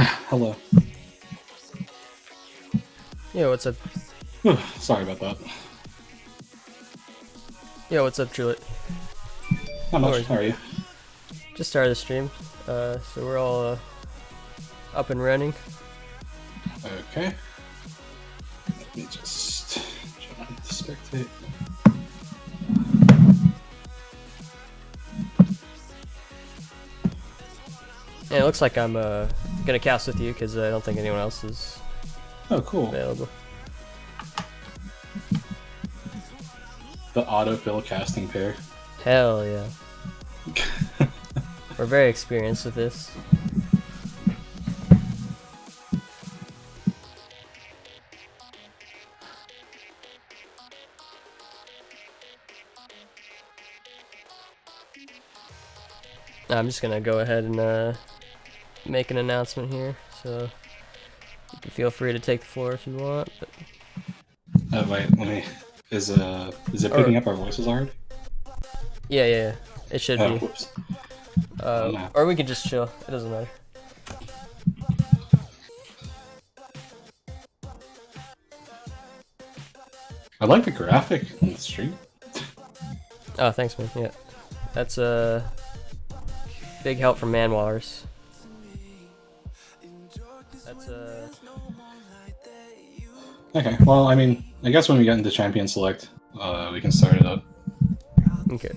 Hello. Yo, what's up? Sorry about that. Yo, what's up, Juliet? Not No much. worries, How are you? Just started the stream, so we're all up and running. Okay. Let me just jump into spectate. And it looks like I'm gonna cast with you because I don't think anyone else is Oh, cool. available. The autofill casting pair. Hell yeah. We're very experienced with this. I'm just gonna go ahead and make an announcement here, so you can feel free to take the floor if you want. But... Oh wait, let me. Is it picking up our voices already? Yeah, it should be. Whoops. Or we can just chill. It doesn't matter. I like the graphic on the stream. Oh, thanks, man. Yeah, that's a big help from Manwallers. That's Okay. Well, I mean, I guess when we get into Champion Select, we can start it up. okay.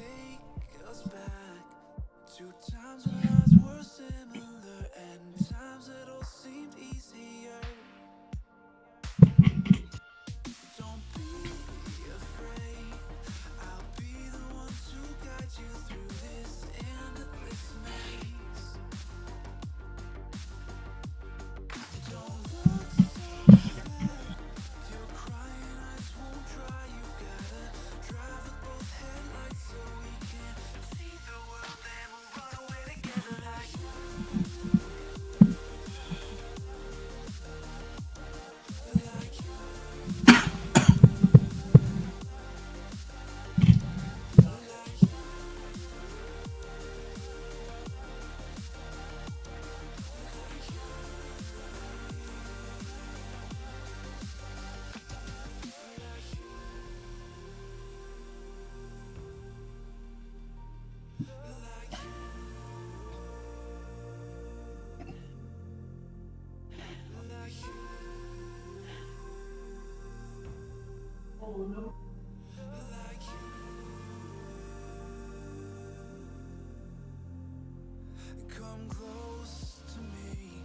Come close to me.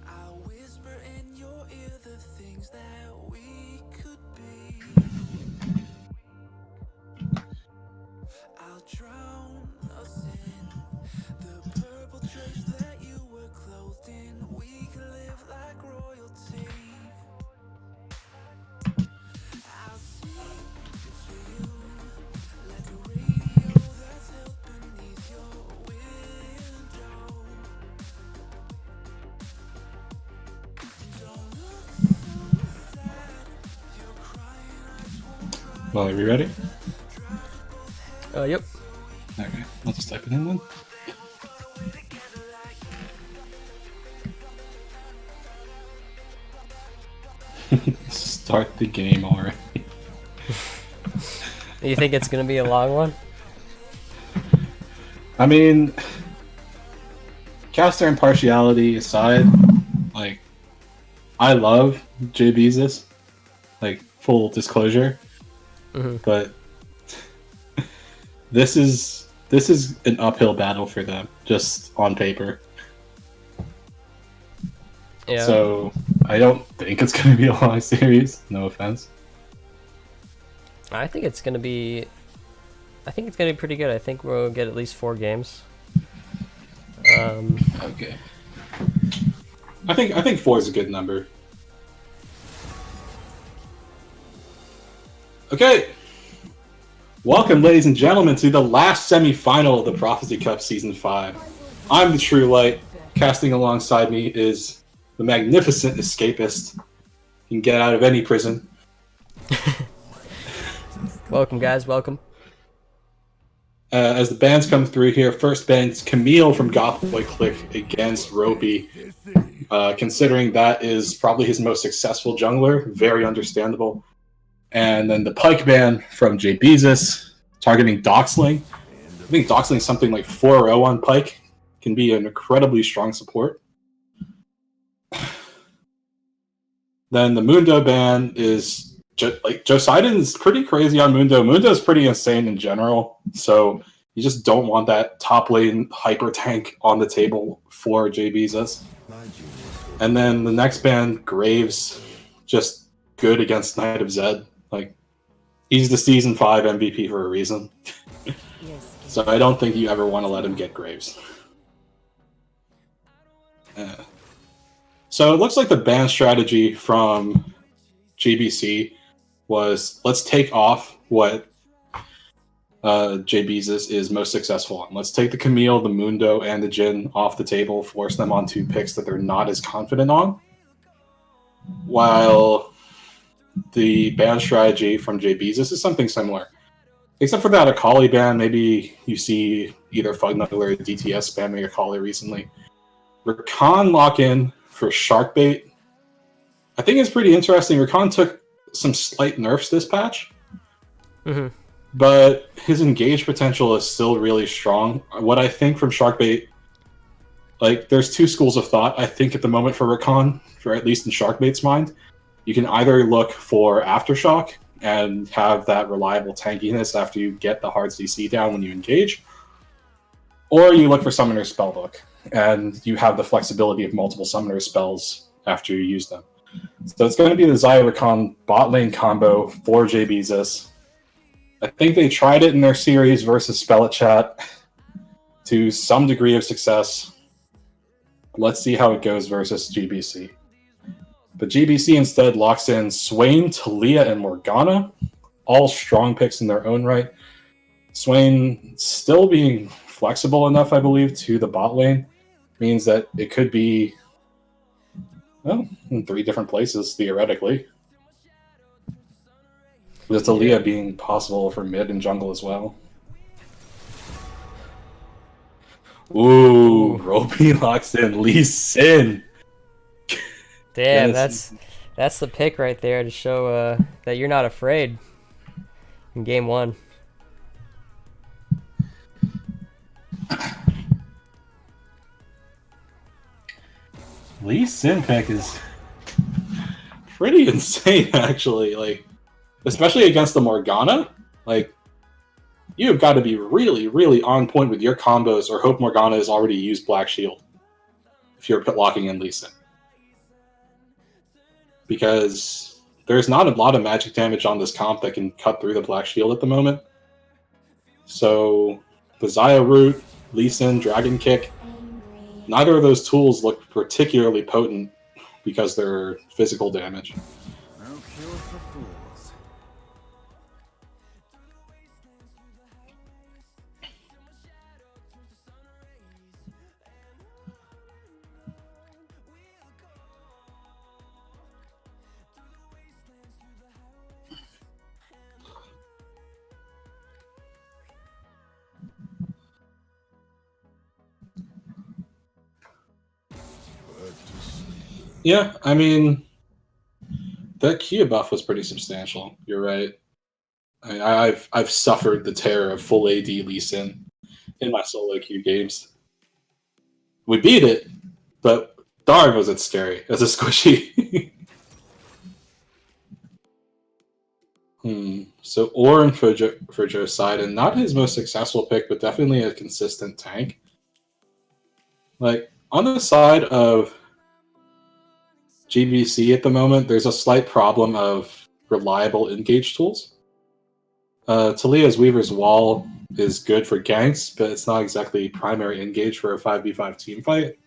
I'll whisper in your ear the things that we could be. I'll drown us in the purple drapes that you were clothed in. We could live like royalty. I'll sing to you like a radio that's held beneath your window. Don't look so sad. You're crying, eyes won't dry. Well, are we ready? Yep. Okay. I'll just type it in then. Start the game already. You think it's gonna be a long one? I mean, caster impartiality aside, like, I love JBZ, like, full disclosure, but this is an uphill battle for them, just on paper. Yeah. So I don't think it's gonna be a long series. No offense. I think it's gonna be. I think it's gonna be pretty good. I think we'll get at least 4 games. Okay. I think 4 is a good number. Okay. Welcome, ladies and gentlemen, to the last semi-final of the Prophecy Cup Season 5. I'm the True Light. Casting alongside me is the magnificent escapist. He can get out of any prison. Welcome, guys. Welcome. As the bands come through here, first band's Camille from Goth Boi Clique against Ropey. Considering that is probably his most successful jungler, very understandable. And then the Pike band from JBZ targeting Doxling. I think Doxling something like 4-0 on Pike can be an incredibly strong support. Then the Mundo ban is Josidon's pretty crazy on Mundo. Mundo's pretty insane in general, so you just don't want that top lane hyper tank on the table for JBZ. And then the next ban, Graves, just good against Knight of Zed. Like, he's the Season 5 MVP for a reason. So I don't think you ever want to let him get Graves. So it looks like the ban strategy from GBC was, let's take off what JBZ is most successful on. Let's take the Camille, the Mundo, and the Jhin off the table, force them onto picks that they're not as confident on. While the ban strategy from JBZ is something similar. Except for that Akali ban, maybe you see either Fugnuggle or DTS spamming Akali recently. Rakan lock-in for Sharkbait, I think it's pretty interesting. Rakan took some slight nerfs this patch, but his engage potential is still really strong. What I think from Sharkbait, like, there's two schools of thought, I think, at the moment for Rakan, or at least in Sharkbait's mind. You can either look for Aftershock and have that reliable tankiness after you get the hard CC down when you engage, or you look for Summoner's Spellbook, and you have the flexibility of multiple Summoner spells after you use them. So it's going to be the Xayah Rakan bot lane combo for JBZ. I think they tried it in their series versus Spell It Chat to some degree of success. Let's see how it goes versus GBC. But GBC instead locks in Swain, Talia, and Morgana. All strong picks in their own right. Swain still being flexible enough, I believe, to the bot lane. Means that it could be, well, in 3 different places, theoretically. With Talia being possible for mid and jungle as well. Ooh, Ropey locks in Lee Sin. Damn, that's the pick right there to show that you're not afraid in game 1. Lee Sin pick is pretty insane, actually. Like, especially against the Morgana. Like, you've got to be really, really on point with your combos, or hope Morgana has already used Black Shield if you're locking in Lee Sin. Because there's not a lot of magic damage on this comp that can cut through the Black Shield at the moment. So, the Xayah root, Lee Sin, Dragon Kick, neither of those tools look particularly potent because they're physical damage. No cure for fools. Yeah, I mean, that Kia buff was pretty substantial. You're right. I've suffered the terror of full AD Lee Sin in my solo queue games. We beat it, but darn was it scary as a squishy. So Ornn for Josidon, not his most successful pick, but definitely a consistent tank. Like, on the side of GBC at the moment, there's a slight problem of reliable engage tools. Talia's Weaver's Wall is good for ganks, but it's not exactly primary engage for a 5v5 team fight.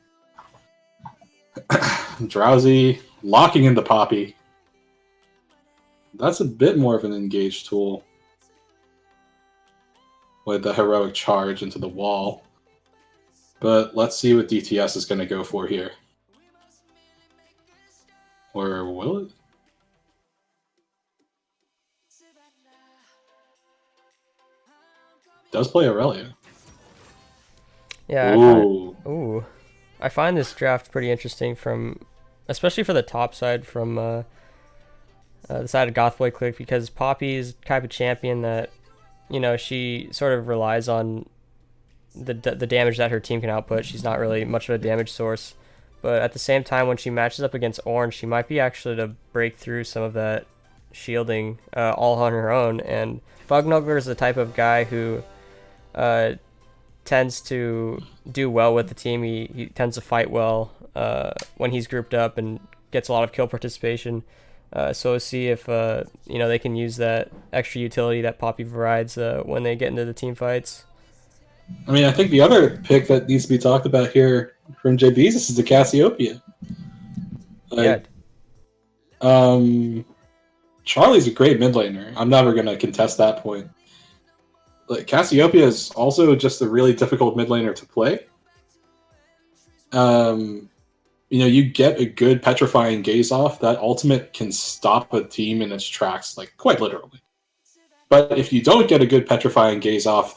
Drowsy, locking into Poppy. That's a bit more of an engage tool with the heroic charge into the wall. But let's see what DTS is going to go for here. Or will it? does play Aurelia. Yeah, Ooh. I find this draft pretty interesting especially for the top side from the side of Goth Boi Clique, because Poppy is type of champion that, she sort of relies on the damage that her team can output. She's not really much of a damage source, but at the same time, when she matches up against Orange, she might be actually to break through some of that shielding all on her own. And Bugnugler is the type of guy who tends to do well with the team. He tends to fight well when he's grouped up and gets a lot of kill participation. So we'll see if they can use that extra utility that Poppy provides when they get into the team fights. I mean, I think the other pick that needs to be talked about here from JBZ is the Cassiopeia. Charlie's a great mid laner. I'm never going to contest that point. Like, Cassiopeia is also just a really difficult mid laner to play. You get a good petrifying gaze off. That ultimate can stop a team in its tracks, like quite literally. But if you don't get a good petrifying gaze off,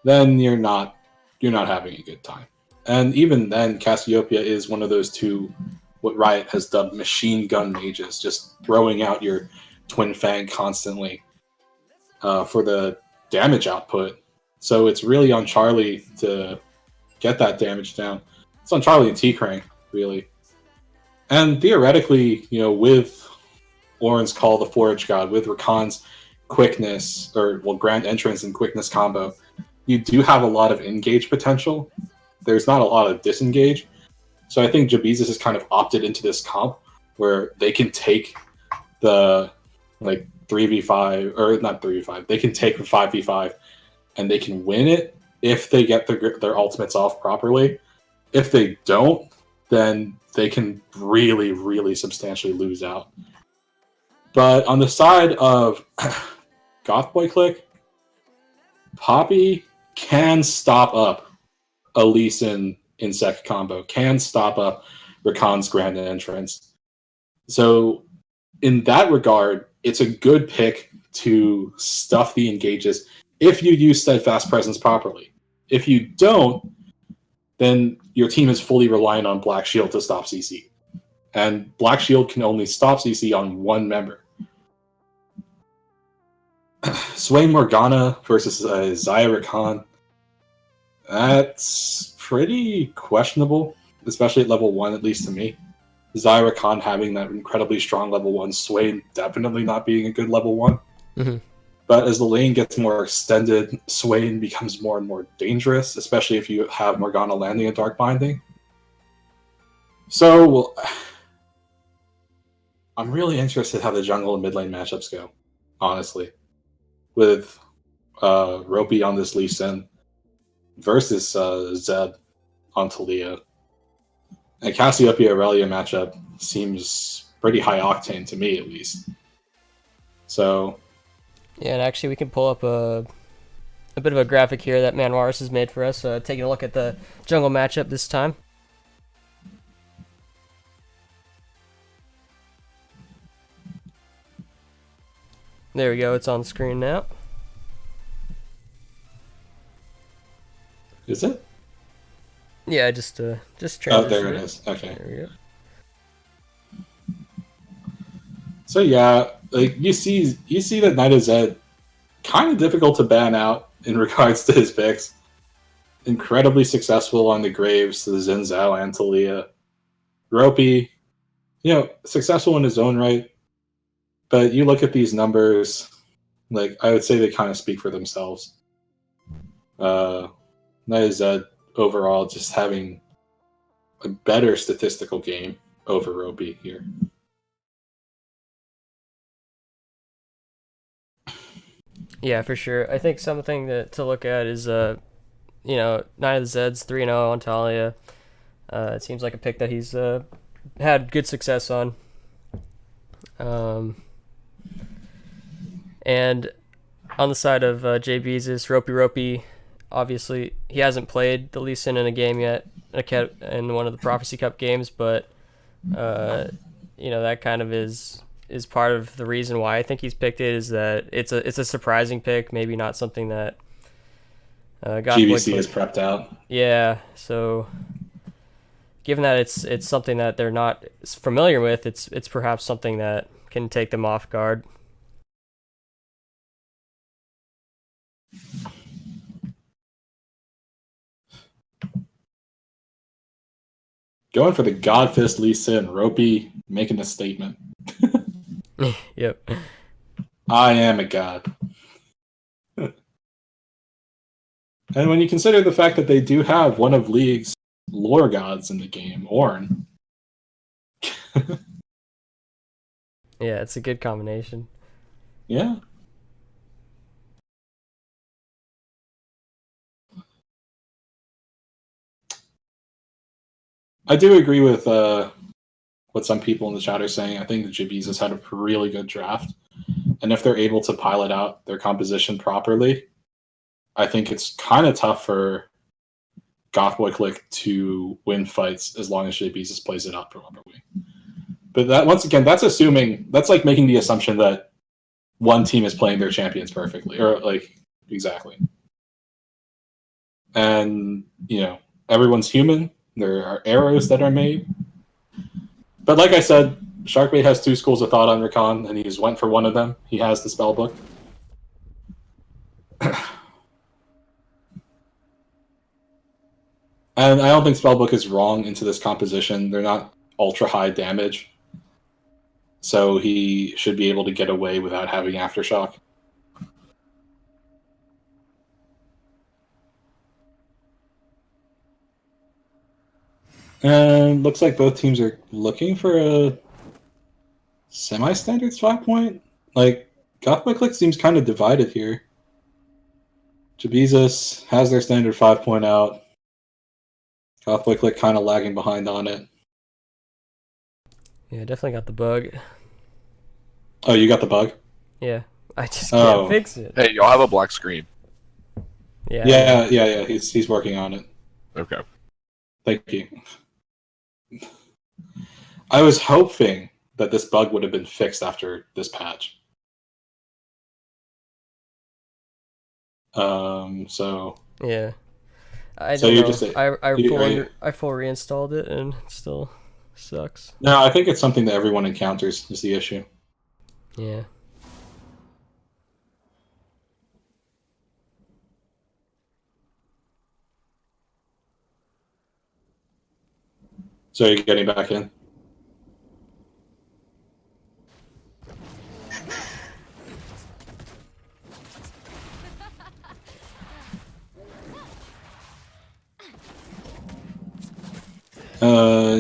then you're not having a good time. And even then, Cassiopeia is one of those two, what Riot has dubbed machine gun mages, just throwing out your Twin Fang constantly for the damage output. So it's really on Charlie to get that damage down. It's on Charlie and T-Crank, really. And theoretically, with Oren's Call, the Forage God, with Rakan's quickness, Grand Entrance and quickness combo, you do have a lot of engage potential. There's not a lot of disengage. So I think JBZ has kind of opted into this comp where they can take the 3v5, or not 3v5, they can take the 5v5 and they can win it if they get their ultimates off properly. If they don't, then they can really, really substantially lose out. But on the side of Goth Boi Clique, Poppy can stop up a Lee Sin insect combo, can stop up Rakan's Grand Entrance. So in that regard, it's a good pick to stuff the engages if you use Steadfast Presence properly. If you don't, then your team is fully reliant on Black Shield to stop CC. And Black Shield can only stop CC on one member. Sway Morgana versus Xayah Rakan. That's pretty questionable, especially at level 1, at least to me. Xayah Rakan having that incredibly strong level 1, Sway definitely not being a good level 1. Mm-hmm. But as the lane gets more extended, Swain becomes more and more dangerous, especially if you have Morgana landing a Dark Binding. So, I'm really interested how the jungle and mid lane matchups go, honestly. With Ropey on this Lee Sin versus Zed on Talia. And Cassiopeia Aurelia matchup seems pretty high octane to me, at least. So... yeah, and actually we can pull up a bit of a graphic here that Manwaris has made for us, taking a look at the jungle matchup this time. There we go, it's on screen now. Is it? Yeah, just transition. Oh, there it is. Okay. There we go. So yeah, you see that Knight of Zed kind of difficult to ban out in regards to his picks. Incredibly successful on the Graves to the Xin Zhao and Talia. Ropey, successful in his own right. But you look at these numbers, I would say they kind of speak for themselves. Knight of Zed overall just having a better statistical game over Ropey here. Yeah, for sure. I think something to look at is, Knight of the Zed's 3-0 on Talia. It seems like a pick that he's had good success on. And on the side of JB's Ropey, obviously he hasn't played the Lee Sin in a game yet, in one of the Prophecy Cup games, but that kind of is part of the reason why I think he's picked it, is that it's a surprising pick, maybe not something that Goth Boi GBC is Clique. prepped out. Yeah, so given that it's something that they're not familiar with, it's perhaps something that can take them off guard. Going for the Godfist Lisa and Ropey making a statement. Yep. I am a god. And when you consider the fact that they do have one of League's lore gods in the game, Ornn. Yeah, it's a good combination. Yeah. I do agree with what some people in the chat are saying. I think the JBZ has had a really good draft. And if they're able to pilot out their composition properly, I think it's kind of tough for Goth Boi Clique to win fights as long as JBZ plays it out properly. But that, once again, that's assuming, that's like making the assumption that one team is playing their champions perfectly, or like, exactly. And, you know, everyone's human. There are errors that are made. But like I said, Sharkbait has two schools of thought on Recon, and he just went for one of them. He has the spell book. And I don't think Spellbook is wrong into this composition. They're not ultra high damage. So he should be able to get away without having Aftershock. And looks like both teams are looking for a semi-standard 5-point. Like, Goth Boi Clique seems kind of divided here. JBZ has their standard 5-point out. Goth Boi Clique kind of lagging behind on it. Yeah, definitely got the bug. Oh, you got the bug? Yeah, I just can't fix it. Hey, y'all have a black screen. Yeah. Yeah. He's working on it. Okay. Thank you. I was hoping that this bug would have been fixed after this patch. So Yeah. I So don't you're know. just I full reinstalled it and it still sucks. no, I think it's something that everyone encounters is the issue. Yeah. So you're getting back in.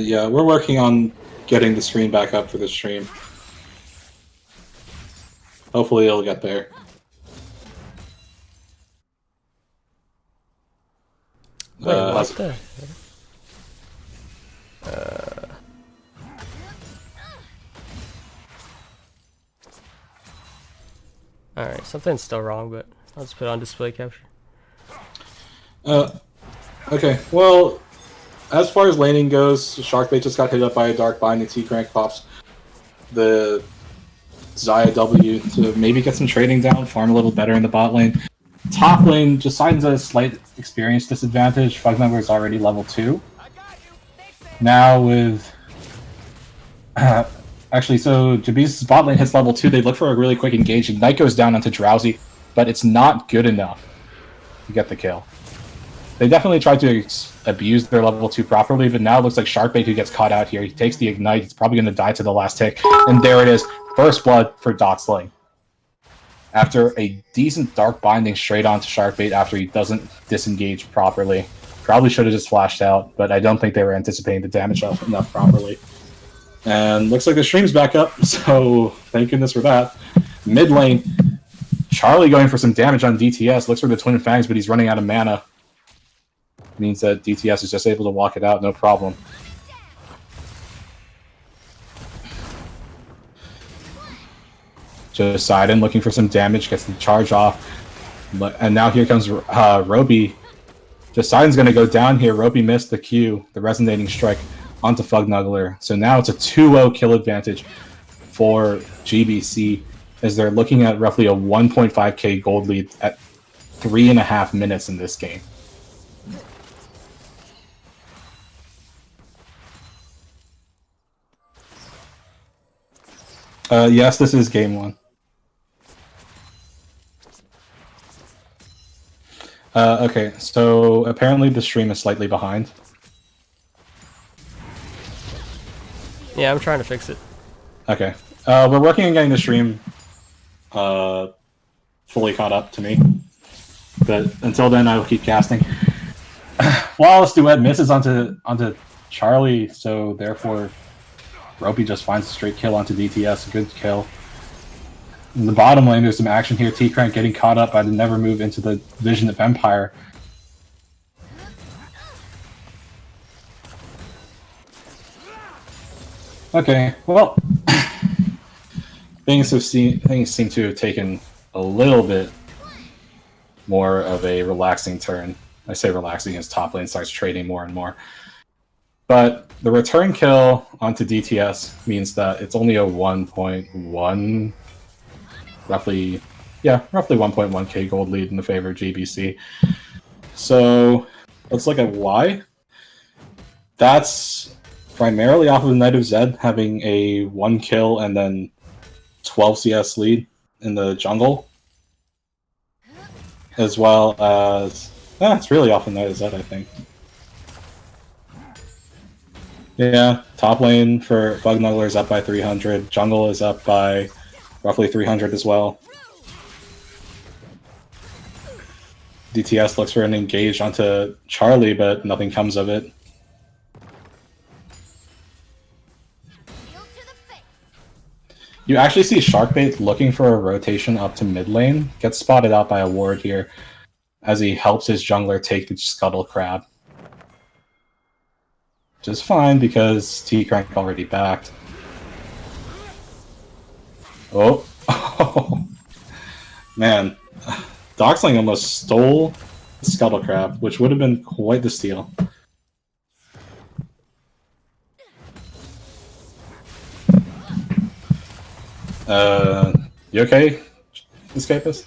Yeah, we're working on getting the screen back up for the stream. Hopefully it'll get there. Wait, what how's- the? Alright, something's still wrong, but I'll just put it on display capture. Okay, well, as far as laning goes, Sharkbait just got hit up by a Dark Bind and T-Crank pops the Xayah W to maybe get some trading down, farm a little better in the bot lane. Top lane, just signs a slight experience disadvantage. Fugnumber is already level 2. Now with... actually, so JBZ's bot lane hits level 2, they look for a really quick engage, Ignite goes down onto Drowsy, but it's not good enough to get the kill. They definitely tried to abuse their level 2 properly, but now it looks like Sharkbait who gets caught out here. He takes the Ignite, he's probably going to die to the last tick, and there it is, first blood for Doxling. After a decent Dark Binding straight onto Sharkbait after he doesn't disengage properly. Probably should have just flashed out, but I don't think they were anticipating the damage enough properly. And looks like the stream's back up, so thank goodness for that. Mid lane, Charlie going for some damage on DTS. Looks for the Twin Fangs, but he's running out of mana. Means that DTS is just able to walk it out, no problem. Just Sidon looking for some damage, gets the charge off. And now here comes Roby. Just Sidon's going to go down here. Roby missed the Q, the Resonating Strike, onto Fugnuggler. So now it's a 2-0 kill advantage for GBC as they're looking at roughly a 1.5k gold lead 3.5 minutes in this game. Yes, this is game 1. Okay, so apparently the stream is slightly behind. Yeah, I'm trying to fix it. Okay. We're working on getting the stream fully caught up to me. But until then, I will keep casting. Flawless duet misses onto Charlie, so therefore Ropey just finds a straight kill onto DTS. A good kill. In the bottom lane, there's some action here. T-Crank getting caught up by the never move into the Vision of Empire. Okay, well, things seem to have taken a little bit more of a relaxing turn. I say relaxing as top lane starts trading more and more. But the return kill onto DTS means that it's only a 1.1, roughly 1.1k gold lead in the favor of GBC. So let's look at why. That's primarily off of Knight of Zed having a 1 kill and then 12 CS lead in the jungle. As well as... it's really off of Knight of Zed, I think. Yeah, top lane for Bugnuggler is up by 300. Jungle is up by roughly 300 as well. DTS looks for an engage onto Charlie, but nothing comes of it. You actually see Sharkbait looking for a rotation up to mid lane. Gets spotted out by a ward here as he helps his jungler take the Scuttle Crab. Which is fine because T-Crank already backed. Oh. Man. Doxling almost stole the Scuttle Crab, which would have been quite the steal. You okay, Escapist?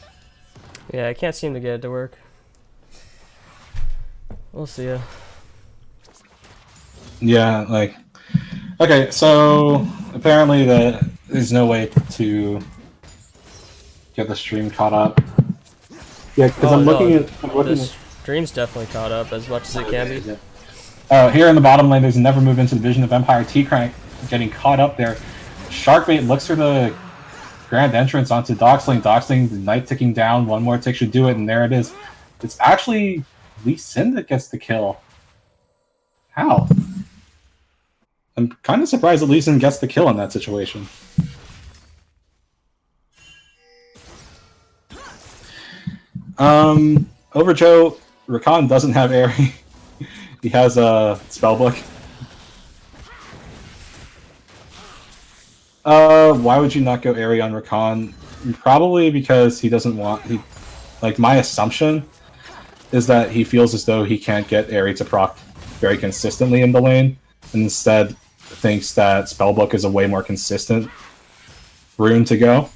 Yeah, I can't seem to get it to work. We'll see ya. Yeah, like... Okay, so... Apparently there's no way to get the stream caught up. Yeah, because I'm looking at... The stream's definitely caught up as much as it can be. Here in the bottom lane, there's a never move into the Vision of Empire. T-Crank getting caught up there. Sharkbait looks for the grand entrance onto Doxling. Doxling, the knight ticking down. One more tick should do it, and there it is. It's actually Lee Sin that gets the kill. How? I'm kind of surprised that Lee Sin gets the kill in that situation. Overjoe, Rakan doesn't have Airy. He has a spellbook. Why would you not go Airy on Rakan? Probably because he doesn't want... Like, my assumption is that he feels as though he can't get Airy to proc very consistently in the lane, and instead thinks that Spellbook is a way more consistent rune to go.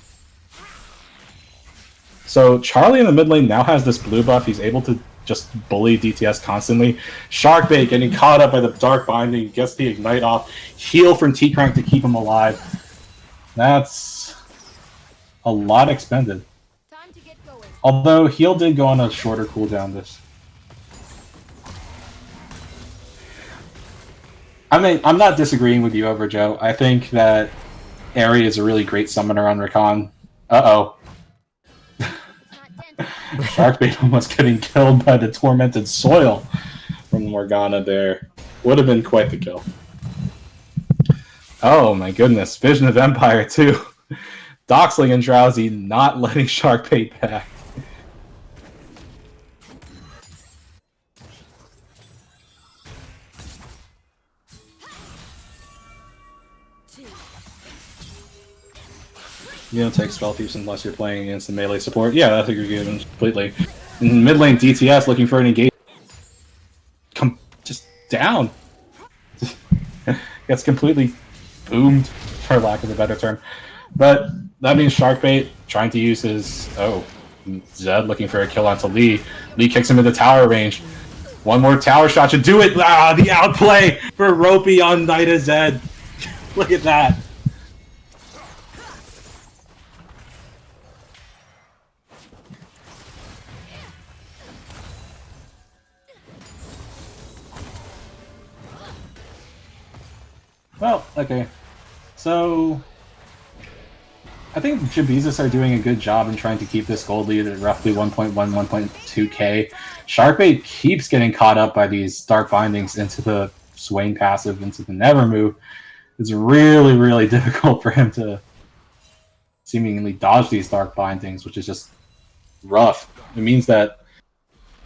So Charlie in the mid lane now has this blue buff. He's able to just bully DTS constantly. Sharkbait getting caught up by the Dark Binding, gets the Ignite off. Heal from T-Crank to keep him alive. That's a lot expended. Time to get going. Although heal did go on a shorter cooldown this. I mean, I'm not disagreeing with you, Overjoe. I think that Airy is a really great summoner on Rakan. Uh-oh. Sharkbait almost getting killed by the Tormented Soil from Morgana there. Would have been quite the kill. Oh my goodness, Vision of Empire too. Doxling and Drowsy not letting Sharkbait back. You don't take spell thieves unless you're playing against the melee support. Yeah, I think you're good completely. In mid lane, DTS looking for an engage. Come just down. Gets completely boomed, for lack of a better term. But that means Sharkbait trying to use his... Oh, Zed looking for a kill onto Lee. Lee kicks him into tower range. One more tower shot should do it. Ah, the outplay for Ropey on Nida Zed. Look at that. Well, okay. So I think JBZ are doing a good job in trying to keep this gold lead at roughly 1.1, 1.2k. Sharkbait keeps getting caught up by these Dark Bindings into the Swain passive, into the Never move. It's really, really difficult for him to seemingly dodge these Dark Bindings, which is just rough. It means that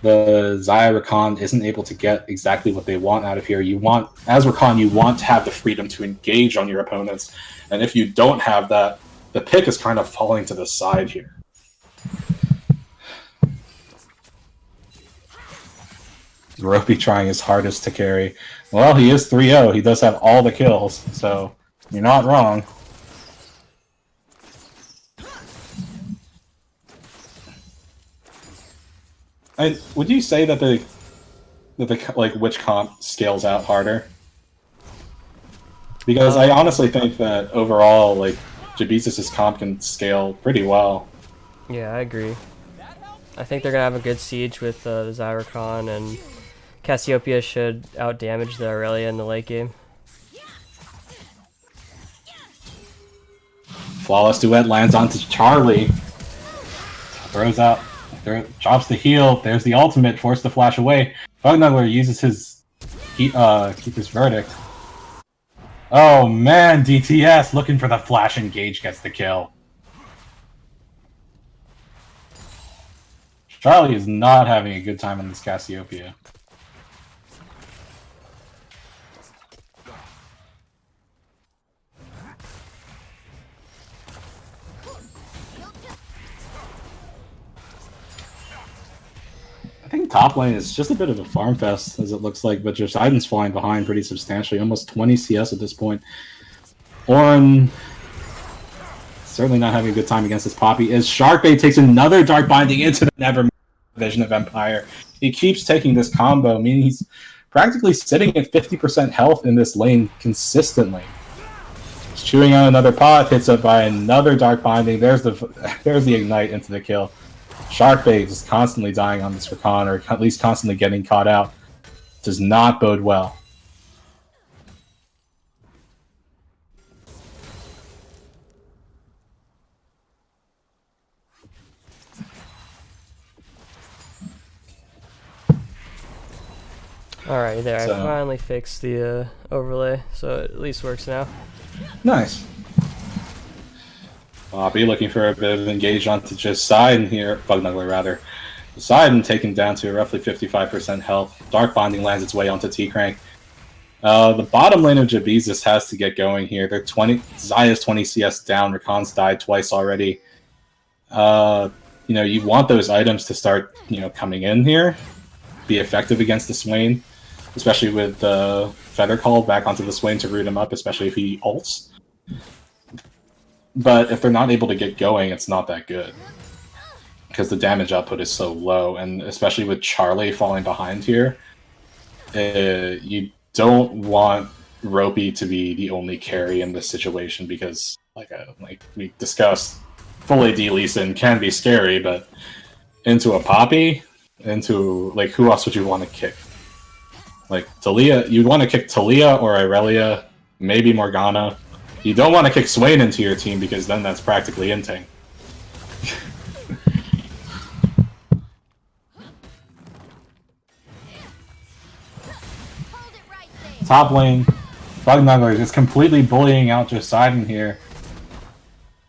the Xayah Rakan isn't able to get exactly what they want out of here. You want, as Rakan, you want to have the freedom to engage on your opponents, and if you don't have that, the pick is kind of falling to the side here. Ropey trying his hardest to carry. Well, he is 3-0. He does have all the kills, so you're not wrong. Would you say that the like which comp scales out harder? Because I honestly think that overall, like, JBZ's comp can scale pretty well. Yeah, I agree. I think they're gonna have a good siege with the Zyrakan, and Cassiopeia should outdamage the Aurelia in the late game. Flawless duet lands onto Charlie. Throws out, drops the heal. There's the ultimate, forced to flash away. Bugnuggler uses his Keeper's Verdict. Oh man, DTS looking for the flash engage, gets the kill. Charlie is not having a good time in this Cassiopeia. I think top lane is just a bit of a farm fest, as it looks like, but Poseidon's falling behind pretty substantially, almost 20 CS at this point. Orin certainly not having a good time against this Poppy, as Sharkbait takes another Dark Binding into the Never Vision of Empire. He keeps taking this combo, meaning he's practically sitting at 50% health in this lane consistently. He's chewing on another pot, hits up by another Dark Binding. There's the Ignite into the kill. Sharkbait is constantly dying on this Rakan, or at least constantly getting caught out. Does not bode well. Alright, there. I finally fixed the overlay, so it at least works now. Nice. Poppy looking for a bit of engage onto just Poseidon here. Bugnuggler, rather. Poseidon taken down to roughly 55% health. Dark Binding lands its way onto T-Crank. The bottom lane of JBZ has to get going here. They're 20. Xayah's 20 CS down. Rakan's died twice already. You want those items to start, coming in here. Be effective against the Swain. Especially with the Feather Call back onto the Swain to root him up, especially if he ults. But if they're not able to get going, it's not that good. Because the damage output is so low, and especially with Charlie falling behind here, you don't want Ropey to be the only carry in this situation, because, like we discussed, full AD Lee Sin can be scary, but into a Poppy, into, like, who else would you want to kick? Like, Talia, you'd want to kick Talia or Irelia, maybe Morgana. You don't want to kick Swain into your team, because then that's practically inting. Top lane, Bugnuggler just completely bullying out Poseidon here.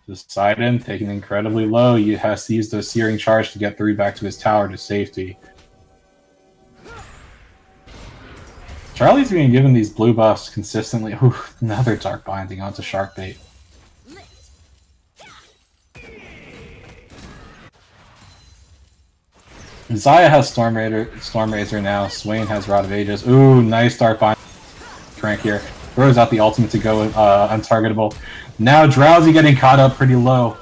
Poseidon taking incredibly low. He has to use the Searing Charge to get through back to his tower to safety. Charlie's being given these blue buffs consistently. Ooh, another Dark Binding onto Sharkbait. Xayah has Storm Razor now. Swain has Rod of Ages. Ooh, nice Dark Binding. Crank here. Throws out the ultimate to go untargetable. Now Drowsy getting caught up pretty low.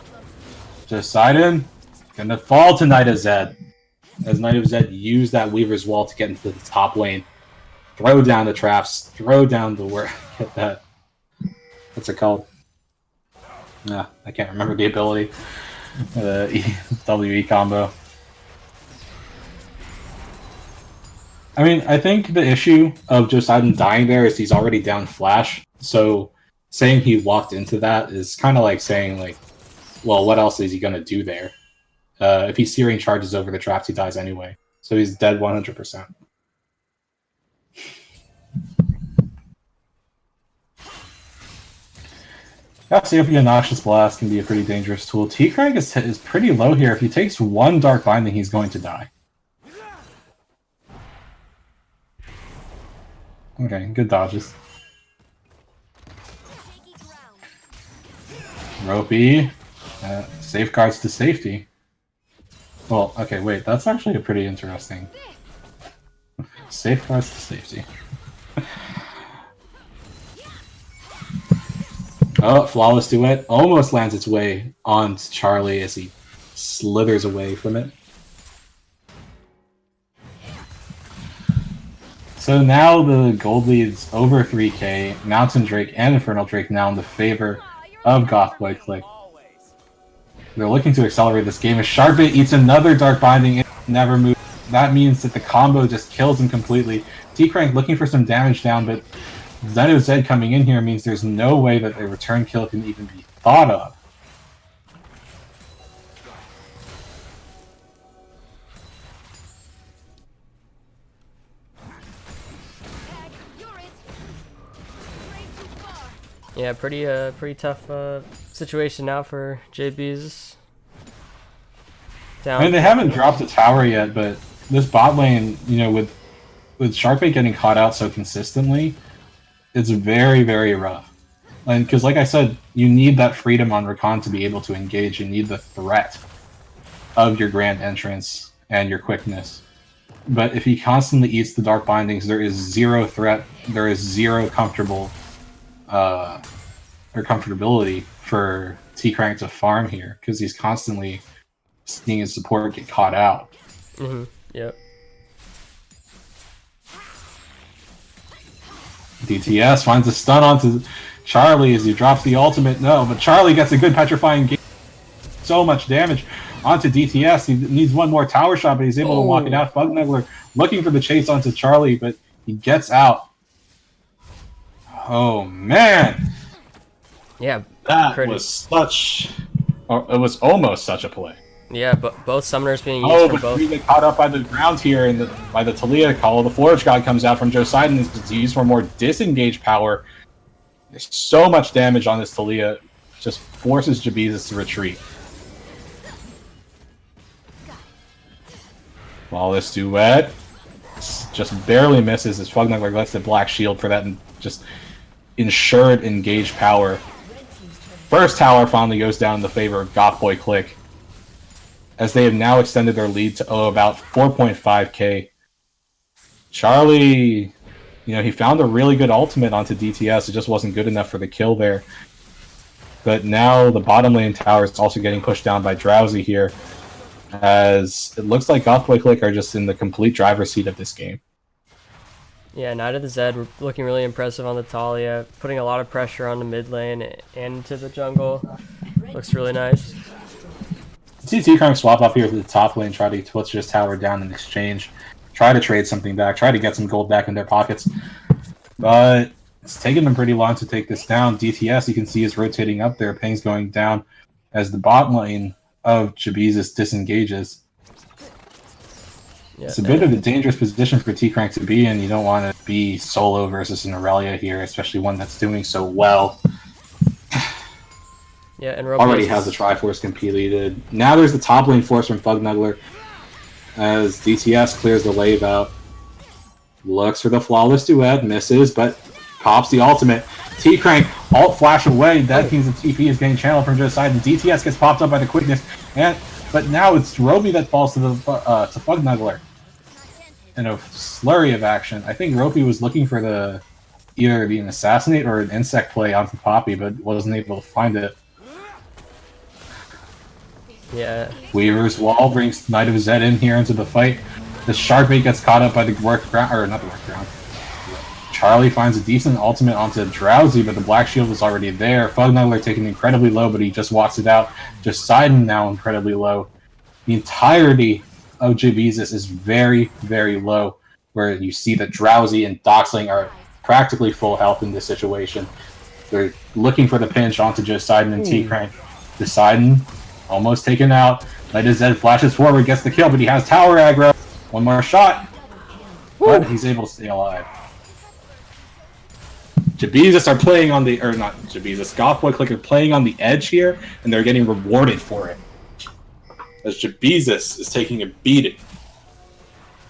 Poseidon Gonna fall to Knight of Zed. As Knight of Zed used that Weaver's Wall to get into the top lane. Throw down the traps. Throw down the word. Get that. What's it called? Nah, I can't remember the ability. WE combo. I mean, I think the issue of Josidon dying there is he's already down Flash. So saying he walked into that is kind of like saying, like, well, what else is he going to do there? If he's searing charges over the traps, he dies anyway. So he's dead 100%. Cassiopeia Noxious Blast can be a pretty dangerous tool. T-Crank is pretty low here. If he takes one Dark Binding, he's going to die. Okay, good dodges. Ropey. Safeguards to safety. Well, okay, wait, that's actually a pretty interesting. Safeguards to safety. Oh, Flawless Duet almost lands its way on Charlie as he slithers away from it. So now the gold lead's over 3k. Mountain Drake and Infernal Drake now in the favor of Goth Boi Clique. They're looking to accelerate this game. As Sharpbait eats another Dark Binding, it never moves. That means that the combo just kills him completely. T-Crank looking for some damage down, but Knight of Zed coming in here means there's no way that a return kill can even be thought of. Yeah, pretty tough situation now for JB's. Down. I mean, they haven't dropped a tower yet, but this bot lane, you know, with Sharkbait getting caught out so consistently, it's very, very rough. And because, like I said, you need that freedom on Rakan to be able to engage. You need the threat of your Grand Entrance and your quickness. But if he constantly eats the Dark Bindings, there is zero threat. There is zero comfortability for T-Crank to farm here, because he's constantly seeing his support get caught out. Yep. DTS finds a stun onto Charlie as he drops the ultimate. No, but Charlie gets a good petrifying game. So much damage onto DTS. He needs one more tower shot, but he's able to walk it out. Fugneggler looking for the chase onto Charlie, but he gets out. Oh, man. Yeah. That was such... Or it was almost such a play. Yeah, but both summoners being used but from both. we get caught up by the ground here, and by the Talia call. The Forge God comes out from Josidon. It's used for more disengage power. There's so much damage on this Talia. Just forces JBZ to retreat. Flawless Duet. Just barely misses as Fugneggler gets the Black Shield for that and just ensured engage power. First tower finally goes down in the favor of Goth Boi Clique, as they have now extended their lead to about 4.5k. Charlie, you know, he found a really good ultimate onto DTS. It just wasn't good enough for the kill there. But now the bottom lane tower is also getting pushed down by Drowsy here, as it looks like Goth Boi Clique are just in the complete driver's seat of this game. Yeah, Knight of the Zed looking really impressive on the Talia, putting a lot of pressure on the mid lane and into the jungle. Looks really nice. See T-Crank swap up here to the top lane, try to twitch this tower down in exchange, try to trade something back, try to get some gold back in their pockets. But it's taken them pretty long to take this down. DTS, you can see, is rotating up there. Ping's going down as the bot lane of JBZ disengages. Yeah, it's a bit of a dangerous position for T-Crank to be in. You don't want to be solo versus an Aurelia here, especially one that's doing so well. Yeah, and already has the Triforce completed. Now there's the top lane force from Fugneggler as DTS clears the wave out. Looks for the Flawless Duet, misses, but pops the ultimate. T-Crank alt flash away. That means the TP is getting channeled from Josidon, and DTS gets popped up by the quickness. But now it's Roby that falls to Fugneggler in a slurry of action. I think Ropey was looking for either an assassinate or an insect play onto Poppy, but wasn't able to find it. Yeah. Weaver's Wall brings Knight of Zed in here into the fight. The Sharkbait gets caught up by the work ground, or not the work ground. Charlie finds a decent ultimate onto Drowsy, but the Black Shield was already there. Fugnuggler taken incredibly low, but he just walks it out. Just Sidon now incredibly low. The entirety of JBZ is very, very low, where you see that Drowsy and Doxling are practically full health in this situation. They're looking for the pinch onto just Sidon and T-Crank. Sidon almost taken out. Knight of Zed flashes forward, gets the kill, but he has tower aggro. One more shot, but he's able to stay alive. JBZ are playing on the, or not JBZ, Goth Boi Clique are playing on the edge here, and they're getting rewarded for it. As JBZ is taking a beating.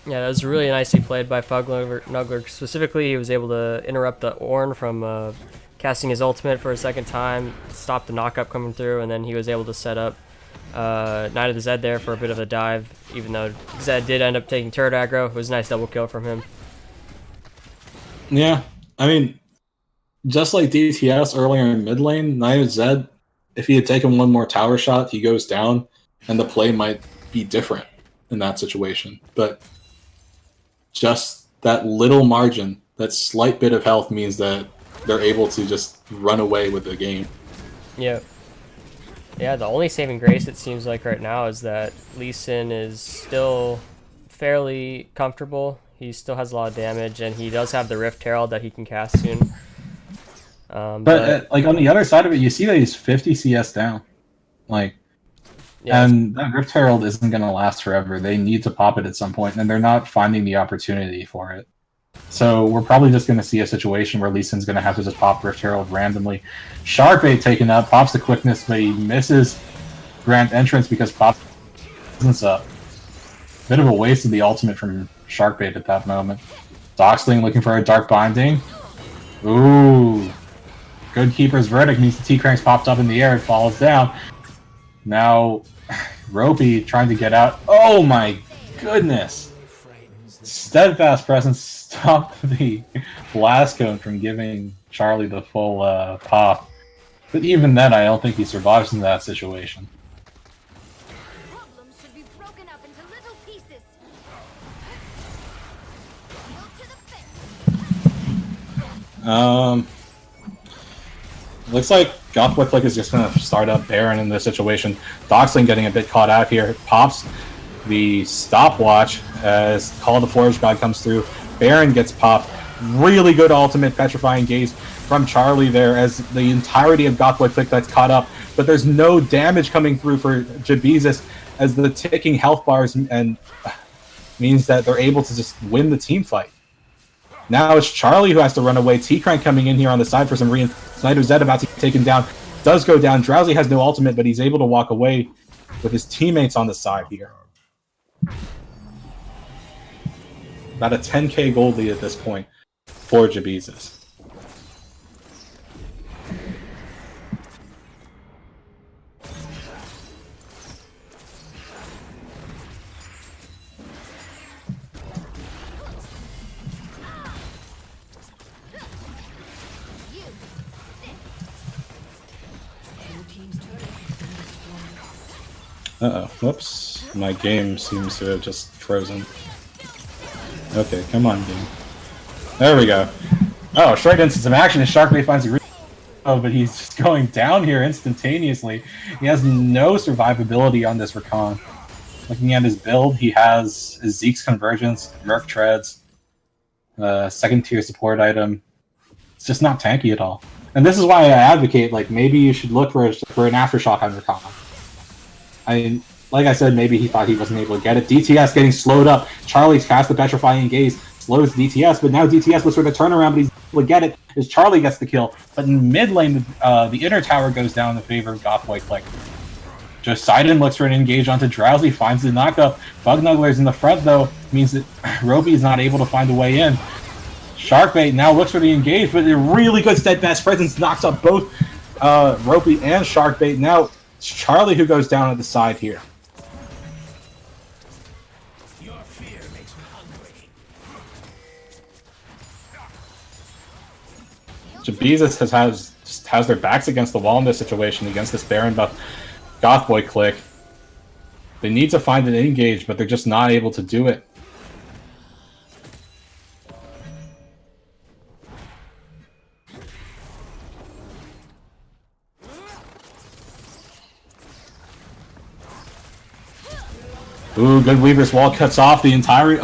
Yeah, that was really nicely played by Fugnuggler. Specifically, he was able to interrupt the Ornn from casting his ultimate for a second time, stop the knockup coming through, and then he was able to set up Knight of the Zed there for a bit of a dive, even though Zed did end up taking turret aggro. It was a nice double kill from him. Yeah, I mean, just like DTS earlier in mid lane, Knight of Zed, if he had taken one more tower shot, he goes down, and the play might be different in that situation. But just that little margin, that slight bit of health means that they're able to just run away with the game. Yeah. Yeah, the only saving grace it seems like right now is that Lee Sin is still fairly comfortable. He still has a lot of damage, and he does have the Rift Herald that he can cast soon. But like on the other side of it, you see that he's 50 CS down. Like, yeah, and that Rift Herald isn't going to last forever. They need to pop it at some point, and they're not finding the opportunity for it. So we're probably just going to see a situation where Lee Sin's going to have to just pop Rift Herald randomly. Sharkbait taken up, pops the quickness, but he misses Grand Entrance because Pop isn't up. Bit of a waste of the ultimate from Sharkbait at that moment. Doxling looking for a Dark Binding. Ooh. Good Keeper's Verdict means the T-Cranks popped up in the air, it falls down. Now, Ropey trying to get out. Oh my goodness! Steadfast Presence stopped the Blast Cone from giving Charlie the full pop. But even then, I don't think he survives in that situation. Problems should be broken up into little pieces. Looks like Goth Boi Clique is just going to start up Baron in this situation. Doxling getting a bit caught out here. Pops the stopwatch as Call of the Forge God comes through. Baron gets popped. Really good ultimate Petrifying Gaze from Charlie there as the entirety of Goth Boi Clique gets caught up. But there's no damage coming through for JBZ as the ticking health bars and means that they're able to just win the team fight. Now it's Charlie who has to run away. T-Crank coming in here on the side for some reinforcement. Knight of Zed about to be taken down. Does go down. Drowsy has no ultimate, but he's able to walk away with his teammates on the side here. About a 10k gold lead at this point for JBZ. Uh-oh. Whoops. My game seems to have just frozen. Okay, come on, game. There we go. Oh, straight into some action. Sharkbait finds a but he's just going down here instantaneously. He has no survivability on this Rakan. Looking at his build, he has Zeke's Convergence, Merc Treads, second tier support item. It's just not tanky at all. And this is why I advocate, like, maybe you should look for an Aftershock on Rakan. Like I said, maybe he thought he wasn't able to get it. DTS getting slowed up. Charlie's cast the Petrifying Gaze, slows DTS, but now DTS looks for the turnaround, but he's able to get it as Charlie gets the kill. But in mid lane, the inner tower goes down in favor of Goth Boi Clique. Just Sidon looks for an engage onto Drowsy, finds the knockup. Fugnuggler's in the front, though, means that Ropey is not able to find a way in. Sharkbait now looks for the engage, but a really good Steadfast Presence knocks up both Ropey and Sharkbait. Now it's Charlie who goes down at the side here. Your fear makes me hungry. JBZ has their backs against the wall in this situation against this Baron buff Goth Boi Clique. They need to find an engage, but they're just not able to do it. Ooh, good Weaver's wall cuts off the entire...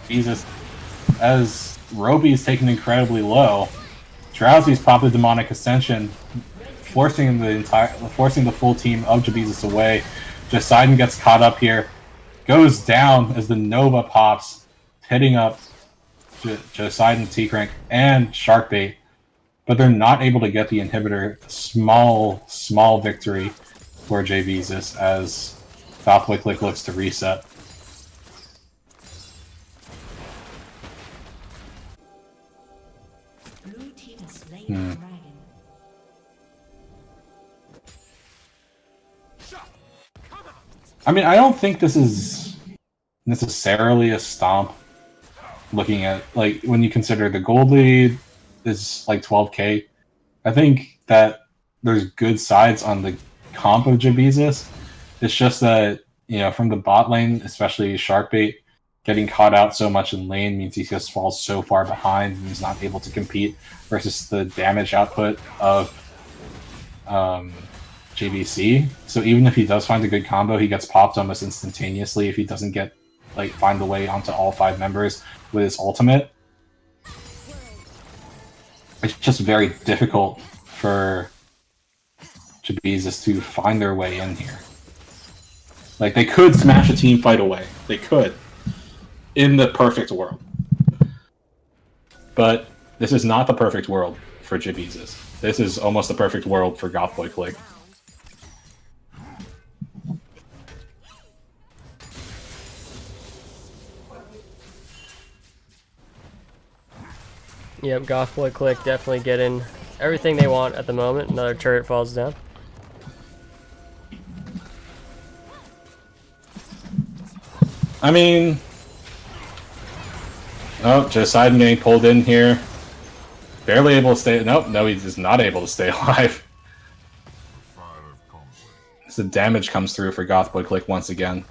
Jesus. As Roby is taken incredibly low, Drowsy's popped the Demonic Ascension, forcing the full team of JBZ away. Poseidon gets caught up here, goes down as the Nova pops, hitting up Poseidon, T-Crank, and Sharkbait, but they're not able to get the inhibitor. Small victory for JBZ as Goth Boi Clique looks to reset. Blue team has slain the dragon. I mean, I don't think this is necessarily a stomp. Looking at, like, when you consider the gold lead is like 12k, I think that there's good sides on the comp of JBZ. It's just that, you know, from the bot lane, especially Sharkbait, getting caught out so much in lane means he just falls so far behind and he's not able to compete versus the damage output of JBC. So even if he does find a good combo, he gets popped almost instantaneously if he doesn't get, like, find the way onto all 5 members with his ultimate. It's just very difficult for JBZ to find their way in here. Like, they could smash a team fight away. They could. In the perfect world. But this is not the perfect world for JBZ. This is almost the perfect world for Goth Boi Clique. Yep, Goth Boi Clique definitely getting everything they want at the moment. Another turret falls down. I mean... Oh, Poseidon getting pulled in here. Barely able to stay... Nope, no, he's just not able to stay alive. So the damage comes through for Goth Boi Clique once again.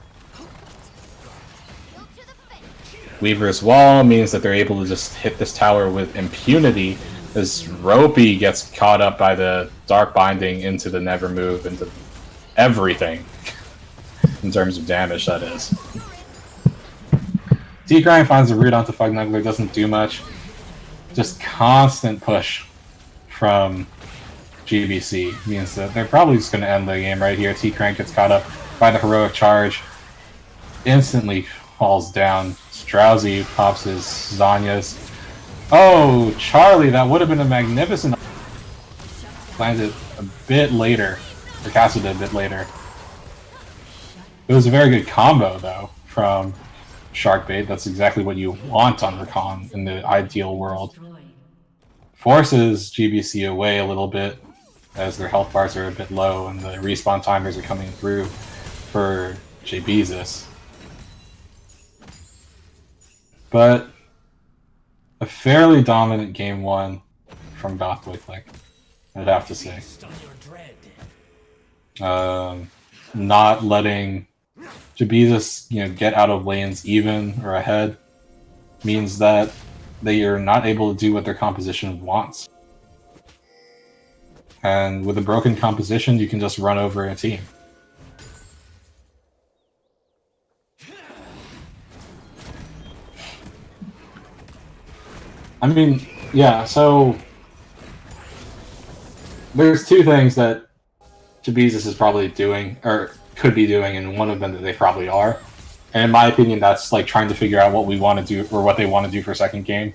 Weaver's Wall means that they're able to just hit this tower with impunity as Ropey gets caught up by the Dark Binding into the Never Move, into everything. In terms of damage, that is. T-Grind finds a root onto Fugnuggler, doesn't do much. Just constant push from GBC means that they're probably just going to end the game right here. T-Crank gets caught up by the Heroic Charge. Instantly falls down. Drowsy pops his Zanya's. Oh, Charlie, that would have been a magnificent... Landed a bit later. Or casted a bit later. It was a very good combo, though, from Sharkbait. That's exactly what you want on Rakan in the ideal world. Forces GBC away a little bit, as their health bars are a bit low and the respawn timers are coming through for JBZ. But a fairly dominant game 1 from Goth Boi Clique, I'd have to say. Not letting JBZ, get out of lanes even or ahead means that they are not able to do what their composition wants. And with a broken composition, you can just run over a team. I mean, yeah, so there's 2 things that JBZ is probably doing, or could be doing, and one of them that they probably are. And in my opinion, that's like trying to figure out what we want to do, or what they want to do for second game.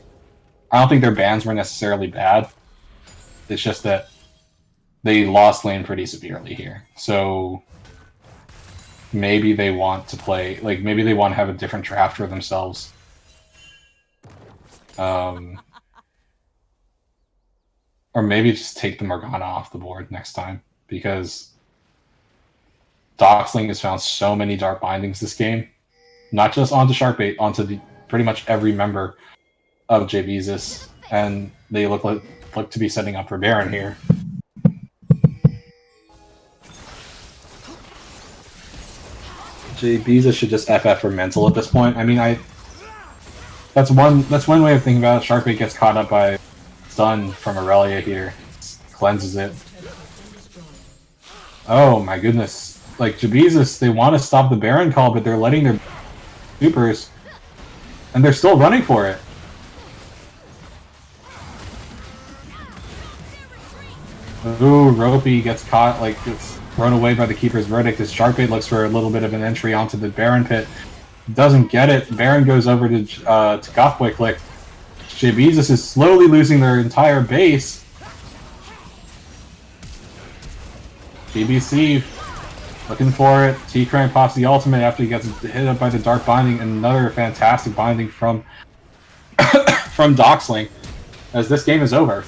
I don't think their bans were necessarily bad. It's just that they lost lane pretty severely here. So maybe they want to play, like, maybe they want to have a different draft for themselves. Or maybe just take the Morgana off the board next time, because Doxling has found so many Dark Bindings this game. Not just onto Sharkbait, onto pretty much every member of JBZ, and they look to be setting up for Baron here. JBZ should just FF for mental at this point. I mean, that's one way of thinking about it. Sharkbait gets caught up by stun from Aurelia here, cleanses it. Oh my goodness! Like JBZ, they want to stop the Baron call, but they're letting their supers, and they're still running for it. Ooh, Ropey gets caught, like, gets thrown away by the Keeper's Verdict as Sharkbait looks for a little bit of an entry onto the Baron pit. Doesn't get it. Baron goes over to Goth Boi Clique. JBZ is slowly losing their entire base. GBC looking for it. T-Crank pops the ultimate after he gets hit up by the Dark Binding. Another fantastic binding from from Doxling as this game is over.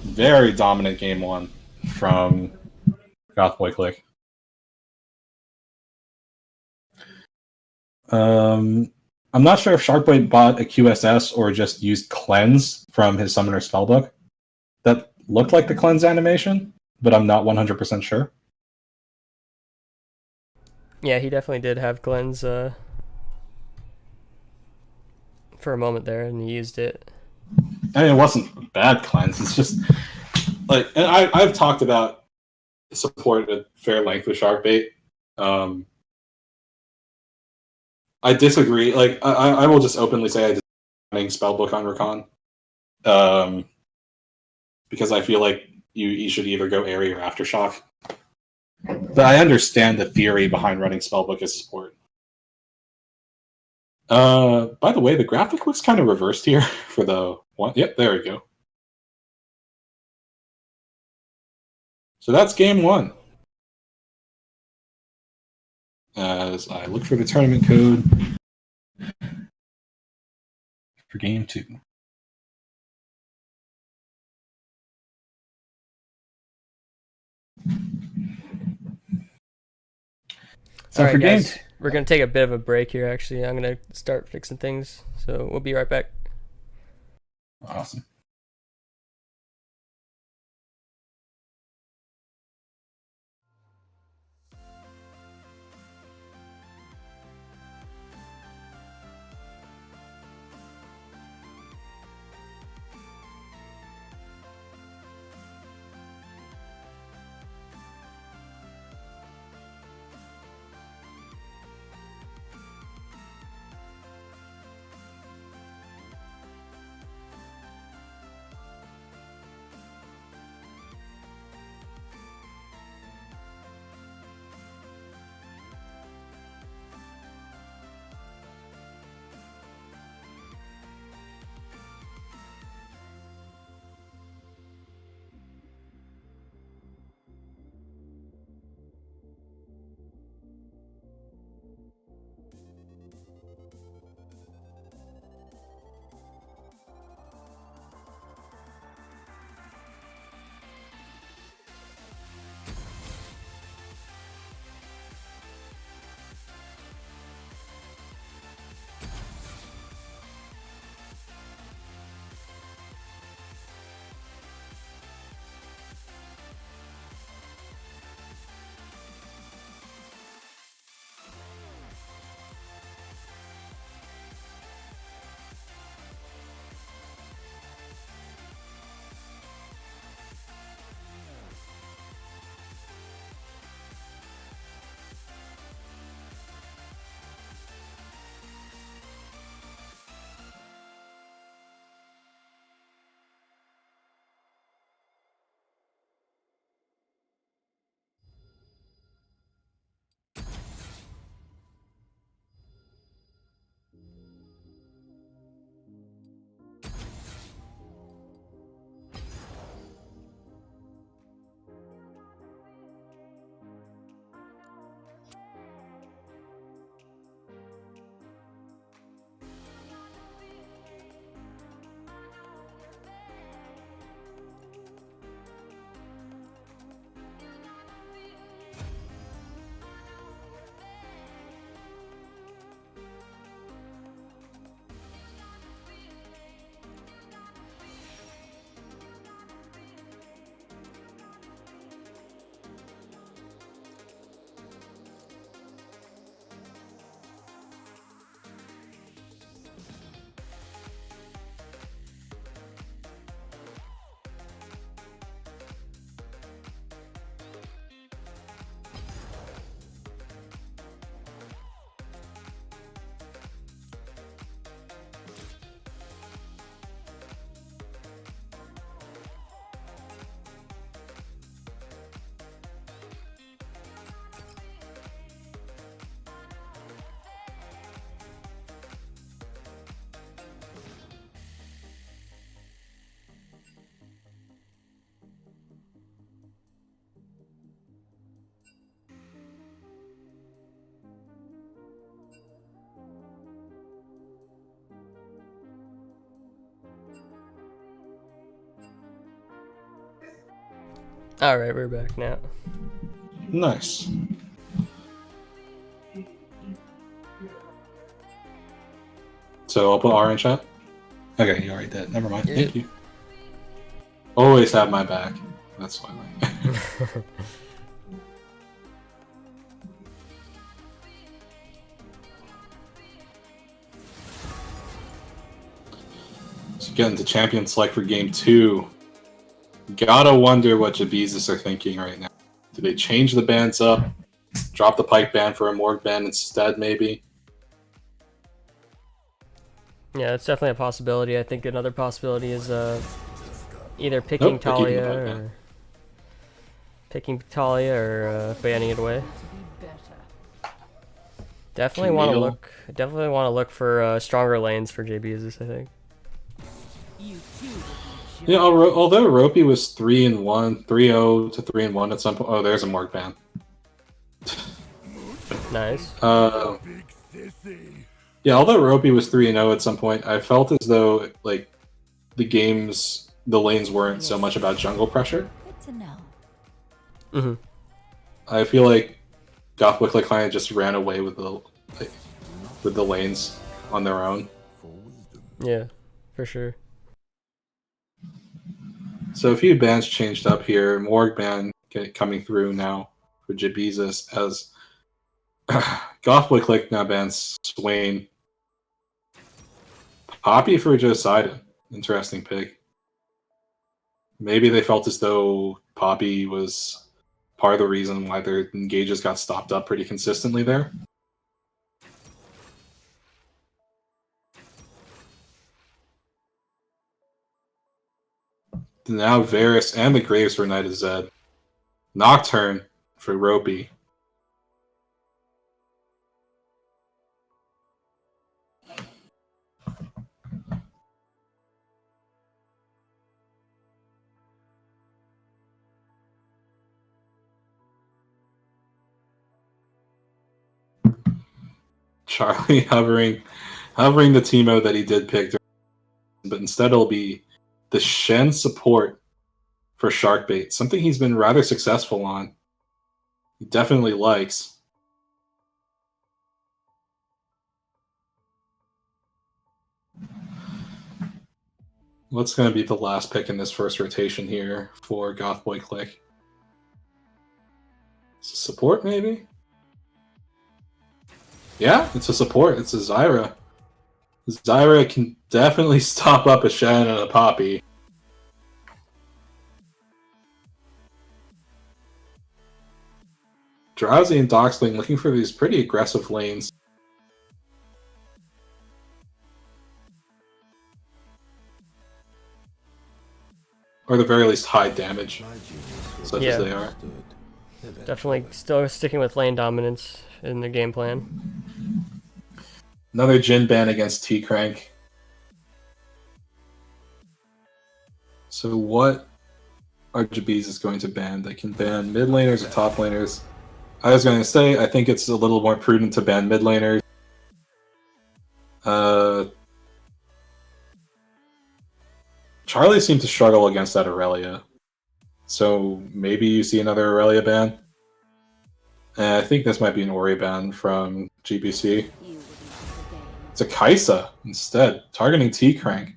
Very dominant game one from Goth Boi Clique. I'm not sure if Sharkbait bought a QSS or just used Cleanse from his Summoner Spellbook. That looked like the Cleanse animation, but I'm not 100% sure. Yeah, he definitely did have Cleanse for a moment there, and he used it. I mean, it wasn't a bad Cleanse. It's just like, and I've talked about support at fair length with Sharkbait. I disagree. Like, I will just openly say I disagree with Spellbook on Rakan. Because I feel like you should either go Airy or Aftershock. But I understand the theory behind running Spellbook as support. By the way, the graphic looks kind of reversed here for the one. Yep, there we go. So that's game one. As I look for the tournament code for game two. So All for right, game guys, we're going to take a bit of a break here, actually. I'm going to start fixing things, so we'll be right back. Awesome. Alright, we're back now. Nice. So I'll put R in chat? Okay, you already did. Never mind. Yeah. Thank you. Always have my back. That's why. So getting to champion select for game 2. Gotta wonder what JBZ are thinking right now. Do they change the bans up? Drop the Pike ban for a Morg ban instead, maybe? Yeah, it's definitely a possibility. I think another possibility is either picking Nope, they're keeping the Pike Talia or banning it away. Definitely want to look. Definitely want to look for stronger lanes for JB's. I think. Yeah, although Ropey was 3-1, 3-0 to 3-1 at some point. Oh, there's a Morg ban. Nice. Yeah, although Ropey was 3-0 at some point, I felt as though like the lanes weren't so much about jungle pressure. Good to know. Mm-hmm. I feel like Goth Boi Clique kind of just ran away with the lanes on their own. Yeah, for sure. So a few bans changed up here. Morg ban coming through now for JBZ as Goth Boi Clique now bans Swain. Poppy for Josida. Interesting pick. Maybe they felt as though Poppy was part of the reason why their engages got stopped up pretty consistently there. Now Varus and the Graves for Knight of Zed. Nocturne for Ropey. Charlie hovering the Teemo that he did pick, but instead it'll be the Shen support for Sharkbait, something he's been rather successful on. He definitely likes. What's going to be the last pick in this first rotation here for Goth Boi Clique? Support, maybe? Yeah, it's a support. It's a Zyra. Zyra can definitely stop up a Shen and a Poppy. Drowsy and Doxling looking for these pretty aggressive lanes. Or at the very least high damage, such as they are. Definitely still sticking with lane dominance in the game plan. Another Jhin ban against T-Crank. So what are JBZ going to ban? They can ban mid laners or top laners. I was going to say, I think it's a little more prudent to ban mid laners. Charlie seemed to struggle against that Aurelia. So maybe you see another Aurelia ban. And I think this might be an Ori ban from GBC. It's a Kaisa instead, targeting T-Crank.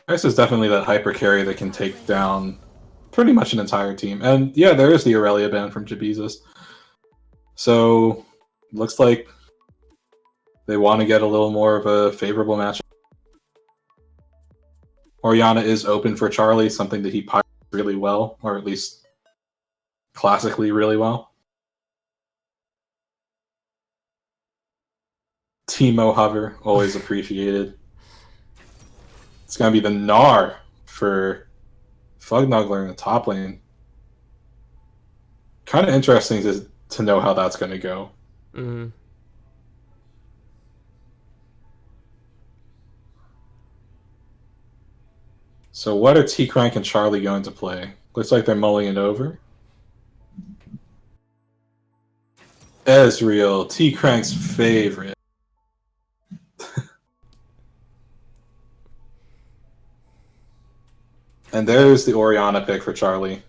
Kaisa's definitely that hyper carry that can take down pretty much an entire team. And yeah, there is the Aurelia ban from JBZ. So looks like they want to get a little more of a favorable matchup. Orianna is open for Charlie, something that he pilots really well, or at least classically really well. Teemo hover, always appreciated. It's going to be the Gnar for Fugnuggler in the top lane. Kind of interesting to know how that's going to go. Mm-hmm. So what are T-Crank and Charlie going to play? Looks like they're mulling it over. Ezreal, T-Crank's favorite. And there's the Orianna pick for Charlie.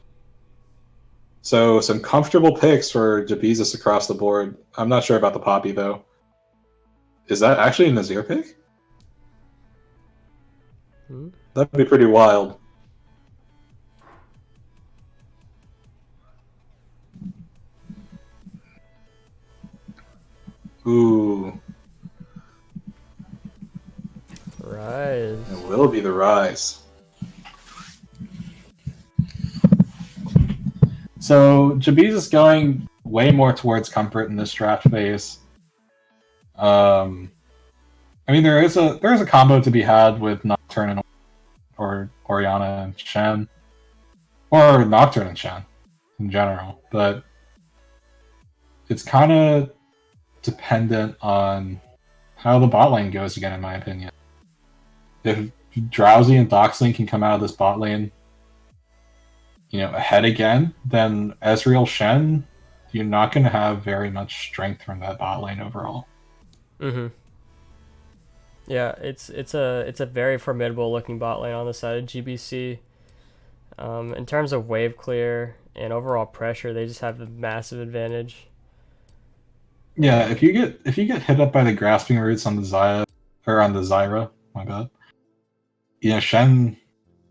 So some comfortable picks for JBZ across the board. I'm not sure about the Poppy though. Is that actually a Nazir pick? That'd be pretty wild. Ooh. Rise. It will be the Rise. So JBZ is going way more towards comfort in this draft phase. I mean, there is a combo to be had with Nocturne and or Orianna and Shen, or Nocturne and Shen in general, but it's kind of dependent on how the bot lane goes again, in my opinion. If Drowsy and Doxling can come out of this bot lane, ahead again, then Ezreal Shen, you're not going to have very much strength from that bot lane overall. Mm-hmm. Yeah, it's a very formidable looking bot lane on the side of GBC. In terms of wave clear and overall pressure, they just have a massive advantage. Yeah, if you get hit up by the grasping roots on the Zyra, my bad. Shen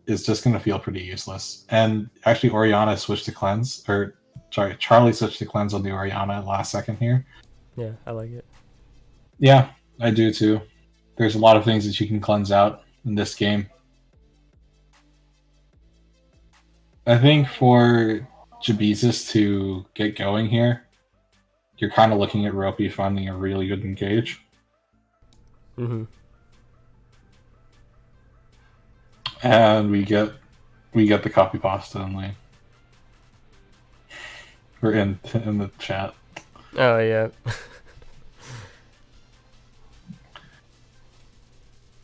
is just gonna feel pretty useless. And actually Orianna switched to cleanse, Charlie switched to cleanse on the Orianna last second here. Yeah, I like it. Yeah, I do too. There's a lot of things that you can cleanse out in this game. I think for JBZ to get going here, you're kind of looking at Ropey finding a really good engage. Mm-hmm. And we get the copy pasta in lane. We're in the chat. Oh yeah.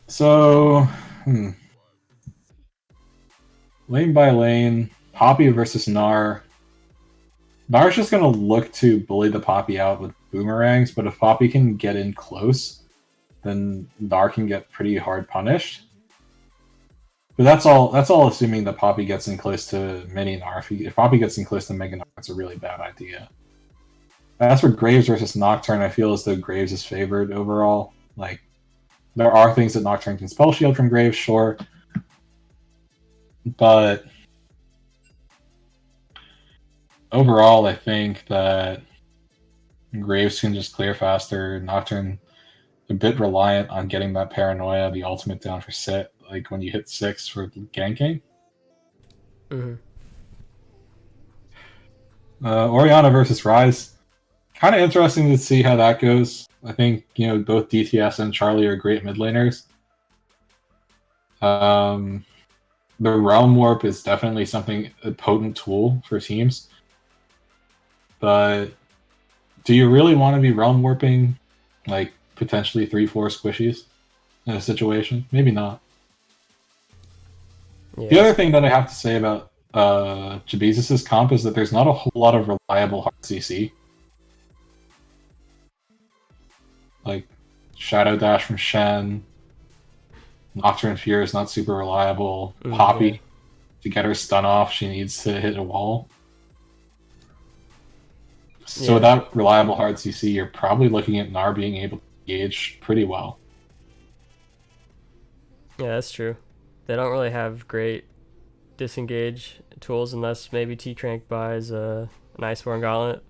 So, lane by lane, Poppy versus Gnar. Gnar's just gonna look to bully the Poppy out with boomerangs, but if Poppy can get in close, then Gnar can get pretty hard punished. But that's all assuming that Poppy gets in close to mini Gnar. If Poppy gets in close to Mega Gnar, it's a really bad idea. As for Graves versus Nocturne, I feel as though Graves is favored overall. Like, there are things that Nocturne can spell shield from Graves, sure. But overall, I think that Graves can just clear faster. Nocturne a bit reliant on getting that paranoia, the ultimate down for sit, like when you hit 6 for ganking. Mm-hmm. Orianna versus Rise. Kind of interesting to see how that goes. I think, both DTS and Charlie are great mid laners. The Realm Warp is definitely a potent tool for teams. But do you really want to be Realm Warping, like, potentially 3-4 squishies in a situation? Maybe not. Yeah. The other thing that I have to say about JBZ's comp is that there's not a whole lot of reliable hard CC. Like, Shadow Dash from Shen, Nocturne Fear is not super reliable. Poppy, yeah. to get her stun off, she needs to hit a wall. So without reliable hard CC, you're probably looking at Gnar being able to engage pretty well. Yeah, that's true. They don't really have great disengage tools unless maybe T-Crank buys an Iceborne Gauntlet.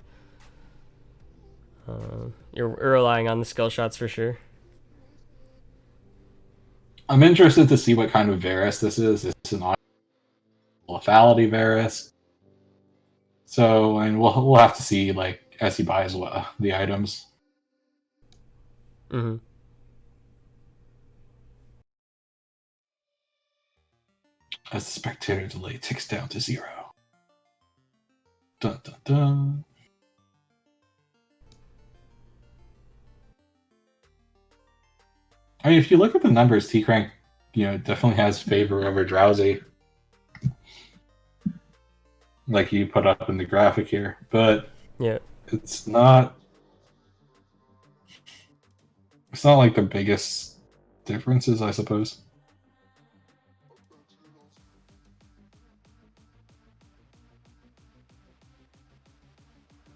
You're relying on the skill shots for sure. I'm interested to see what kind of Varus this is. Is this an lethality Varus? So, and we'll have to see, like, as he buys the items. Mm-hmm. As the spectator delay ticks down to 0. Dun dun dun. I mean, if you look at the numbers, T-Crank, definitely has favor over Drowsy. Like you put up in the graphic here. But yeah, it's not like the biggest differences, I suppose.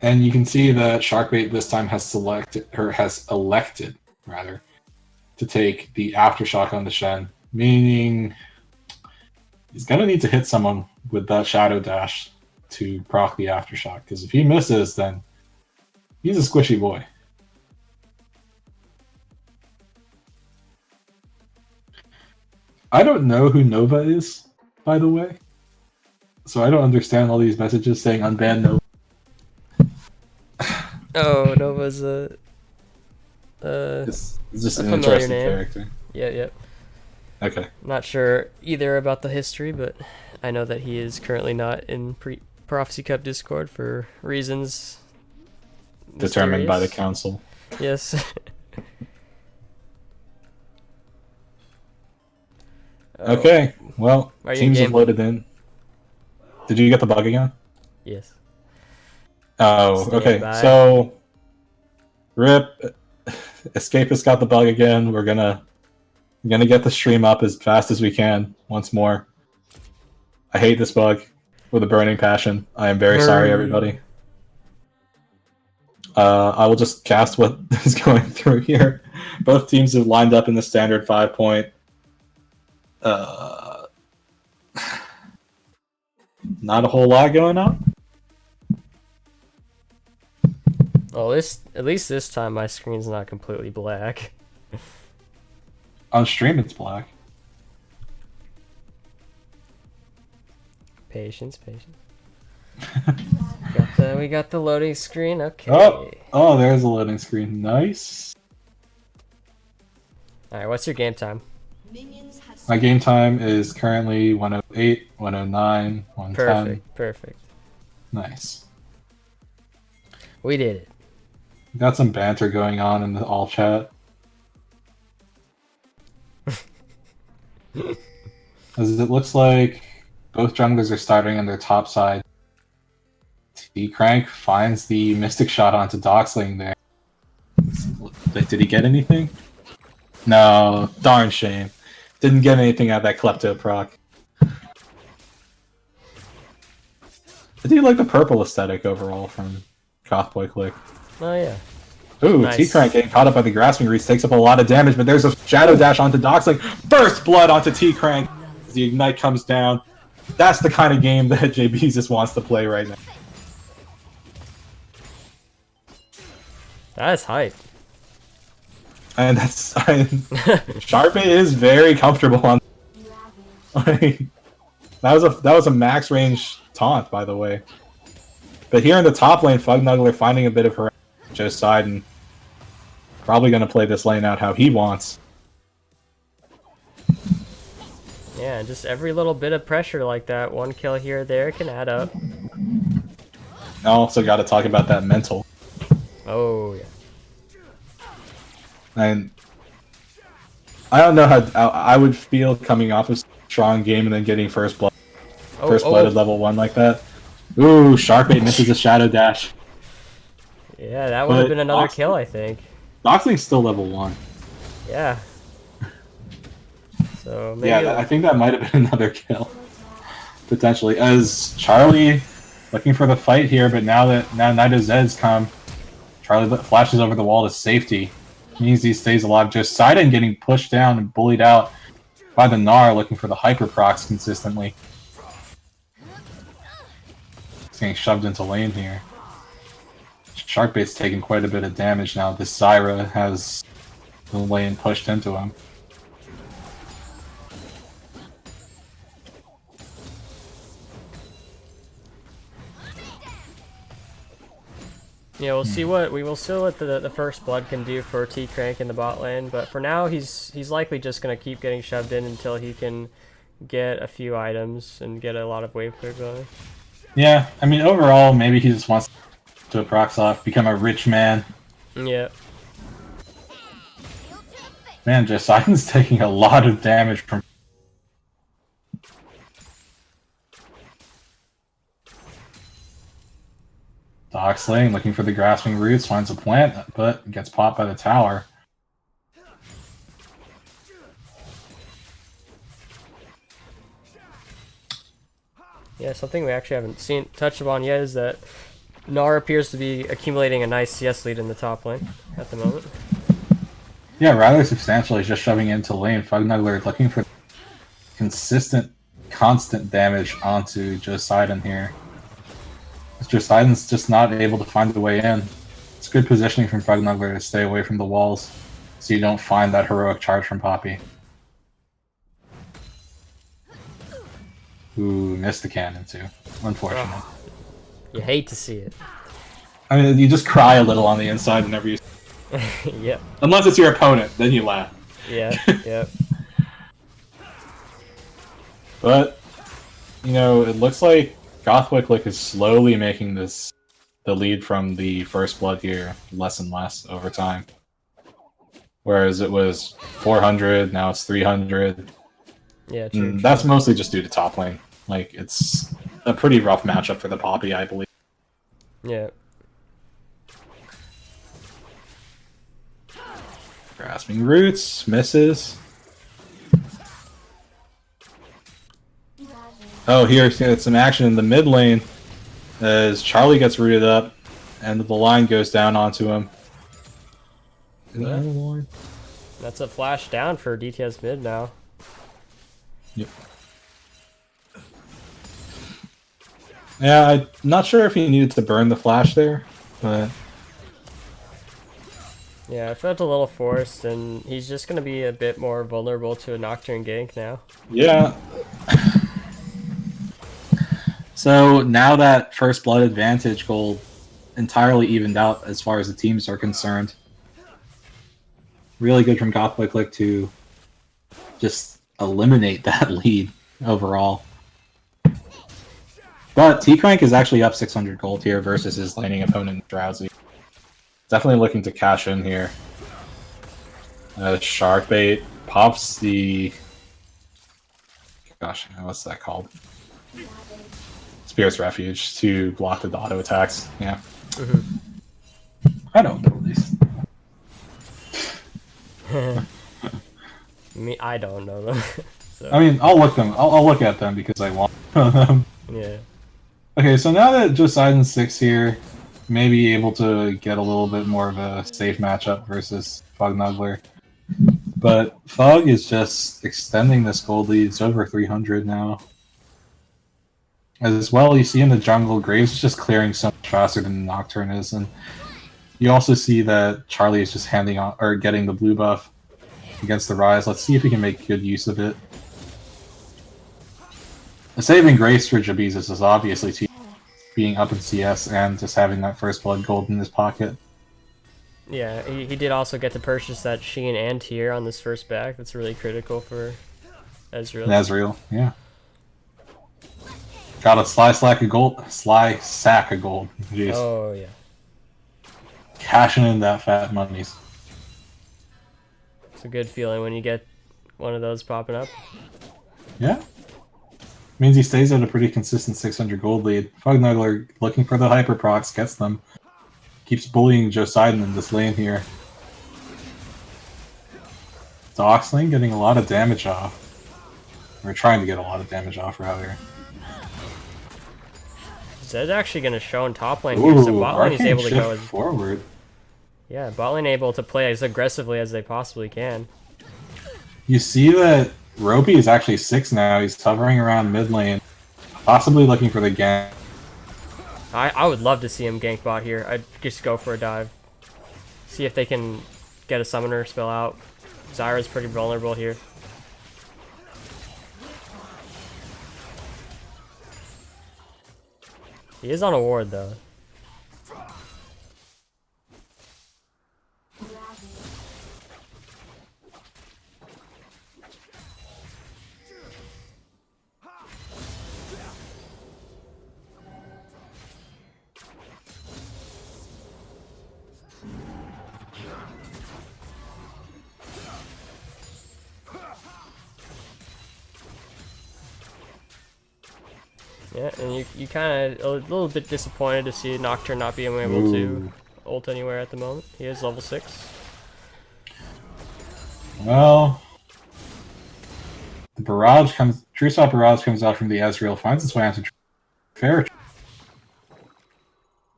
And you can see that Sharkbait this time has elected rather to take the aftershock on the Shen, meaning he's gonna need to hit someone with that Shadow Dash to proc the aftershock. Because if he misses, then he's a squishy boy. I don't know who Nova is, by the way. So I don't understand all these messages saying unban Nova. Oh, Nova's a It's just a an familiar interesting name. character. Yeah. Okay. Not sure either about the history, but I know that he is currently not in Prophecy Cup Discord for reasons Determined by the mysterious. council. Yes. Oh, Okay, well, Are you in teams have game? loaded in. Did you get the bug again? Yes. Oh, Stand okay. by. So, Rip, Escapist got the bug again. We're gonna get the stream up as fast as we can once more. I hate this bug with a burning passion. I am very sorry, everybody. I will just cast what is going through here. Both teams have lined up in the standard 5-point. Not a whole lot going on. Oh, at least this time my screen's not completely black. On stream, it's black. Patience. We got the loading screen. Okay. Oh, there's a loading screen. Nice. All right. What's your game time? Minions have My game time is currently 108, 109, 110. Perfect. Nice. We did it. Got some banter going on in the all chat. As it looks like both junglers are starting on their top side. T-Crank finds the Mystic Shot onto Doxling there. Did he get anything? No, darn shame. Didn't get anything out of that Klepto proc. I do like the purple aesthetic overall from Goth Boi Clique. Oh yeah. Ooh, Nice. T-Crank getting caught up by the Grasping Reach takes up a lot of damage, but there's a Shadow Dash onto Doxling. Burst blood onto T-Crank as the Ignite comes down. That's the kind of game that JBZ just wants to play right now. That's hype. And Sharpay is very comfortable on. Like, that was a max range taunt, by the way. But here in the top lane, Fugnuggler finding a bit of her Joe's side and probably going to play this lane out how he wants. Yeah, just every little bit of pressure like that, one kill here or there can add up. Also got to talk about that mental. Oh yeah. And I don't know how I would feel coming off a strong game and then getting first blood at level 1 like that. Ooh, Sharkbait misses a Shadow Dash. Yeah, that would have But been another Doxling- kill, I think. Doxling's still level 1. Yeah. So maybe Yeah, I think that might have been another kill. Potentially. As Charlie looking for the fight here, but now Night of Zed's come, Charlie flashes over the wall to safety. Means he stays alive. Just Sidon getting pushed down and bullied out by the Gnar looking for the hyper procs consistently. He's getting shoved into lane here. Sharkbait's taking quite a bit of damage now. This Zyra has the lane pushed into him. Yeah, we'll see what the first blood can do for T-Crank in the bot lane, but for now he's likely just gonna keep getting shoved in until he can get a few items and get a lot of wave clear going. Yeah, I mean overall maybe he just wants to procs off, become a rich man. Yeah. Man, Josidon's taking a lot of damage from. Doxling looking for the grasping roots, finds a plant, but gets popped by the tower. Yeah, something we actually haven't touched upon yet is that Gnar appears to be accumulating a nice CS lead in the top lane at the moment. Yeah, rather substantially, just shoving into lane. Fugnuggler looking for consistent, constant damage onto Josidon here. Josidon's just not able to find a way in. It's good positioning from Fugnuggler to stay away from the walls so you don't find that heroic charge from Poppy. Ooh, missed the cannon too. Unfortunate. Oh, you hate to see it. I mean, you just cry a little on the inside whenever you... Yep. Unless it's your opponent, then you laugh. Yeah, yep. But, you know, it looks like Goth Boi Clique is slowly making the lead from the first blood here less and less over time. Whereas it was 400, now it's 300. Yeah, true. That's mostly just due to top lane. Like, it's a pretty rough matchup for the Poppy, I believe. Yeah. Grasping Roots, misses. Oh, here's some action in the mid lane as Charlie gets rooted up and the line goes down onto him. That's a flash down for DTS mid now. Yep. Yeah, I'm not sure if he needed to burn the flash there, but... Yeah, it felt a little forced, and he's just going to be a bit more vulnerable to a Nocturne gank now. Yeah. So now that first blood advantage goal entirely evened out as far as the teams are concerned. Really good from Goth Boi Clique to just eliminate that lead overall. But T-Crank is actually up 600 gold here versus his laning opponent Drowsy. Definitely looking to cash in here. Sharkbait pops the... Gosh, what's that called? Spirit's Refuge to block the auto attacks. Yeah. I don't know these. I don't know them. So. I mean, I'll look at them because I want them. Yeah. Okay, so now that Josidon's 6 here, maybe able to get a little bit more of a safe matchup versus Fugnuggler. But Fug is just extending this gold lead. It's over 300 now. As well, you see in the jungle, Graves just clearing so much faster than Nocturne is, and you also see that Charlie is just handing on or getting the blue buff against the Rise. Let's see if he can make good use of it. The saving grace for JBZ is obviously being up in CS and just having that first blood gold in his pocket. Yeah, he did also get to purchase that Sheen and Tier on this first back. That's really critical for Ezreal. Ezreal, yeah. Got a sly sack of gold. Jeez. Oh, yeah. Cashing in that fat monies. It's a good feeling when you get one of those popping up. Yeah. Means he stays at a pretty consistent 600 gold lead. Fugnuggler looking for the hyper procs, gets them. Keeps bullying Josidon in this lane here. Doxling getting a lot of damage off. Or trying to get a lot of damage off, rather. Zed's actually going to show in top lane here, so bot lane is able to go forward. Yeah, bot lane able to play as aggressively as they possibly can. You see that Ropey is actually 6 now. He's hovering around mid lane, possibly looking for the gank. I would love to see him gank bot here. I'd just go for a dive. See if they can get a summoner spell out. Zyra's pretty vulnerable here. He is on a ward though. Yeah, and you kind of a little bit disappointed to see Nocturne not being able to ult anywhere at the moment. He is level 6. Well, the barrage comes. True Shot barrage comes out from the Ezreal, finds its way onto Fair.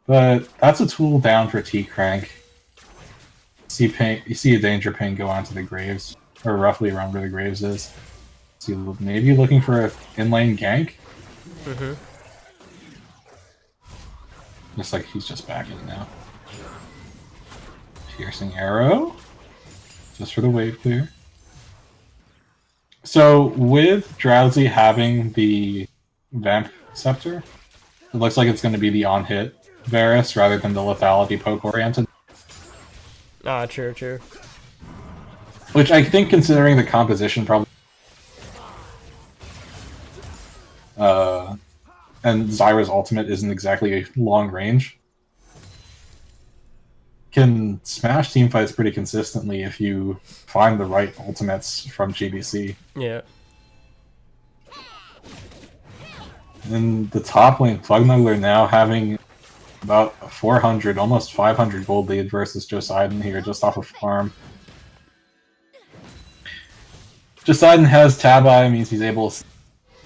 But that's a tool down for T-Crank. You see a danger ping go onto the Graves, or roughly around where the Graves is. So maybe looking for an in-lane gank? Mm-hmm. Looks like he's just backing now. Piercing arrow. Just for the wave clear. So, with Drowsy having the Vamp Scepter, it looks like it's going to be the on-hit Varus rather than the lethality poke-oriented. Ah, true, true. Which I think, considering the composition, probably... and Zyra's ultimate isn't exactly long range, can smash teamfights pretty consistently if you find the right ultimates from GBC. Yeah. And the top lane, Plugnuggler now having about 400, almost 500 gold lead versus Josidon here, just off of farm. Josidon has Tabi, means he's able to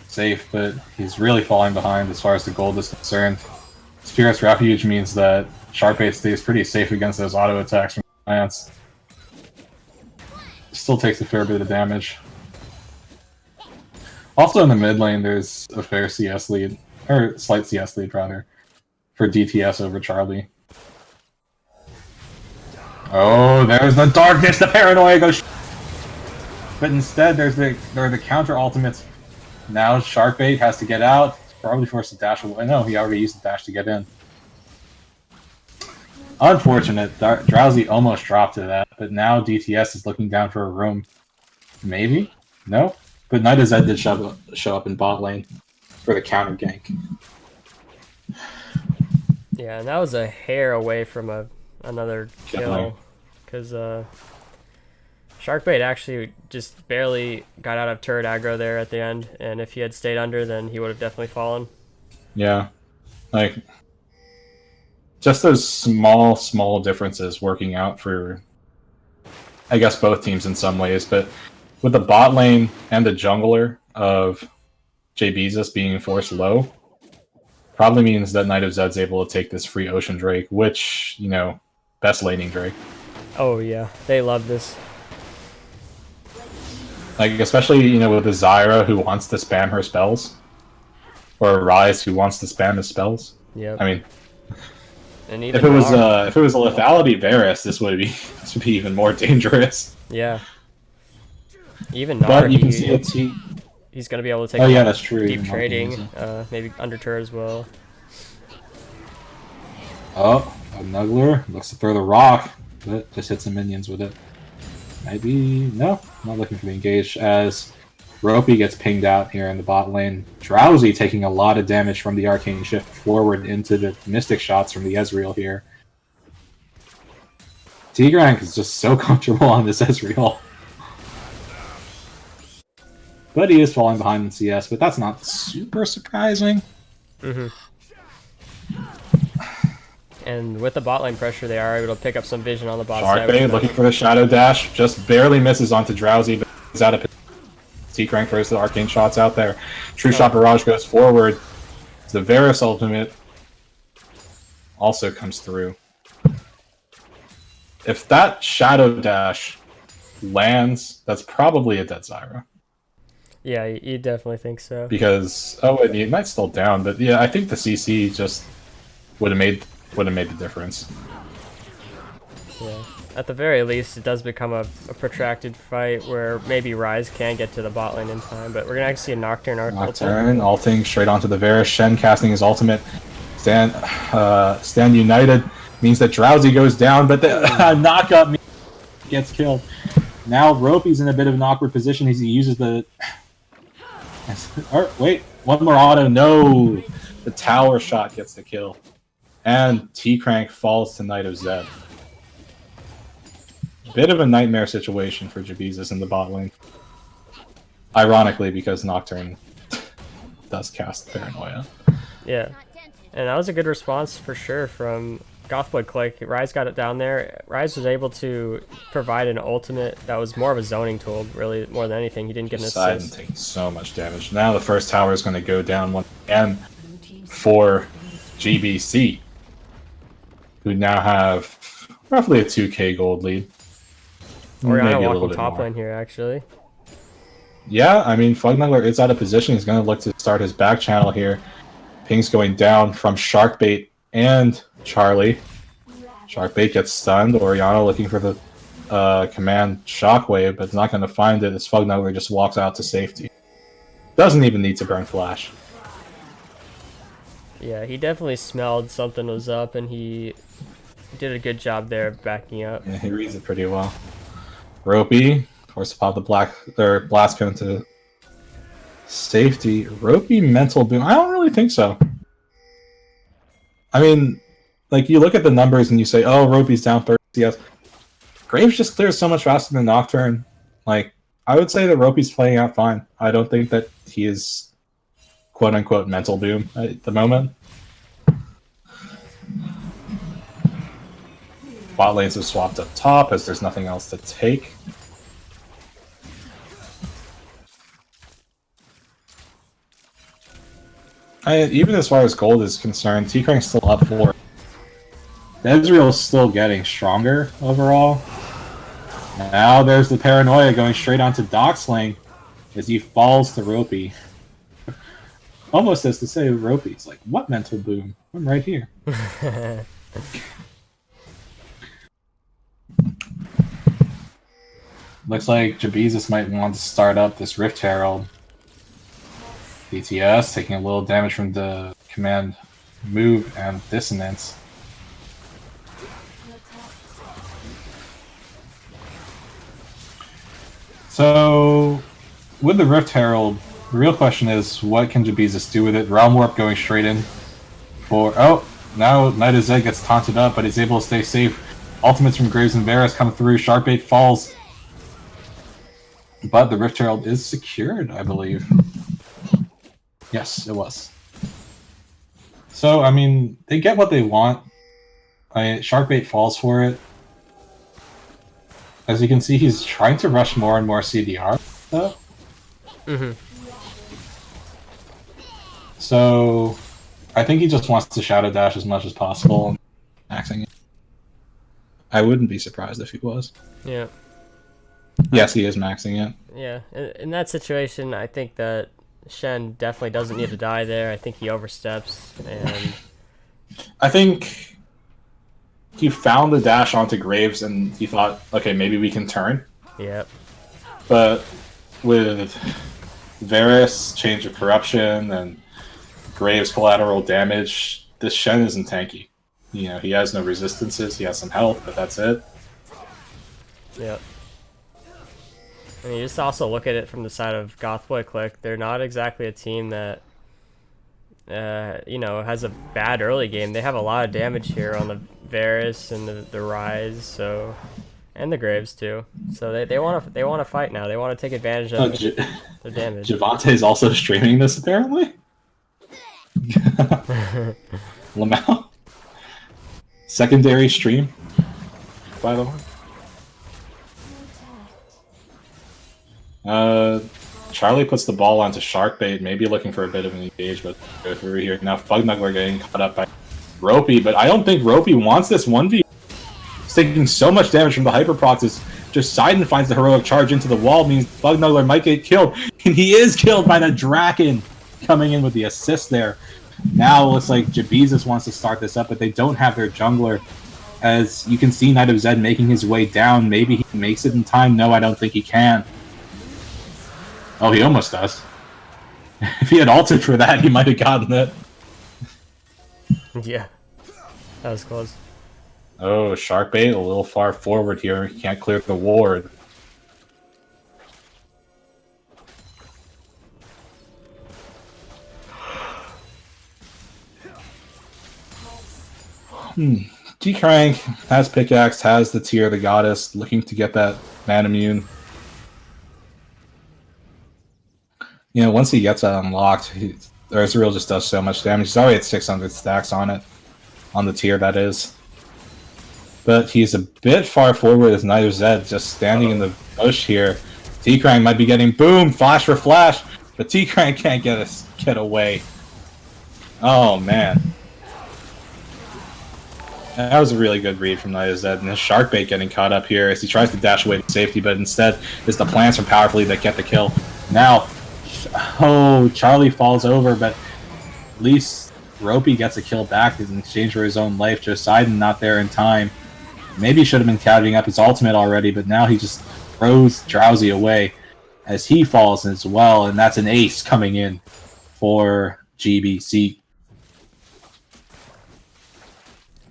safe, but he's really falling behind as far as the gold is concerned. Spirit's Refuge means that Sharpbait stays pretty safe against those auto attacks from Lance. Still takes a fair bit of damage. Also in the mid lane, there's a fair CS lead, or slight CS lead rather, for DTS over Charlie. Oh, there's the darkness, the paranoia goes. But instead, there are the counter ultimates. Now Sharkbait has to get out. Probably forced to dash away. No, he already used the dash to get in. Unfortunate. Drowsy almost dropped to that, but now DTS is looking down for a roam. Maybe? No? But Knight of Zed did show up in bot lane for the counter gank. Yeah, and that was a hair away from another kill. Because Sharkbait actually just barely got out of turret aggro there at the end, and if he had stayed under, then he would have definitely fallen. Yeah. Like, just those small differences working out for, I guess, both teams in some ways, but with the bot lane and the jungler of JBZ being forced low, probably means that Knight of Zed's able to take this free Ocean Drake, which, you know, best laning Drake. Oh yeah, they love this. Like, especially, you know, with the Zyra who wants to spam her spells, or Ryze who wants to spam his spells. Yeah. I mean, and if it was a lethality Varus, this would be even more dangerous. Yeah. Even But Gnar, you can see it's he's gonna be able to take. Oh yeah, that's true. Deep trading, maybe under turret as well. Oh, a Nuggler looks to throw the rock, but just hit some minions with it. Maybe no, not looking for the engage as Ropey gets pinged out here in the bot lane. Drowsy taking a lot of damage from the arcane shift forward into the mystic shots from the Ezreal here. T-Grank is just so comfortable on this Ezreal. But he is falling behind in CS, but that's not super surprising. Mm-hmm. And with the bot lane pressure, they are able to pick up some vision on the bot side. Sharkbait looking for the Shadow Dash, just barely misses onto Drowsy, but he's out of T-Crank throws the arcane shots out there. True Shot Barrage goes forward. The Varus ultimate also comes through. If that Shadow Dash lands, that's probably a dead Zyra. Yeah, you definitely think so. Because and he might still down, but yeah, I think the CC just would have made the difference. Yeah. At the very least, it does become a protracted fight where maybe Ryze can get to the bot lane in time, but we're gonna actually see a Nocturne ulting straight onto the Varus. Shen casting his ultimate. Stand United means that Drowsy goes down, but the knock up gets killed. Now Ropey's in a bit of an awkward position as he uses the... wait, one more auto. No! The tower shot gets the kill. And T-Crank falls to Knight of Zed. Bit of a nightmare situation for JBZ in the bot lane. Ironically, because Nocturne does cast Paranoia. Yeah. And that was a good response for sure from Goth Boi Clique. Ryze got it down there. Ryze was able to provide an ultimate that was more of a zoning tool, really, more than anything. He didn't get an assist. Taking so much damage. Now the first tower is going to go down once again for GBC. who now have roughly a 2k gold lead. Oriana Maybe a little walking bit top more. lane here, actually. Yeah, I mean, Fugnuggler is out of position. He's going to look to start his back channel here. Ping's going down from Sharkbait and Charlie. Sharkbait gets stunned. Oriana looking for the command Shockwave, but it's not going to find it as Fugnuggler just walks out to safety. Doesn't even need to burn Flash. Yeah, he definitely smelled something was up, and he did a good job there backing up. Yeah, he reads it pretty well. Ropey forced to pop the blast cone to safety. Ropey mental boom. I don't really think so. I mean, like, you look at the numbers and you say, oh, Ropey's down 30 CS. Graves just clears so much faster than Nocturne. Like, I would say that Ropey's playing out fine. I don't think that he is quote-unquote mental boom at the moment. Bot lanes have swapped up top as there's nothing else to take. Even as far as gold is concerned, T-Crank's still up 4. Ezreal's still getting stronger overall. Now there's the paranoia going straight onto Doc's lane as he falls to Ropey. Almost as to say, Ropey's like, what mental boom? I'm right here. Looks like JBZ might want to start up this Rift Herald. DTS taking a little damage from the command move and dissonance. So, with the Rift Herald, the real question is, what can JBZ do with it? Realm Warp going straight in for... Oh, now Knight of Zed gets taunted up, but he's able to stay safe. Ultimates from Graves and Varus come through. Sharkbait falls. But the Rift Herald is secured, I believe. Yes, it was. So, I mean, they get what they want. Sharkbait falls for it. As you can see, he's trying to rush more and more CDR, though. So, I think he just wants to Shadow Dash as much as possible and maxing it. I wouldn't be surprised if he was. Yeah. Yes, he is maxing it. Yeah, in that situation, I think that Shen definitely doesn't need to die there. I think he oversteps, and I think he found the dash onto Graves and he thought, okay, maybe we can turn. yep. But with Varus, Change of Corruption, and Graves collateral damage, this Shen isn't tanky. You know, he has no resistances, he has some health, but that's it. Yep. And you just also look at it from the side of Goth Boi Clique. They're not exactly a team that, you know, has a bad early game. They have a lot of damage here on the Varus and the Rise, so, and the Graves too. So they want to fight now. They want to take advantage of the damage. Javante's also streaming this apparently. Lamau. Secondary stream, by the way. Charlie puts the ball onto Sharkbait, maybe looking for a bit of an engage, but go through here. Now Fugnuggler getting caught up by Ropey, but I don't think Ropey wants this 1v. He's taking so much damage from the Hyperproxes. Just Sidon finds the heroic charge into the wall, means Fugnuggler might get killed, and he is killed by the Draken coming in with the assist there. Now it looks like JBZ wants to start this up, but they don't have their jungler. As you can see, Knight of Zed making his way down. Maybe he makes it in time. No, I don't think he can. Oh, he almost does. If he had ulted for that, he might have gotten it. Yeah, that was close. Oh, Sharkbait a little far forward here. He can't clear the ward. T-Crank has pickaxe, has the Tear of the Goddess, looking to get that man immune. You know, once he gets that unlocked, Ezreal just does so much damage. He's already at 600 stacks on it. On the tier, that is. But he's a bit far forward as Knight of Zed just standing in the bush here. T-Crank might be getting boom, flash for flash, but T-Crank can't get away. Oh, man. That was a really good read from JBZ, and his shark bait getting caught up here as he tries to dash away to safety, but instead it's the plants from Powerfully that get the kill. Now, oh, Charlie falls over, but at least Ropey gets a kill back in exchange for his own life. Joseiden not there in time. Maybe he should have been counting up his ultimate already, but now he just throws Drowsy away as he falls as well, and that's an ace coming in for GBC.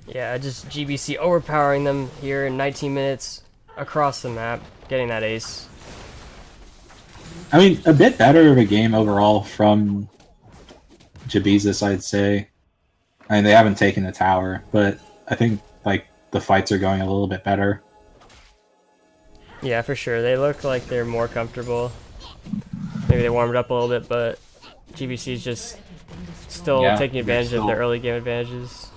Yeah, just GBC overpowering them here in 19 minutes across the map, getting that ace. I mean, a bit better of a game overall from JBZ, I'd say. I mean, they haven't taken the tower, but I think like the fights are going a little bit better. Yeah, for sure. They look like they're more comfortable. Maybe they warmed up a little bit, but GBC is just still taking advantage of their early game advantages.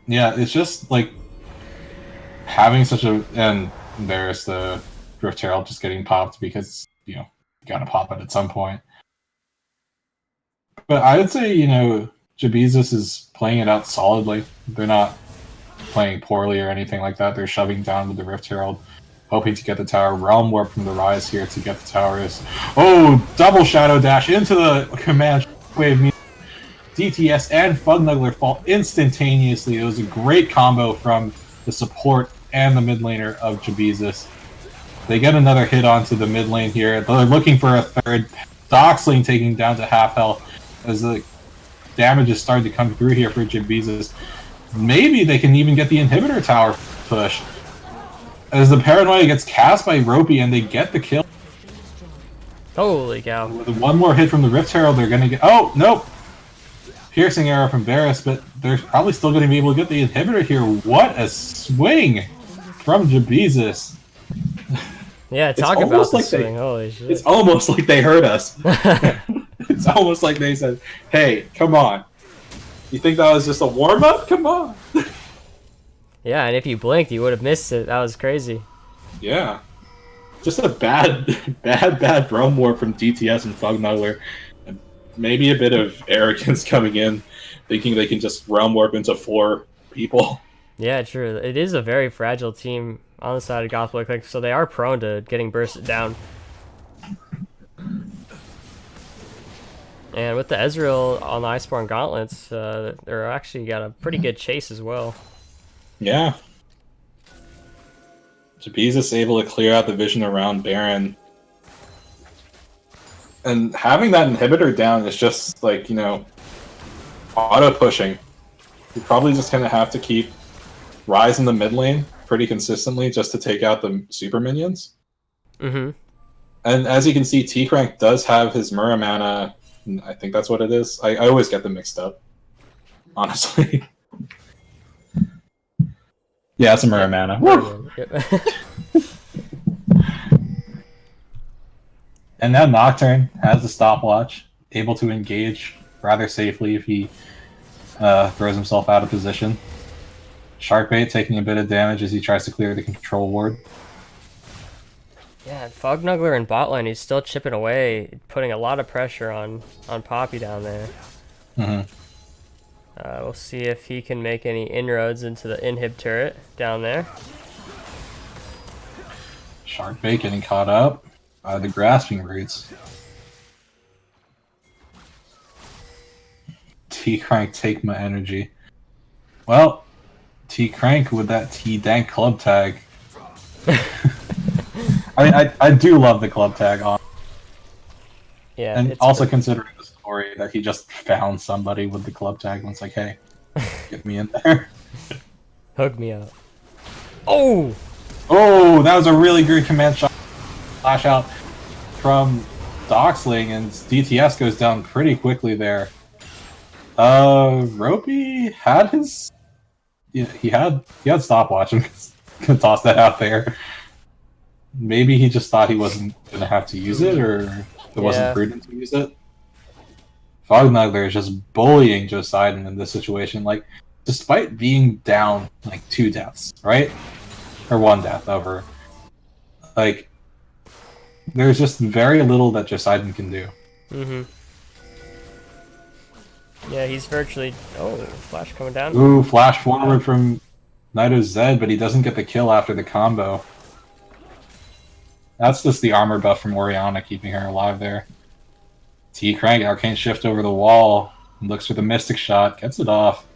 Yeah, it's just like having such a and there's the Rift Herald just getting popped because you gotta pop it at some point. But I would say JBZ is playing it out solidly. They're not playing poorly or anything like that. They're shoving down with the Rift Herald, hoping to get the tower. Realm Warp from the Rise here to get the tower is double Shadow Dash into the command wave. DTS and Fugnuggler fall instantaneously. It was a great combo from the support and the mid laner of JBZ. They get another hit onto the mid lane here. They're looking for a third. Doxling taking down to half health as the damage is starting to come through here for JBZ. Maybe they can even get the inhibitor tower push. As the Paranoia gets cast by Ropey and they get the kill. Holy cow. With one more hit from the Rift Herald, they're going to get... Oh, nope! Piercing arrow from Varus, but they're probably still going to be able to get the inhibitor here. What a swing from JBZ. Yeah, talk about the swing. Holy shit. It's almost like they heard us. It's almost like they said, hey, come on. You think that was just a warm-up? Come on. Yeah, and if you blinked, you would have missed it. That was crazy. Yeah. Just a bad Realm Warp from DTS and Fugnuggler. Maybe a bit of arrogance coming in, thinking they can just Realm Warp into 4 people. Yeah, true. It is a very fragile team on the side of Goth Boi Clique, so they are prone to getting bursted down. And with the Ezreal on the Iceborne Gauntlets, they're actually got a pretty good chase as well. Yeah. JBZ able to clear out the vision around Baron. And having that inhibitor down is just like, auto-pushing. You're probably just going to have to keep Rise in the mid lane pretty consistently just to take out the super minions. Mm-hmm. And as you can see, T-Crank does have his Muramana. I think that's what it is. I always get them mixed up, honestly. Yeah, it's a Muramana. Woo! And now Nocturne has the stopwatch, able to engage rather safely if he throws himself out of position. Sharkbait taking a bit of damage as he tries to clear the control ward. Yeah, Fugnuggler in bot lane, he's still chipping away, putting a lot of pressure on Poppy down there. Mm-hmm. We'll see if he can make any inroads into the inhib turret down there. Sharkbait getting caught up by the grasping roots. T-Crank take my energy. Well, T-Crank with that T-Dank club tag. I mean, I do love the club tag on. Yeah, and also considering the story that he just found somebody with the club tag and was like, hey, get me in there. Hook me up. Oh! Oh, that was a really good command shot. Flash out from Doxling, and DTS goes down pretty quickly there. Ropey had his... Yeah, he had stopwatch. I'm gonna toss that out there. Maybe he just thought he wasn't gonna have to use it, or it wasn't prudent to use it. Fugnuggler is just bullying Joseiden in this situation. Like, despite being down like 2 deaths, right? Or 1 death over. Like, there's just very little that Joseiden can do. Mm-hmm. Yeah, he's virtually... Oh, flash coming down. Ooh, flash forward from Nido Zed, but he doesn't get the kill after the combo. That's just the armor buff from Orianna keeping her alive there. T-Crank, Arcane Shift over the wall. Looks for the Mystic Shot, gets it off.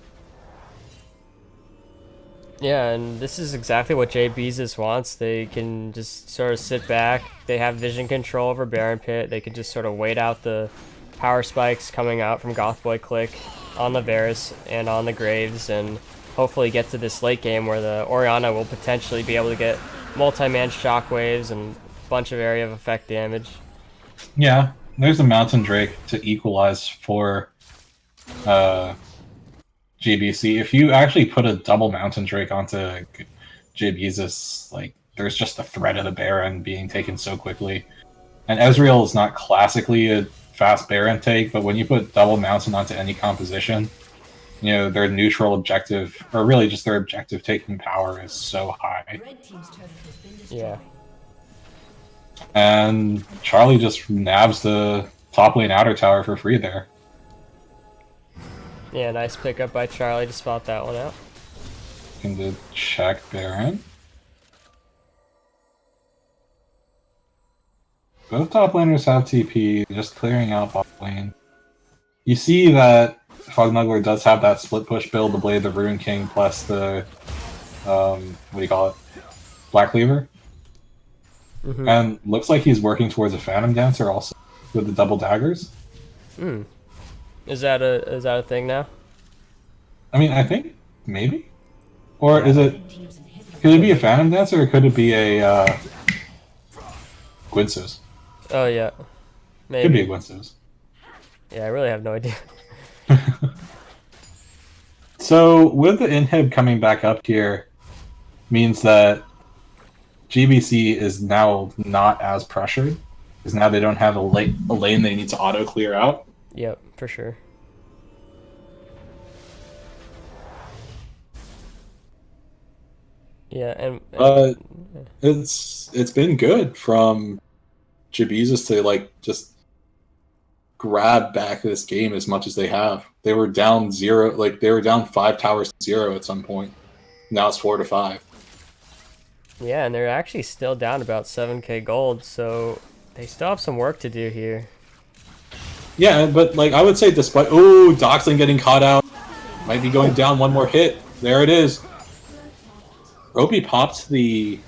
Yeah, and this is exactly what JBZ wants. They can just sort of sit back. They have vision control over Baron Pit. They can just sort of wait out the power spikes coming out from Goth Boi Clique on the Varus and on the Graves, and hopefully get to this late game where the Orianna will potentially be able to get multi-man shockwaves and a bunch of area of effect damage. Yeah, there's a Mountain Drake to equalize for GBC. If you actually put a double Mountain Drake onto JBZ, like, there's just the threat of the Baron being taken so quickly. And Ezreal is not classically a fast Baron take, but when you put double Mountain onto any composition, you know, their neutral objective, or really just their objective taking power is so high. Red team's turret has been destroyed. Yeah. And Charlie just nabs the top lane outer tower for free there. Yeah, nice pickup by Charlie to spot that one out. Into check Baron. Both top laners have TP, just clearing out bot lane. You see that Fognuggler does have that split push build, the Blade of the Rune King plus the, what do you call it? Black Cleaver. Mm-hmm. And looks like he's working towards a Phantom Dancer also, with the double daggers. Hmm. Is that a thing now? I mean, I think, maybe? Or is it, Red team's inhibitor could it be a Phantom Dancer, or could it be a, Gwynsos? Oh yeah. Maybe. Could be a Gwynsos. Yeah, I really have no idea. So, with the inhib coming back up here, means that GBC is now not as pressured, because now they don't have a lane they need to auto clear out. Yep, for sure. Yeah, and It's been good from JBZ to like just grab back this game as much as they have. They were down 0, like they were down 5 towers to 0 at some point. Now it's 4-5. yeah, and they're actually still down about 7k gold, so they still have some work to do here. Yeah, but like I would say, despite Doxling getting caught out, might be going down one more hit. There it is. Ropey popped the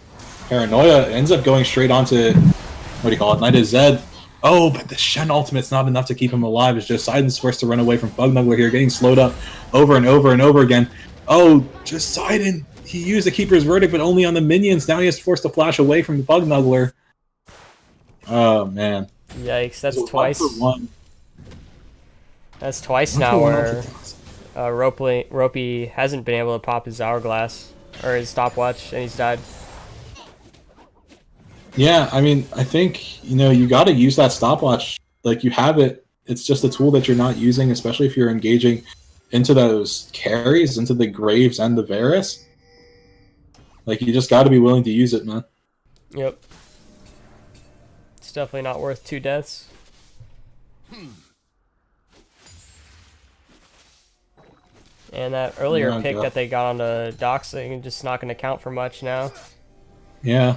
Paranoia, ends up going straight onto, what do you call it, Knight of Zed. Oh, but the Shen ultimate's not enough to keep him alive. It's just Sidon's forced to run away from Fognuggler here, getting slowed up over and over and over again. Oh, just Sidon. He used the Keeper's Verdict, but only on the minions. Now he has forced to flash away from the Fognuggler. Oh, man. Yikes, that's So twice. 1-for-1. That's twice 1-for-1 now off where the Doxling. Ropey hasn't been able to pop his hourglass or his stopwatch, and he's died. Yeah, I mean, I think, you know, you got to use that stopwatch. Like, you have it. It's just a tool that you're not using, especially if you're engaging into those carries, into the Graves and the Varus. Like, you just got to be willing to use it, man. Yep. It's definitely not worth 2 deaths. And that earlier Yeah, pick yeah. that they got on the Doxing just not going to count for much now. Yeah.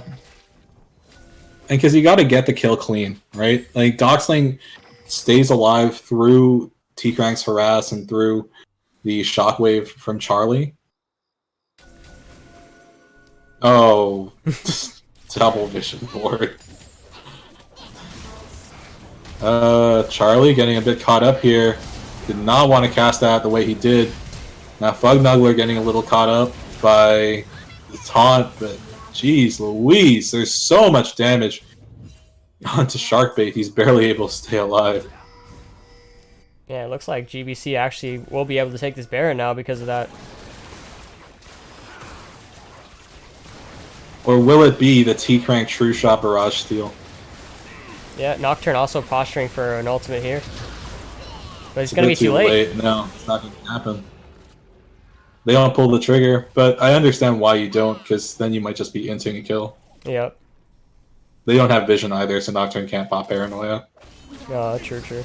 And because you got to get the kill clean, right? Like, Doxling stays alive through T-Crank's harass and through the shockwave from Charlie. Oh, double vision board. Charlie getting a bit caught up here. Did not want to cast that the way he did. Now Fognuggler getting a little caught up by the taunt, but jeez Louise, there's so much damage onto Sharkbait. He's barely able to stay alive. Yeah, it looks like GBC actually will be able to take this Baron now because of that. Or will it be the T-Crank True Shot Barrage Steal? Yeah, Nocturne also posturing for an ultimate here. But it's a going to be bit too late. No, it's not going to happen. They don't pull the trigger, but I understand why you don't, because then you might just be inting a kill. Yep. They don't have vision either, so Nocturne can't pop Paranoia. Oh, true.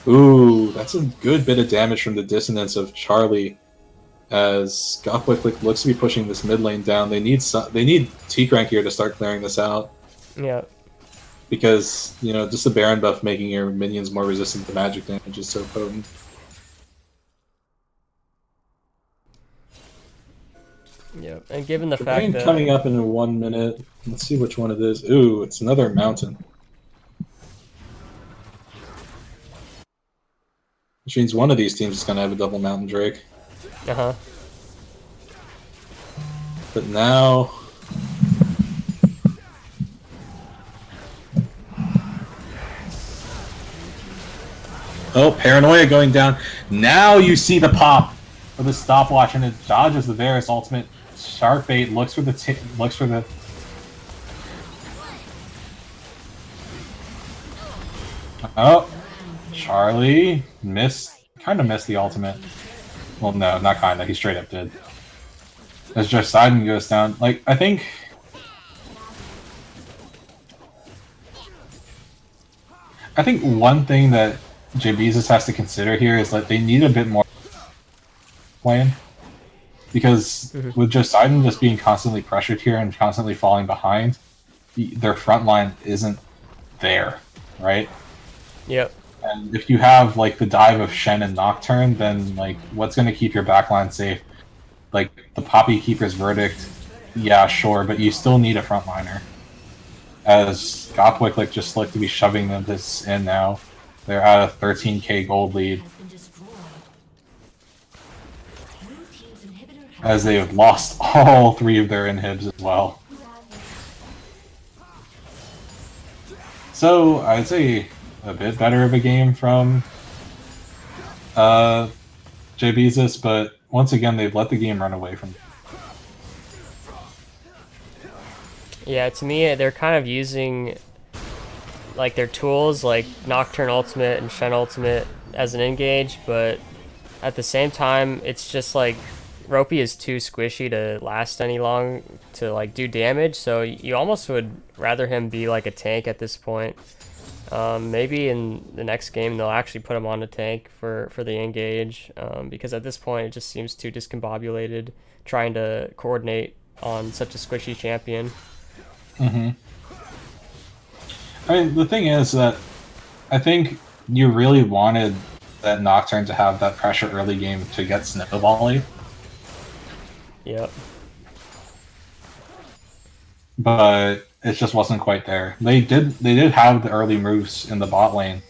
Ooh, that's a good bit of damage from the dissonance of Charlie. As Goth Boi Clique looks to be pushing this mid lane down, they need T-Crank here to start clearing this out. Yeah. Because, you know, just the Baron buff making your minions more resistant to magic damage is so potent. Yep. And given the fact Rain that coming up in 1 minute. Let's see which one it is. Ooh, it's another mountain. Which means one of these teams is going to have a double mountain Drake. uh-huh. But now... Oh, Paranoia going down. Now you see the pop of the stopwatch, and it dodges the Varus ultimate. Shark bait looks for the Oh, Charlie kind of missed the ultimate. Well, no, not kind of. He straight up did. As just Sidon goes down, like I think one thing that JBZ has to consider here is that they need a bit more plan. Because with just Sidon just being constantly pressured here and constantly falling behind, their front line isn't there, right? Yep. And if you have like the dive of Shen and Nocturne, then like what's going to keep your backline safe? Like the Poppy Keeper's Verdict, yeah, sure, but you still need a frontliner. As Goth Boi Clique just look to be shoving them this in now. They're at a 13k gold lead. As they have lost all 3 of their inhibs as well. So, I'd say a bit better of a game from JBZ, but once again, they've let the game run away from them. Yeah, to me, they're kind of using like their tools, like Nocturne Ultimate and Shen Ultimate, as an engage, but at the same time, it's just like Ropey is too squishy to last any long to like do damage, so you almost would rather him be like a tank at this point. Maybe in the next game they'll actually put him on a tank for the engage, because at this point it just seems too discombobulated trying to coordinate on such a squishy champion. I mean, the thing is that I think you really wanted that Nocturne to have that pressure early game to get snowbally. Yep. But it just wasn't quite there. They did have the early moves in the bot lane.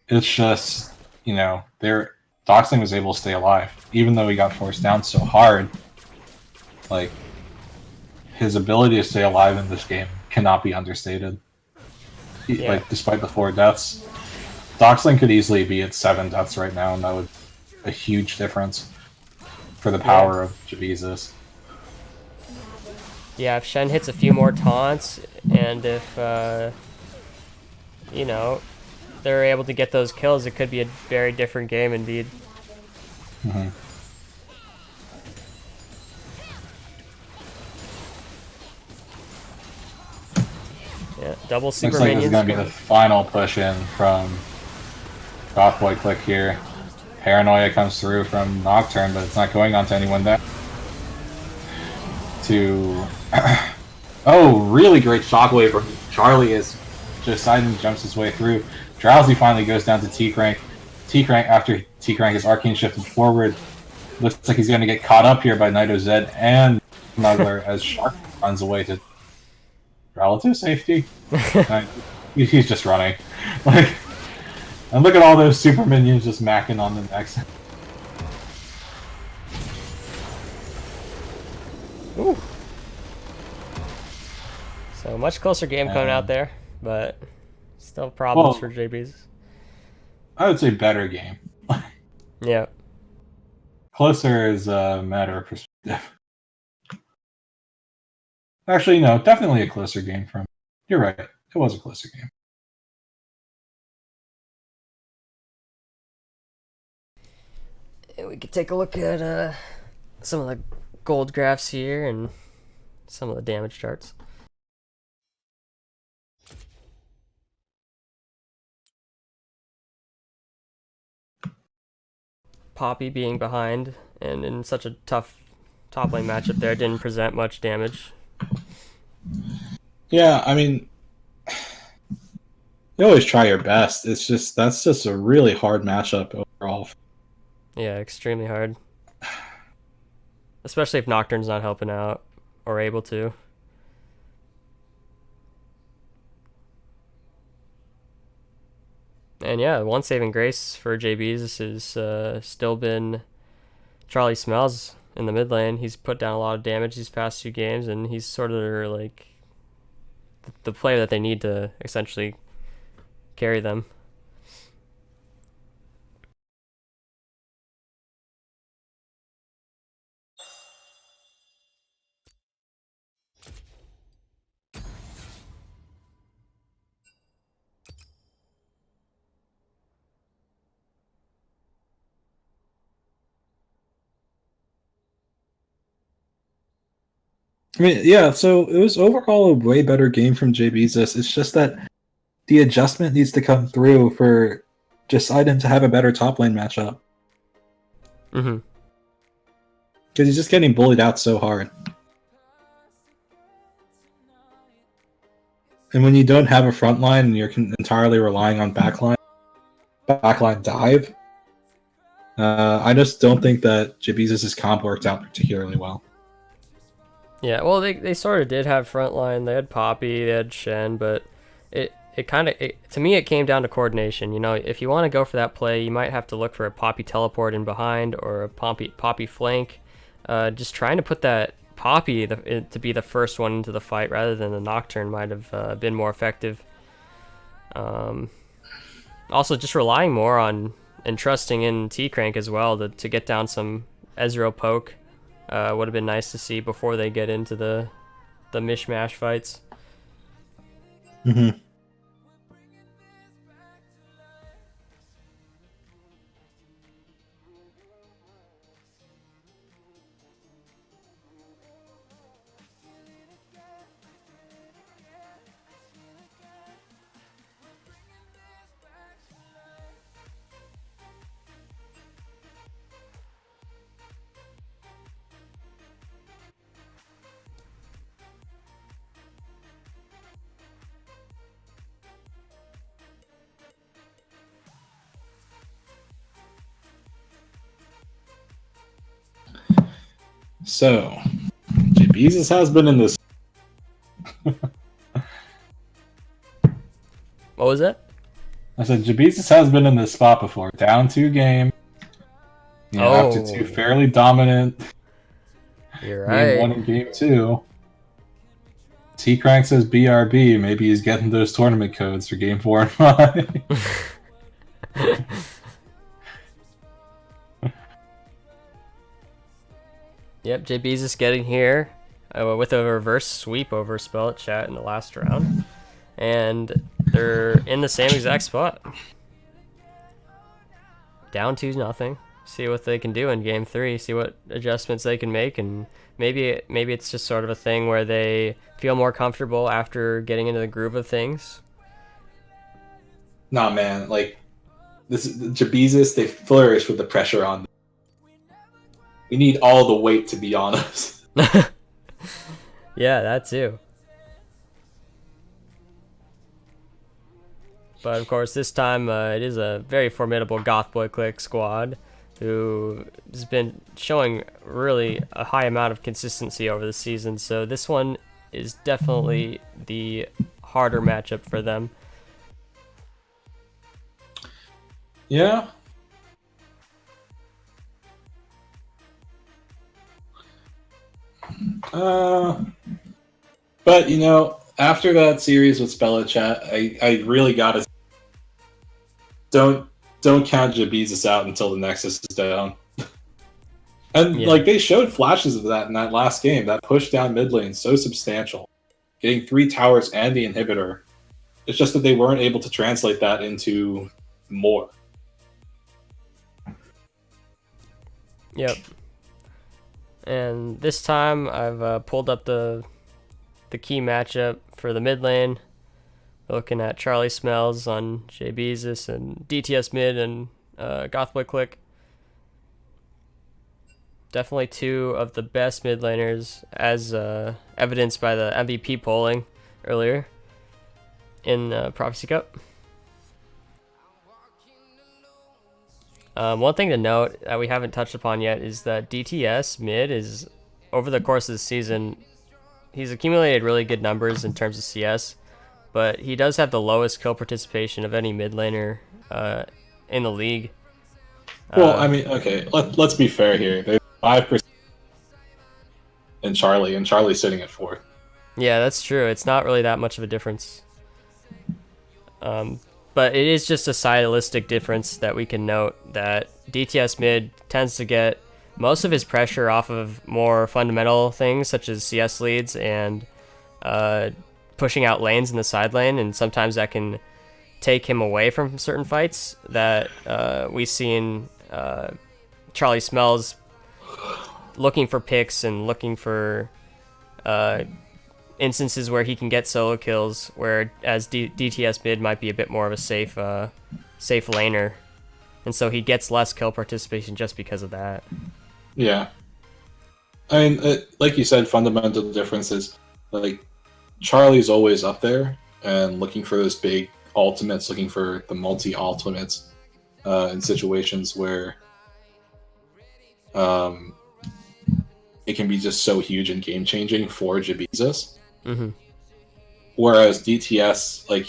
It's just, you know, Doxling was able to stay alive. Even though he got forced down so hard, like, his ability to stay alive in this game cannot be understated. Yeah. Like, despite the 4 deaths. Doxling could easily be at 7 deaths right now, and that would be a huge difference for the power of JBZ. Yeah, if Shen hits a few more taunts, and if, you know, they're able to get those kills, it could be a very different game indeed. Yeah, double super Looks like this minions. is going to be the final push in from Goth Boi Clique here. Paranoia comes through from Nocturne, but it's not going on to anyone there. Oh, really great shockwave from Charlie as just Sidon jumps his way through. Drowsy finally goes down to T-Crank. T-Crank, after T-Crank is arcane shifted forward, looks like he's going to get caught up here by Nido Zed and Smuggler as Shark runs away to relative safety. He's just running. Like, and look at all those super minions just macking on the next. Ooh. So much closer game coming out there, but still problems for JBs. I would say better game. Yeah. Closer is a matter of perspective. Actually, no, definitely a closer game from. You're right. It was a closer game. And we could take a look at some of the gold graphs here and some of the damage charts. Poppy being behind and in such a tough top lane matchup there didn't present much damage. Yeah, I mean, you always try your best. It's just that's just a really hard matchup overall. Yeah, extremely hard. Especially if Nocturne's not helping out or able to. And yeah, one saving grace for JB's has still been Charlie Smells in the mid lane. He's put down a lot of damage these past 2 games, and he's sort of like the player that they need to essentially carry them. I mean, yeah. So it was overall a way better game from JB's. It's just that the adjustment needs to come through for just Iden to have a better top lane matchup. Mm-hmm. Because he's just getting bullied out so hard. And when you don't have a front line and you're entirely relying on backline dive, I just don't think that JB's comp worked out particularly well. Yeah, well, they sort of did have frontline. They had Poppy, they had Shen, but it kind of to me it came down to coordination. You know, if you want to go for that play, you might have to look for a Poppy teleport in behind or a Poppy flank. Just trying to put that Poppy to be the first one into the fight rather than the Nocturne might have been more effective. Also, just relying more on and trusting in T-Crank as well to get down some Ezreal poke. Would have been nice to see before they get into the mishmash fights. Mm-hmm. So, JB's has been in this. What was it? I said JB's has been in this spot before. Down 2 game. After 2 fairly dominant. You're Game 1 right. and Game 2. T-Crank says BRB. Maybe he's getting those tournament codes for Game 4 and 5. Yep, JB's is getting here with a reverse sweep over Spell It Chat in the last round. And they're in the same exact spot. Down 2-0. See what they can do in Game 3. See what adjustments they can make, and maybe it's just sort of a thing where they feel more comfortable after getting into the groove of things. Nah, man. Like, this JB's, they flourish with the pressure on them. We need all the weight to be on us. Yeah, that too. But of course, this time it is a very formidable Goth Boi Clique squad who has been showing really a high amount of consistency over the season. So this one is definitely the harder matchup for them. Yeah. But you know, after that series with Spella Chat, I really gotta don't count Jabezus out until the Nexus is down. And Yeah. like they showed flashes of that in that last game. That push down mid lane so substantial, getting 3 towers and the inhibitor. It's just that they weren't able to translate that into more. Yep. And this time I've pulled up the key matchup for the mid lane. Looking at Charlie Smells on JBZ and DTS mid and Goth Boi Clique. definitely two of the best mid laners, as evidenced by the MVP polling earlier in Prophecy Cup. One thing to note that we haven't touched upon yet is that DTS mid is, over the course of the season, he's accumulated really good numbers in terms of CS, but he does have the lowest kill participation of any mid laner in the league. Well, I mean, okay, let's be fair here. There's 5% in Charlie, and Charlie's sitting at 4th. Yeah, that's true. It's not really that much of a difference. But it is just a stylistic difference that we can note, that DTS mid tends to get most of his pressure off of more fundamental things such as CS leads and pushing out lanes in the side lane, and sometimes that can take him away from certain fights that we've seen Charlie Smells looking for picks and looking for instances where he can get solo kills, whereas DTS mid might be a bit more of a safe laner, and so he gets less kill participation just because of that. Yeah. I mean, like you said, fundamental differences. Like, Charlie's always up there and looking for those big ultimates, looking for the multi-ultimates in situations where it can be just so huge and game-changing for JBZ. Mm-hmm. Whereas DTS, like,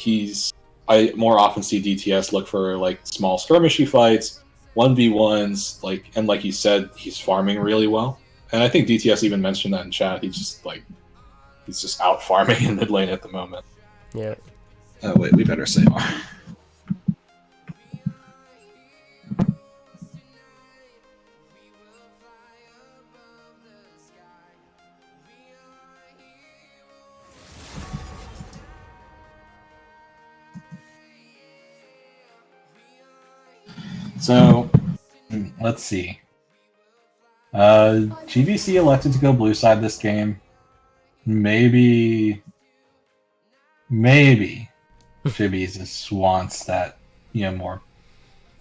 I more often see DTS look for, like, small skirmishy fights, 1v1s, like, and like you said, he's farming really well. And I think DTS even mentioned that in chat. He's just out farming in mid lane at the moment. Yeah. Oh wait, we better say more. So, let's see. GBC elected to go blue side this game. Maybe JBZ wants that, more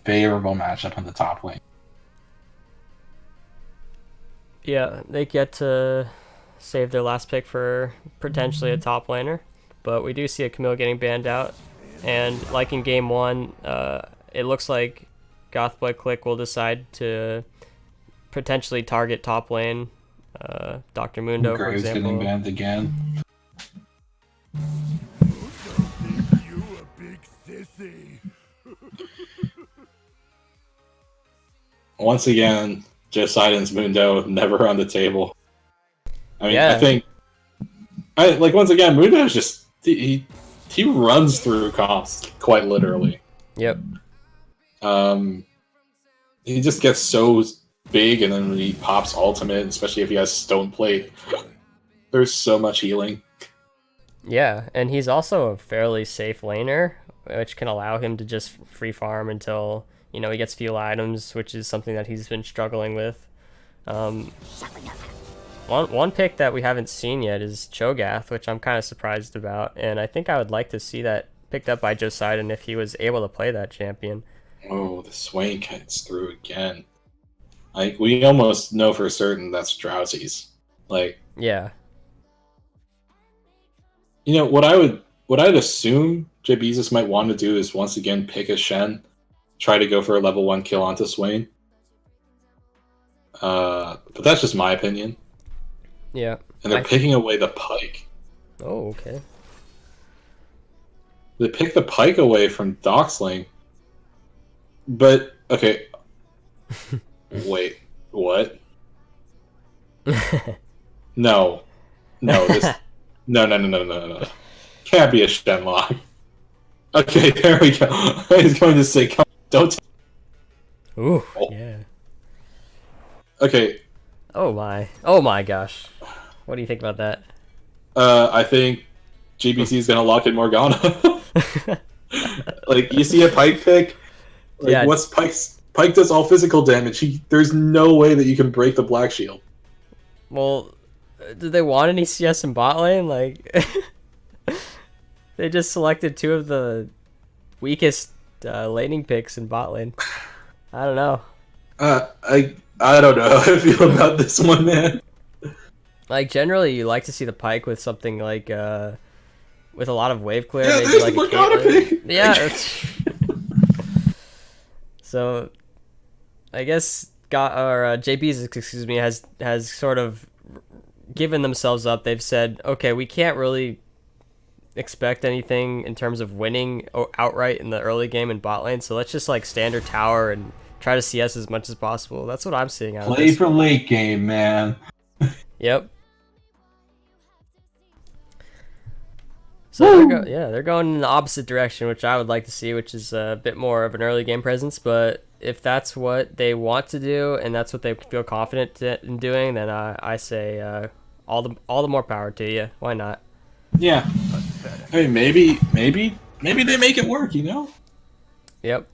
favorable matchup on the top lane. Yeah, they get to save their last pick for potentially a top laner, but we do see a Camille getting banned out, and like in game 1, it looks like Goth Boi Clique will decide to potentially target top lane, Dr. Mundo, for Graves example. getting banned again. You a big sissy. Once again, Josidon's Mundo never on the table. I mean, Yeah. I think, once again, Mundo is just he runs through comps quite literally. Yep. He just gets so big, and then when he pops ultimate, especially if he has Stone Plate, there's so much healing. Yeah, and he's also a fairly safe laner, which can allow him to just free farm until, he gets fuel items, which is something that he's been struggling with. One pick that we haven't seen yet is Cho'Gath, which I'm kind of surprised about, and I think I would like to see that picked up by Josidon if he was able to play that champion. Oh, the Swain cuts through again. We almost know for certain that's Drowsy's. Yeah. What I'd assume JBZ might want to do is once again pick a Shen, try to go for a level 1 kill onto Swain. But that's just my opinion. Yeah. And they're picking away the Pike. Oh, okay. They pick the Pike away from Doxling. But, okay. Wait, what? No. No. Can't be a Shenlock. Okay, there we go. I was going to say, don't. Ooh, yeah. Okay. Oh my gosh. What do you think about that? I think GBC is going to lock in Morgana. You see a Pike pick? Yeah. What's Pike's? Pike does all physical damage. There's no way that you can break the Black Shield. Well, do they want any CS in bot lane? They just selected two of the weakest laning picks in bot lane. I don't know. I don't know how I feel about this one, man. Like generally, you like to see the Pyke with something like with a lot of wave clear, Yeah, maybe there's like the a Morgana Caitlyn. pick. Yeah. So I guess JB's, excuse me, has sort of given themselves up. They've said, okay, we can't really expect anything in terms of winning outright in the early game in bot lane, so let's just like standard tower and try to CS as much as possible. That's what I'm seeing out of Play this. for late game, man. Yep. So they're going in the opposite direction, which I would like to see, which is a bit more of an early game presence. But if that's what they want to do and that's what they feel confident in doing, then I say all the more power to you. Why not? Yeah. I mean, maybe they make it work, you know? Yep.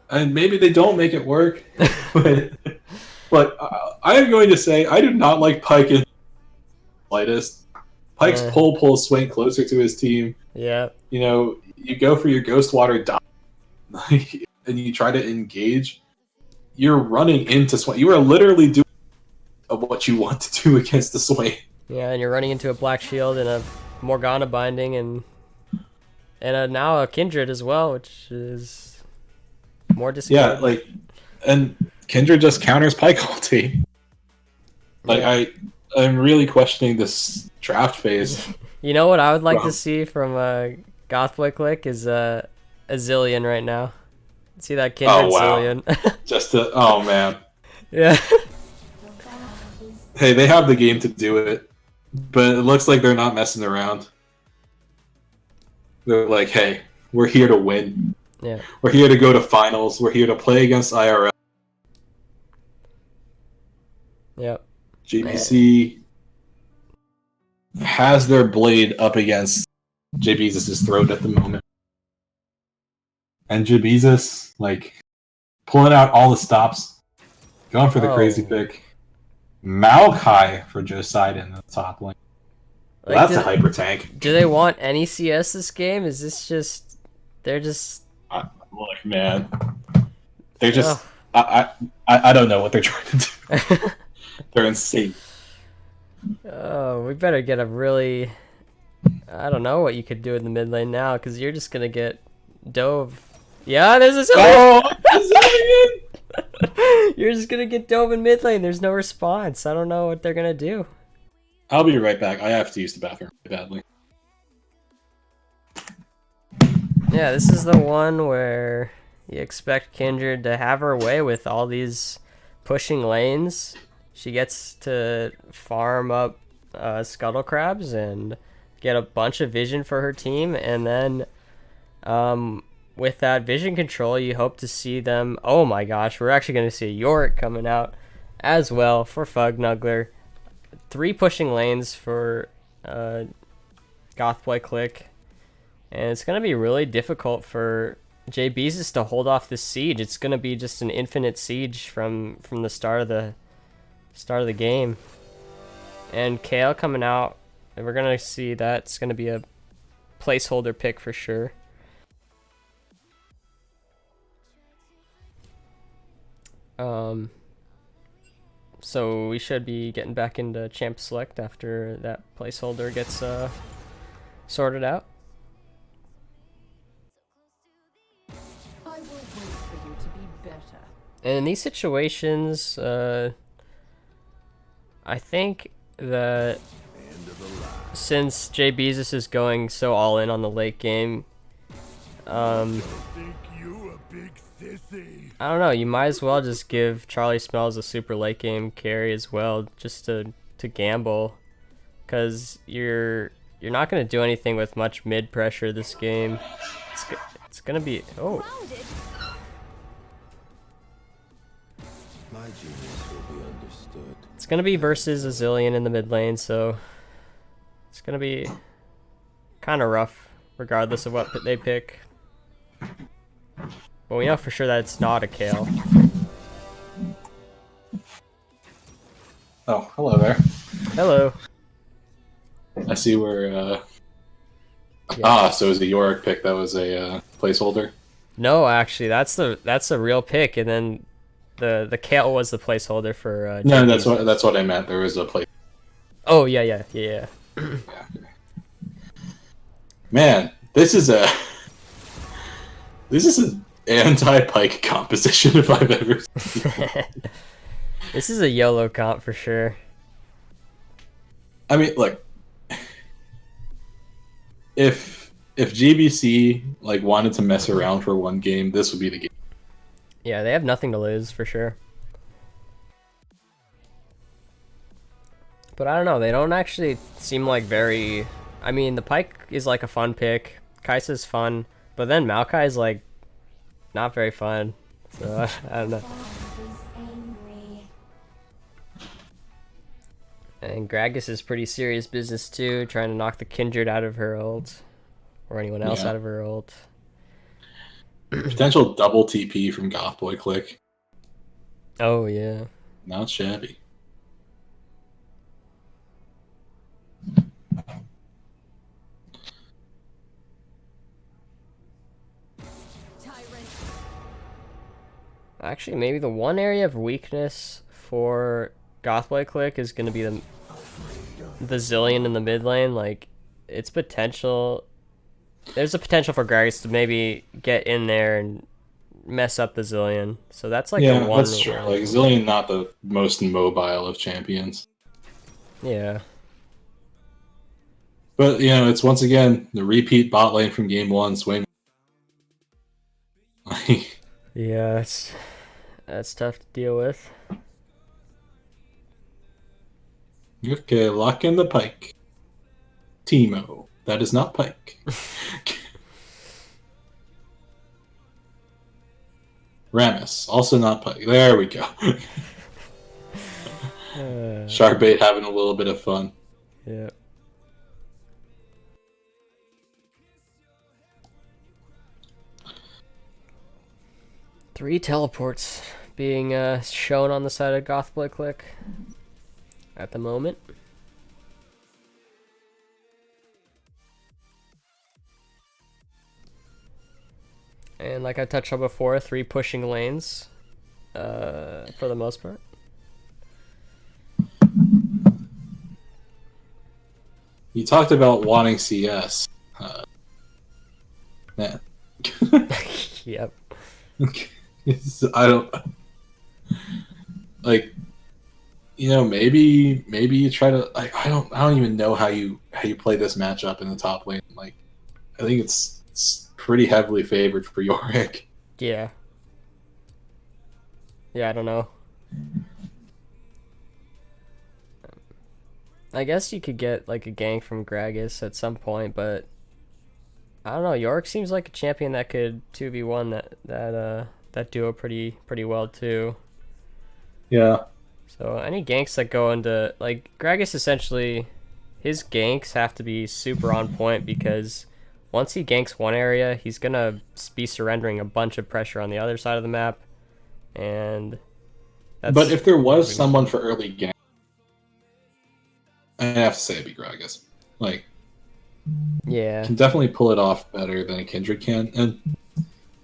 And maybe they don't make it work. but I am going to say I do not like Pyke in the slightest. Pyke's pull swing closer to his team. Yeah. You know, you go for your Ghost Water dive, and you try to engage. You're running into Swain. You are literally doing of what you want to do against the Swain. Yeah, and you're running into a Black Shield and a Morgana binding and now a Kindred as well, which is more discouraging. Yeah, like, and Kindred just counters Pyke ulti. Like, I'm really questioning this draft phase. You know what I would like to see from Goth Boi Clique is a Zillion right now. See that Kindred Zillion. Oh man. Yeah. Hey, they have the game to do it, but it looks like they're not messing around. They're like, hey, we're here to win. Yeah. We're here to go to finals. We're here to play against IRL. Yep. GBC has their blade up against JBZ's throat at the moment. And JBZ, like, pulling out all the stops, going for the crazy pick. Maokai for Joe in the top lane. Well, Like, that's a hyper tank. Do they want any CS this game? Is this just... They're just... Look, man. They're just... I don't know what they're trying to do. They're insane. Oh, we better get a really... I don't know what you could do in the mid lane now, because you're just going to get dove. Yeah, there's a Zillion! You're just going to get dove in mid lane. There's no response. I don't know what they're going to do. I'll be right back. I have to use the bathroom badly. Yeah, this is the one where you expect Kindred to have her way with all these pushing lanes. She gets to farm up Scuttle Crabs and get a bunch of vision for her team, and then with that vision control, you hope to see them... Oh my gosh, we're actually going to see Yorick coming out as well for Fugnuggler. 3 pushing lanes for Goth Boi Clique. And it's going to be really difficult for JBZ to hold off this siege. It's going to be just an infinite siege from the start of the game. And Kale coming out, and we're going to see that's going to be a placeholder pick for sure. So we should be getting back into Champ Select after that placeholder gets sorted out. I will wait for you to be better. And in these situations, I think that since JBZ is going so all in on the late game, I don't know, you might as well just give Charlie Smells a super late game carry as well, just to gamble, because you're not going to do anything with much mid pressure this game. It's going to be... Oh. My genius will be understood. It's going to be versus a Zillion in the mid lane, so it's going to be kind of rough regardless of what they pick. But we know for sure that it's not a Kale. Oh, hello there. Hello. I see where... so it was a Yorick pick that was a placeholder. No, actually, that's the real pick, and then the Kale was the placeholder for No, JBZ. that's what I meant. There was a play. Oh yeah. Man, this is an anti-Pike composition if I've ever seen. This is a YOLO comp for sure. I mean, look, if GBC like wanted to mess around for one game, this would be the game. Yeah, they have nothing to lose for sure. But I don't know, they don't actually seem like very... I mean, the Pike is like a fun pick. Kai'Sa's fun, but then Maokai is like not very fun. So I don't know. Is angry. And Gragas is pretty serious business too, trying to knock the Kindred out of her ult. Or anyone else Yeah. out of her ult. Potential double TP from Goth Boi Clique. Oh yeah. Not shabby. Tyrant. Actually, maybe the one area of weakness for Goth Boi Clique is going to be the Zillion in the mid lane. Like, its potential... There's a potential for Gragas to maybe get in there and mess up the Zillion. So that's like Yeah, the one... that's true. Like Zillion, not the most mobile of champions. Yeah. But, you know, it's once again the repeat bot lane from game one, Swain. Yeah, that's tough to deal with. Okay, lock in the Pike. Teemo. That is not Pike. Rammus. Also not Pike. There we go. Sharkbait having a little bit of fun. Yeah. Three teleports being shown on the side of Goth Boi Clique at the moment. And like I touched on before, 3 pushing lanes for the most part. You talked about wanting CS. Man. Yep. I don't like. You know, maybe you try to. Like, I don't even know how you play this matchup in the top lane. Like, I think it's pretty heavily favored for Yorick. Yeah. Yeah, I don't know. I guess you could get like a gank from Gragas at some point, but I don't know. Yorick seems like a champion that could 2v1 that duo pretty well too. Yeah. So any ganks that go into like Gragas, essentially his ganks have to be super on point, because once he ganks one area, he's gonna be surrendering a bunch of pressure on the other side of the map, and that's... But if there was someone for early game, I have to say it'd be Gragas. Like, yeah, can definitely pull it off better than a Kindred can. And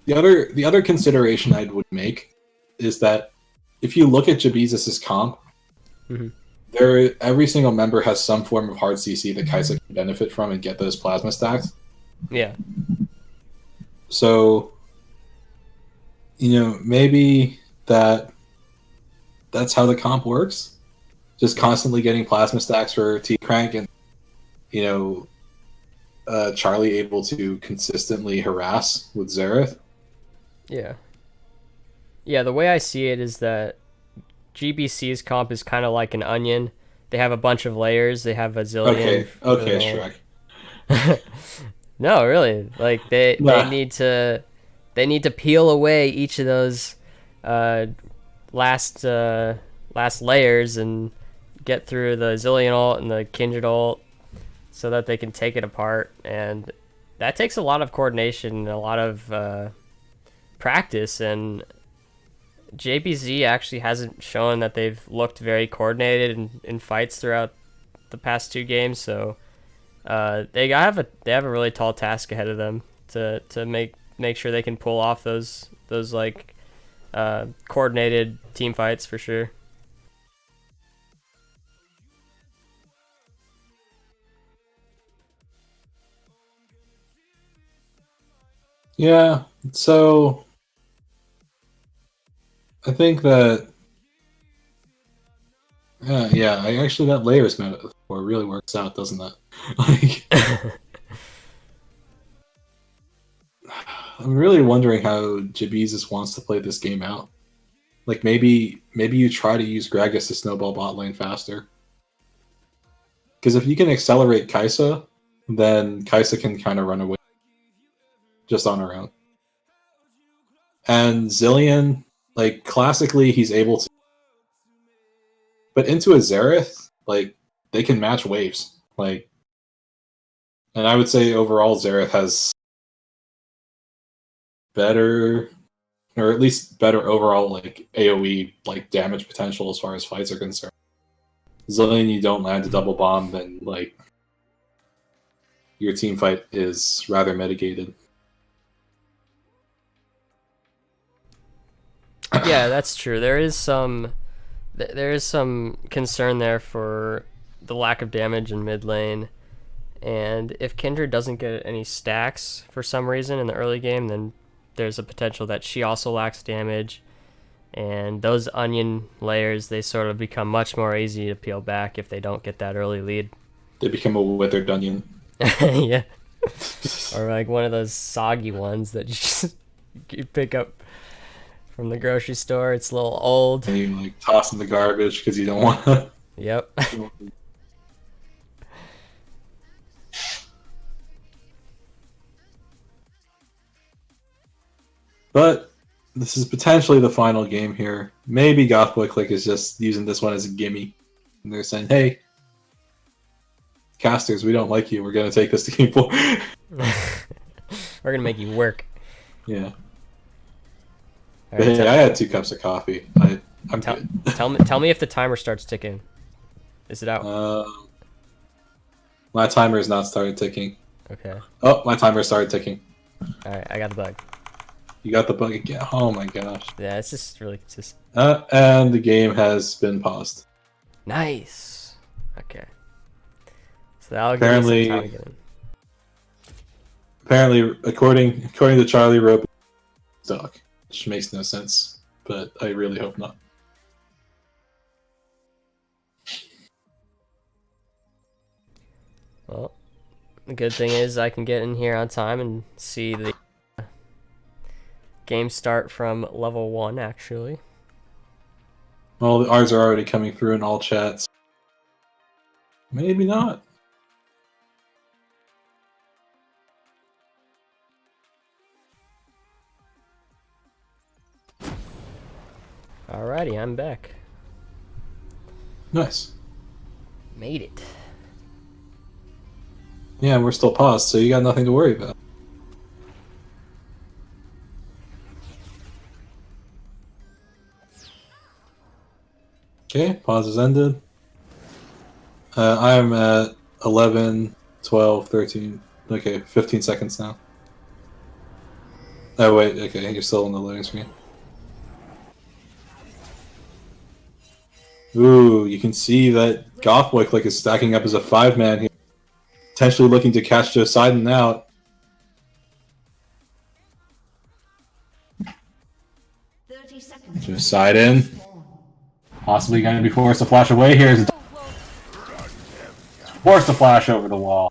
the other consideration I would make is that if you look at JBZ's comp, Mhm. every single member has some form of hard CC that Kai'Sa can benefit from and get those plasma stacks. yeah, So, you know, maybe that's how the comp works. Just constantly getting plasma stacks for T-Crank, and, you know, Charlie able to consistently harass with Xerath. yeah. Yeah, the way I see it is that GBC's comp is kind of like an onion. They have a bunch of layers. They have a zillion. Okay, Shrek. No, really. Like they need to peel away each of those last layers and get through the Zillion ult and the Kindred ult so that they can take it apart, and that takes a lot of coordination and a lot of practice, and JBZ actually hasn't shown that they've looked very coordinated in fights throughout the past 2 games, so they have a really tall task ahead of them to make make sure they can pull off those like coordinated team fights for sure. Yeah, so I think that yeah, I actually that layers metaphor really works out, doesn't it? Like, I'm really wondering how JBZ wants to play this game out. Like maybe you try to use Gragas to snowball bot lane faster. Because if you can accelerate Kai'Sa, then Kai'Sa can kind of run away just on her own. And Zillion, like classically, he's able to. But into a Xerath, like they can match waves. Like, and I would say overall Xerath has better, or at least better overall like AOE like damage potential as far as fights are concerned. Zillion, you don't land a double bomb, then like your team fight is rather mitigated. Yeah, that's true. There is some concern there for the lack of damage in mid lane, and if Kindred doesn't get any stacks for some reason in the early game, then there's a potential that she also lacks damage, and those onion layers, they sort of become much more easy to peel back if they don't get that early lead. They become a withered onion. Yeah. Or like one of those soggy ones that you pick up from the grocery store. It's a little old. And you like toss in the garbage because you don't want to. Yep. But this is potentially the final game here. Maybe Goth Boi Clique is just using this one as a gimme. And they're saying, hey, casters, we don't like you. We're going to take this to game 4. We're going to make you work. Yeah. All But right, hey, I had 2 cups of coffee. I'm good. tell me if the timer starts ticking. Is it out? My timer has not started ticking. Okay. Oh, my timer started ticking. All right, I got the bug. You got the bug again. Oh my gosh. Yeah, it's just really consistent. And the game has been paused. Nice. Okay. So that'll Apparently- give me some time to get in. Apparently, according to Charlie Rope, stuck, which makes no sense. But I really hope not. Well, the good thing is I can get in here on time and see the game start from level 1, actually. Well, the R's are already coming through in all chats. Maybe not. Alrighty, I'm back. Nice. Made it. Yeah, we're still paused, so you got nothing to worry about. Okay, pause is ended. I'm at 11, 12, 13, okay, 15 seconds now. Oh wait, okay, you're still on the loading screen. Ooh, you can see that Goth Boi Clique is stacking up as a 5-man here. Potentially looking to catch Josidon out. 30 seconds. Josidon. Possibly going to be forced to flash away here. Forced to flash over the wall.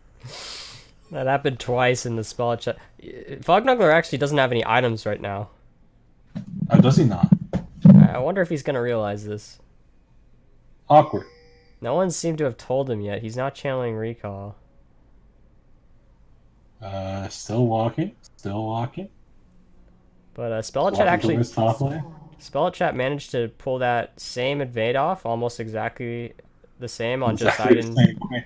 That happened twice in the spell chat. Fognuggler actually doesn't have any items right now. Oh, does he not? I wonder if he's going to realize this. Awkward. No one seemed to have told him yet. He's not channeling recall. Still walking. Still walking. But spell chat Walking actually... towards top lane. Spell chat managed to pull that same invade off, almost exactly the same on Exactly the Josidon. same way.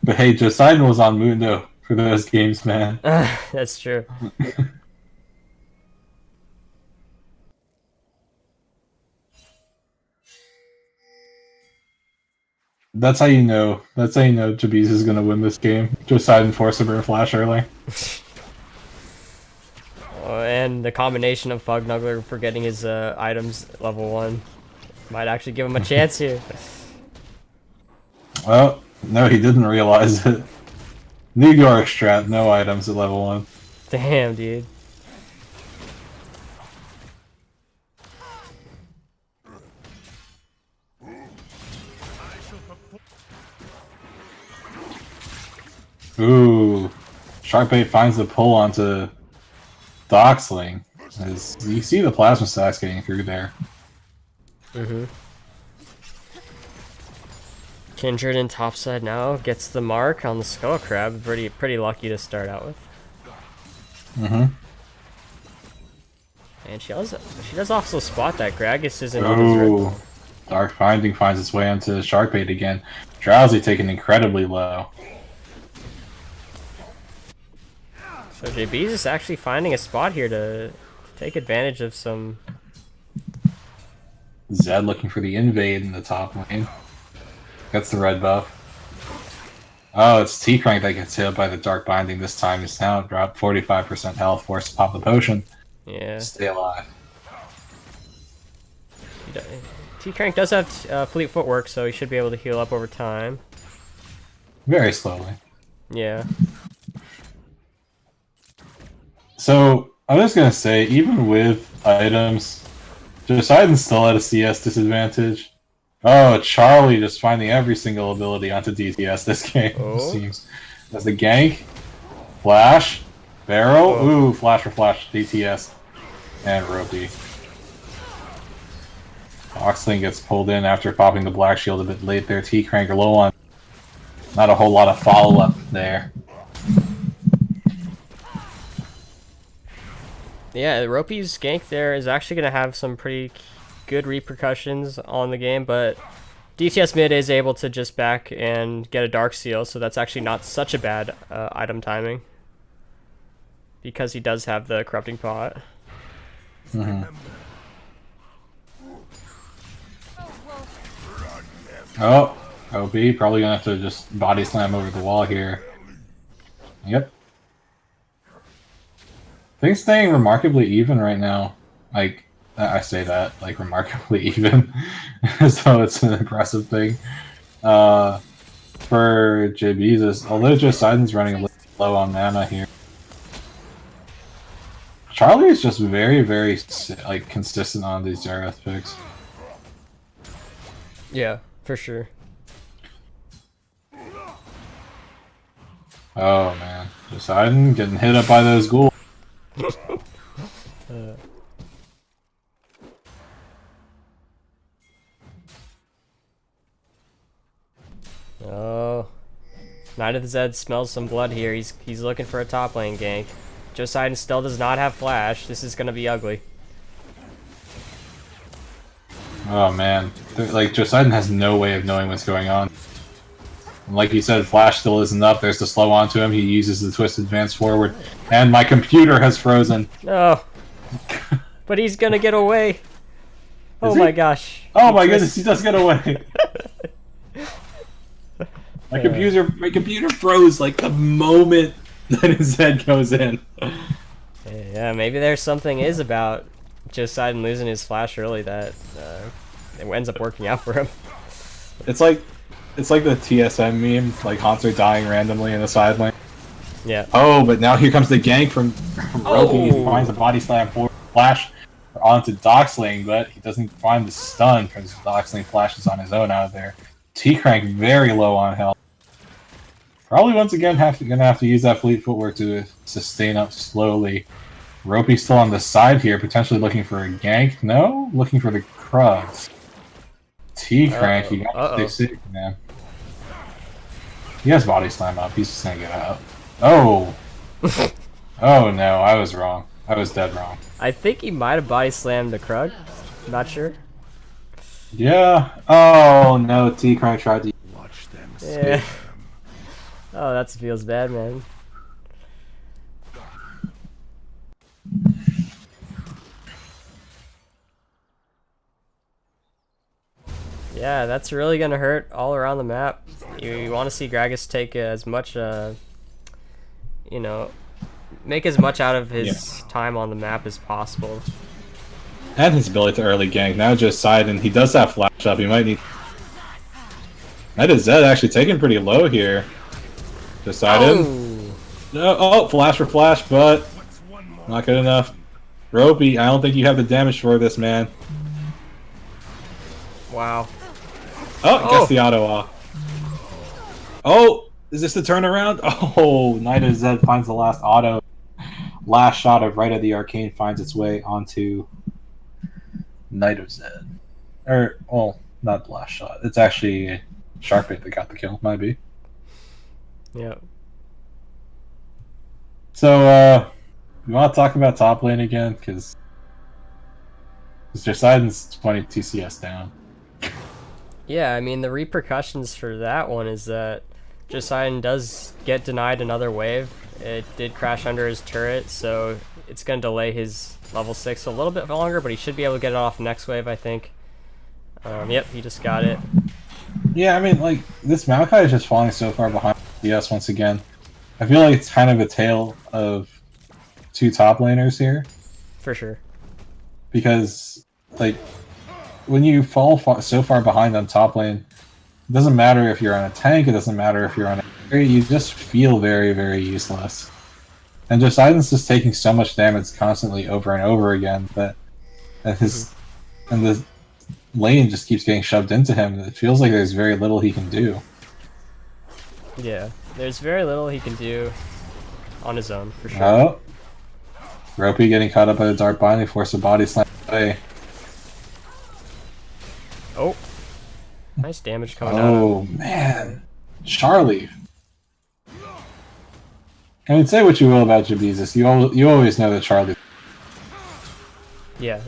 But hey, Josidon was on Mundo for those games, man. That's true. That's how you know. That's how you know JBZ is gonna win this game. Josidon forced him to flash early. And the combination of Fugnuggler for getting his items level 1 might actually give him a chance here. Well, no, he didn't realize it. New York strat, no items at level 1. Damn, dude. Ooh. Sharkbait finds the pull onto Doxling. As you see the plasma stacks getting through there. Kindred in topside now gets the mark on the Skull Crab. Pretty lucky to start out with. And she does also spot that Gragas isn't on his Ooh. Dark Finding finds its way into Sharkbait again. Drowsy taken incredibly low. So JB is actually finding a spot here to take advantage of some. Zed looking for the invade in the top lane. Gets the red buff. Oh, it's T-Crank that gets hit by the Dark Binding this time. It's now dropped 45% health, forced to pop the potion. Yeah. Stay alive. T-Crank does have fleet footwork, so he should be able to heal up over time. Very slowly. Yeah. So, I'm just gonna say, even with items, Poseidon's still at a CS disadvantage. Oh, Charlie just finding every single ability onto DTS this game, it seems. That's the gank, flash, barrel, ooh, flash for flash, DTS, and Ropey. Oxling gets pulled in after popping the black shield a bit late there. T-Crank low on. Not a whole lot of follow-up there. Yeah, Ropey's gank there is actually going to have some pretty good repercussions on the game, but DTS mid is able to just back and get a Dark Seal, so that's actually not such a bad item timing. Because he does have the Corrupting Pot. Oh, OP probably gonna have to just body slam over the wall here. Yep. Things staying remarkably even right now. Like, I say that, like, remarkably even. So it's an impressive thing. For JBZ, although Poseidon's running a little low on mana here. Charlie is just very, very, like, consistent on these Zerath picks. Yeah, for sure. Oh, man. Poseidon getting hit up by those ghouls. Oh, Knight of the Zed smells some blood here. He's looking for a top lane gank. Poseidon still does not have flash. This is gonna be ugly. Oh man, like Poseidon has no way of knowing what's going on. And like you said, flash still isn't up. There's the slow onto him. He uses the twist advance forward, and my computer has frozen. No, but he's gonna get away. Oh my gosh. Oh my goodness, he does get away. My computer froze like the moment that his head goes in. Yeah, maybe there's something about Poseidon losing his flash early that it ends up working out for him. It's like the TSM meme, like Haunter dying randomly in the side lane. Yeah. Oh, but now here comes the gank from Ropey. He finds a body slam for flash onto Doxling, but he doesn't find the stun because Doxling flashes on his own out of there. T-Crank very low on health. Probably once again gonna have to use that fleet footwork to sustain up slowly. Ropey's still on the side here, potentially looking for a gank. No, looking for the Krugs. T-Crank, he got 6-6, man. He has body slam up. He's just gonna get out. Oh. Oh no, I was wrong. I was dead wrong. I think he might have body slammed the Krug. Not sure. Yeah. Oh no, T-Crank tried to watch them. Yeah. Oh, that feels bad, man. Yeah, that's really gonna hurt all around the map. You want to see Gragas take as much, you know, make as much out of his time on the map as possible. And his ability to early gank. Now just side, and he does have flash up. He might need. That is Zed actually taken pretty low here. Decided. Oh, flash for flash, but not good enough. Ropey, I don't think you have the damage for this, man. Wow. Oh, gets the auto off. Oh, is this the turnaround? Oh, Knight of Zed finds the last auto. Last shot of Right of the Arcane finds its way onto Knight of Zed. Or, well, not the last shot. It's actually Sharkbait that got the kill, might be. Yep. So, we want to talk about top lane again, because Poseidon's 20 TCS down. Yeah, I mean, the repercussions for that one is that Poseidon does get denied another wave. It did crash under his turret, so it's going to delay his level 6 a little bit longer, but he should be able to get it off next wave, I think. Yep, he just got it. Yeah, I mean, like, this Maokai is just falling so far behind CS once again. I feel like it's kind of a tale of two top laners here. For sure. Because, like, when you fall so far behind on top lane, it doesn't matter if you're on a tank, it doesn't matter if you're on a... You just feel very, very useless. And Poseidon's just taking so much damage constantly over and over again that his... And the lane just keeps getting shoved into him. It feels like there's very little he can do. Yeah, there's very little he can do on his own, for sure. Oh. Ropey getting caught up by the Dark Binding, force a body slam away. Oh. Nice damage coming out. Oh, man. Charlie. I mean, say what you will about JBZ. You always know that Charlie... Yeah.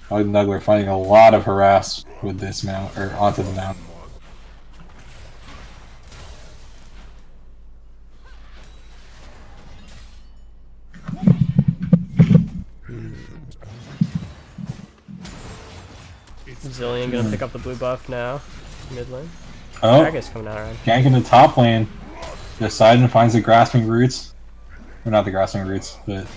Nugler finding a lot of harass with this mount, or onto the mount. Zillion gonna pick up the blue buff now. Mid lane. Oh, Dragus coming out around. gank in the top lane. Poseidon finds the grasping roots. Or not the grasping roots, but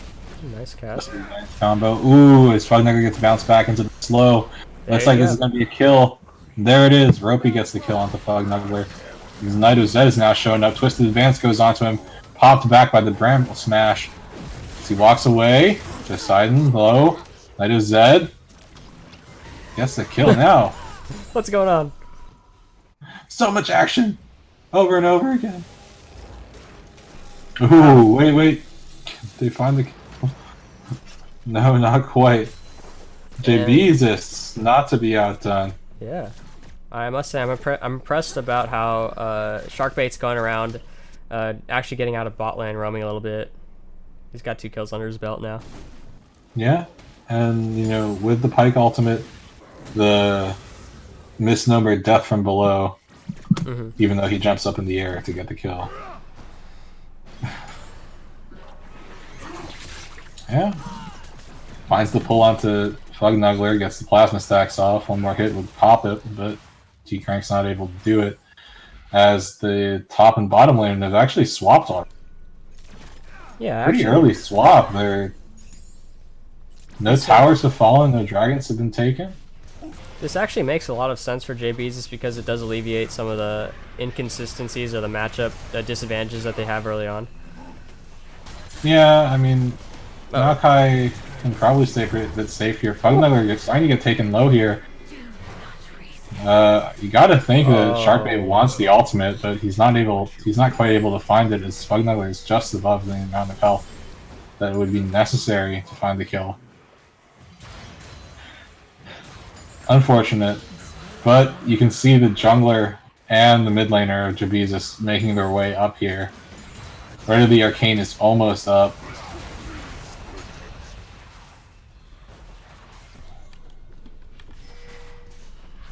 Nice cast. combo. Ooh, his Fugnugger gets bounced back into the slow. Looks like this is gonna be a kill. There it is. Ropey gets the kill onto Fugnugger. His Knight of Zed is now showing up. Twisted Advance goes onto him. Popped back by the Bramble Smash. As he walks away. Poseidon low. Knight of Zed gets the kill now. What's going on? So much action! Over and over again. Ooh, wait. They find the kill. No, not quite. JBZ not to be outdone. Yeah. I must say, I'm impressed about how Sharkbait's going around, actually getting out of bot lane, roaming a little bit. He's got 2 kills under his belt now. Yeah, and you know, with the Pike ultimate, the misnumbered death from below, even though he jumps up in the air to get the kill. Yeah. Finds the pull onto Fugnugler, gets the plasma stacks off. One more hit would pop it, but T-Crank's not able to do it. As the top and bottom lane have actually swapped on. Yeah, Pretty actually, early swap. No towers have fallen, no dragons have been taken. this actually makes a lot of sense for JBs just because it does alleviate some of the inconsistencies or the matchup disadvantages that they have early on. Yeah, I mean, Maokai can probably stay a bit safe here. Fugnugler is starting to get taken low here. You gotta think that Sharkbait wants the ultimate, but he's not quite able to find it, as Fugnugler is just above the amount of health that would be necessary to find the kill. Unfortunate, but you can see the jungler and the mid laner of JBZ making their way up here. Right of the Arcane is almost up.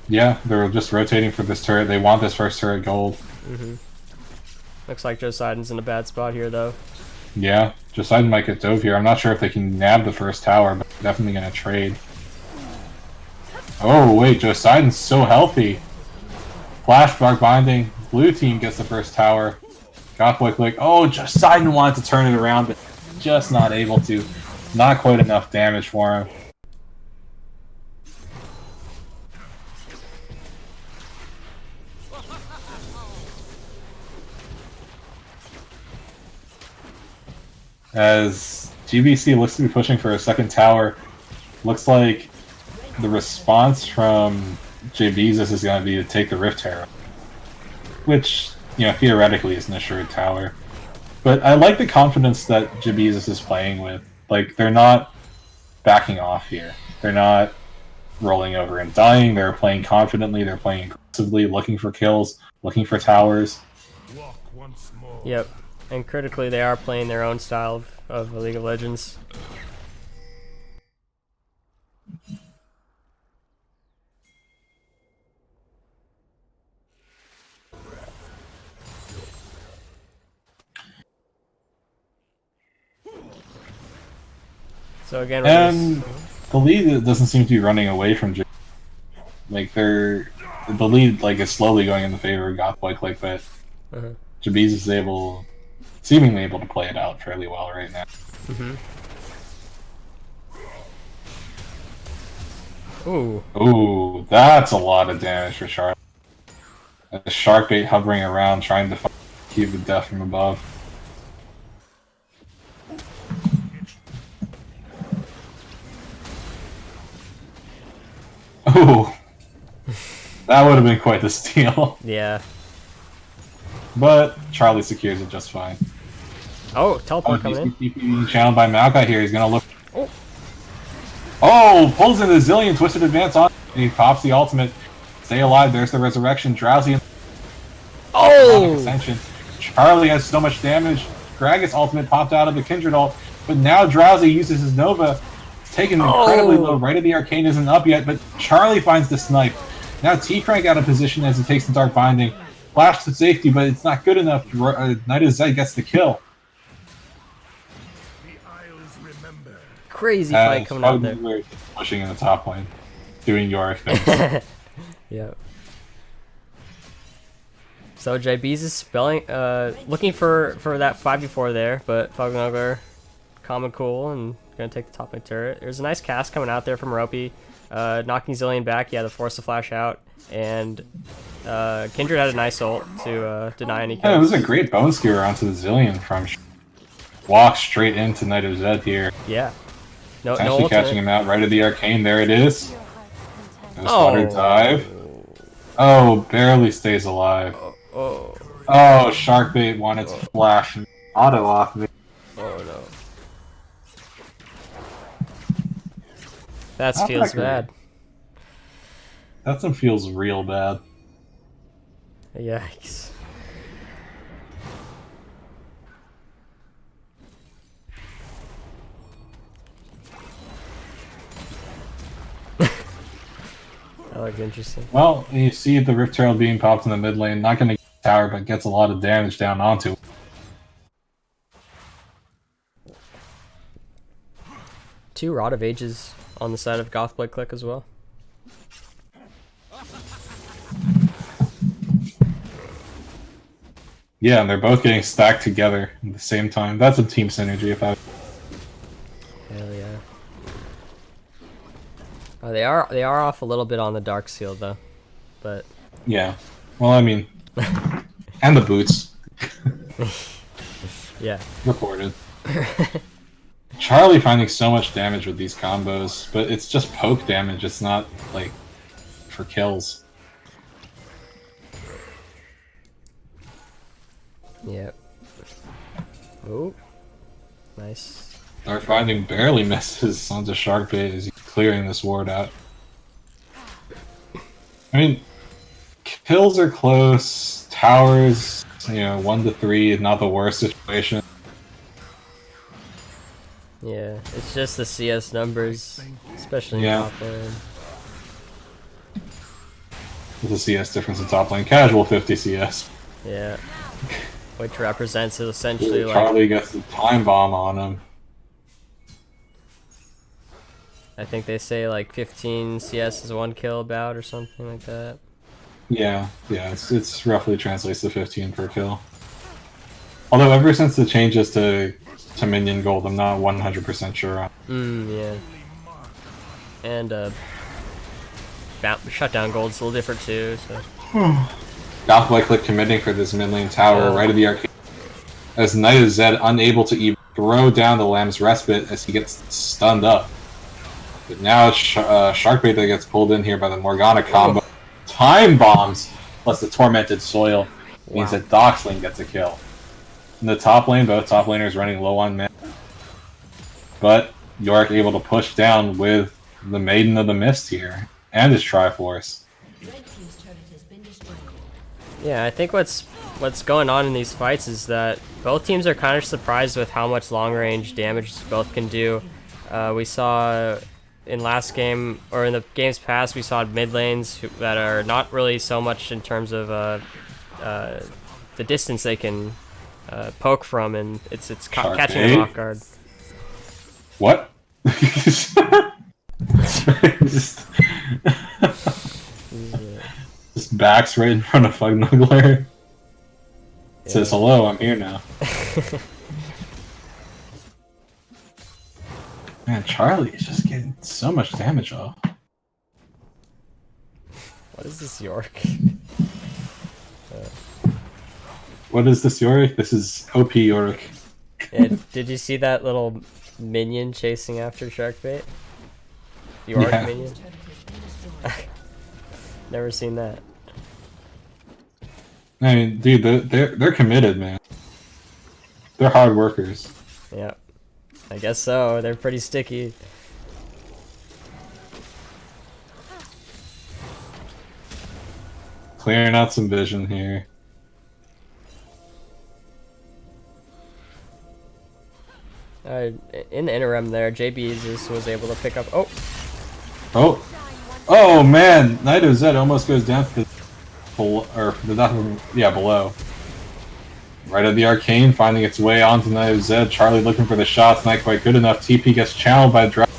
Yeah, they're just rotating for this turret. They want this first turret gold. Looks like Poseidon's in a bad spot here, though. Yeah, Poseidon might get dove here. I'm not sure if they can nab the first tower, but they're definitely going to trade. Oh, wait, Poseidon's so healthy. Flash Dark Binding. Blue team gets the first tower. Goth Boi Clique. Oh, just Sidon wanted to turn it around, but just not able to. Not quite enough damage for him. As GBC looks to be pushing for a second tower, looks like the response from JBZ is going to be to take the Rift Herald, which, you know, theoretically is an assured tower. But I like the confidence that JBZ is playing with. Like, they're not backing off here. They're not rolling over and dying. They're playing confidently. They're playing aggressively, looking for kills, looking for towers. Yep. And critically, they are playing their own style of League of Legends. So again, And the lead doesn't seem to be running away from JBZ. Like, the lead like is slowly going in the favor of Goth Boi Clique, but JBZ is seemingly able to play it out fairly well right now. Ooh, that's a lot of damage for Charlotte. A Sharkbait hovering around trying to keep the death from above. Ooh, that would have been quite the steal. Yeah. But Charlie secures it just fine. Oh, teleport coming in. Being channeled by Maokai here. He's gonna look. Oh, pulls in the Zillion, twisted advance on. And he pops the ultimate. Stay alive. There's the resurrection. Drowsy. Ascension. Charlie has so much damage. Gragas ultimate popped out of the Kindred ult, but now Drowsy uses his Nova. It's taken incredibly low. Right of the Arcane isn't up yet, but Charlie finds the snipe. Now T-Crank out of position as he takes the Dark Binding. Flash to safety, but it's not good enough. Knight of Zed gets the kill. Crazy fight coming out there. Pushing in the top lane, doing your thing. Yep. So JBZ is spelling, looking for that 5v4 there, but Fognuggler, calm and cool, and gonna take the top lane turret. There's a nice cast coming out there from Ropey, knocking Zillion back. Yeah, the force to flash out, and Kindred had a nice ult to deny any kills. Yeah, it was a great bone skewer onto the Zillion from walk straight into Knight of Zed here. Yeah. No catching him out right at the Arcane. There it is. No stutter dive. Oh, barely stays alive. Oh, Sharkbait wanted to flash and auto off me. Oh no. That feels bad. That one feels real bad. Yikes. That looks interesting. Well, you see the Rift Herald being popped in the mid lane. Not going to get the tower, but gets a lot of damage down onto it. Two Rod of Ages on the side of Goth Boi Clique as well. Yeah, and they're both getting stacked together at the same time. That's a team synergy if I... Hell yeah. Oh, they are off a little bit on the Dark Seal though, but yeah. Well, I mean, and the boots. Yeah. Reported. Charlie finding so much damage with these combos, but it's just poke damage. It's not like for kills. Yep. Oh, nice. Dark Finding barely misses onto Sharkbait as he's clearing this ward out. I mean, kills are close. Towers, 1 to 3 is not the worst situation. Yeah, it's just the CS numbers, especially in top lane. There's a CS difference in top lane. Casual 50 CS. Yeah. Which represents essentially Charlie gets the time bomb on him. I think they say like 15 CS is 1 kill about or something like that. Yeah, it's roughly translates to 15 per kill. Although ever since the changes to minion gold, I'm not 100% sure on. Yeah. And shutdown gold's a little different too. So. Goth Boi Clique committing for this mid lane tower right at the arcade. As Knight of Zed unable to even throw down the Lamb's Respite as he gets stunned up. But now it's Sharkbait that gets pulled in here by the Morgana combo. Time bombs plus the Tormented Soil means that Doxling gets a kill. In the top lane, both top laners running low on mana. But Yorick able to push down with the Maiden of the Mist here and his Triforce. Yeah, I think what's going on in these fights is that both teams are kind of surprised with how much long-range damage both can do. We saw in last game, or in the games past, we saw mid lanes that are not really so much in terms of the distance they can poke from, and it's catching them off guard. What? Just backs right in front of Fugnuggler. Says, hello, I'm here now. Man, Charlie is just getting so much damage off. What is this, York? What is this, Yorick? This is OP Yorick. Yeah, did you see that little minion chasing after Sharkbait? Yorick minion? Never seen that. I mean, dude, they're committed, man. They're hard workers. Yeah, I guess so. They're pretty sticky. Clearing out some vision here. In the interim there, JBZ was able to pick up... Oh man! Knight of Zed almost goes down to below. Right at the arcane, finding its way onto Knight of Zed. Charlie looking for the shots, not quite good enough. TP gets channeled by the dragon.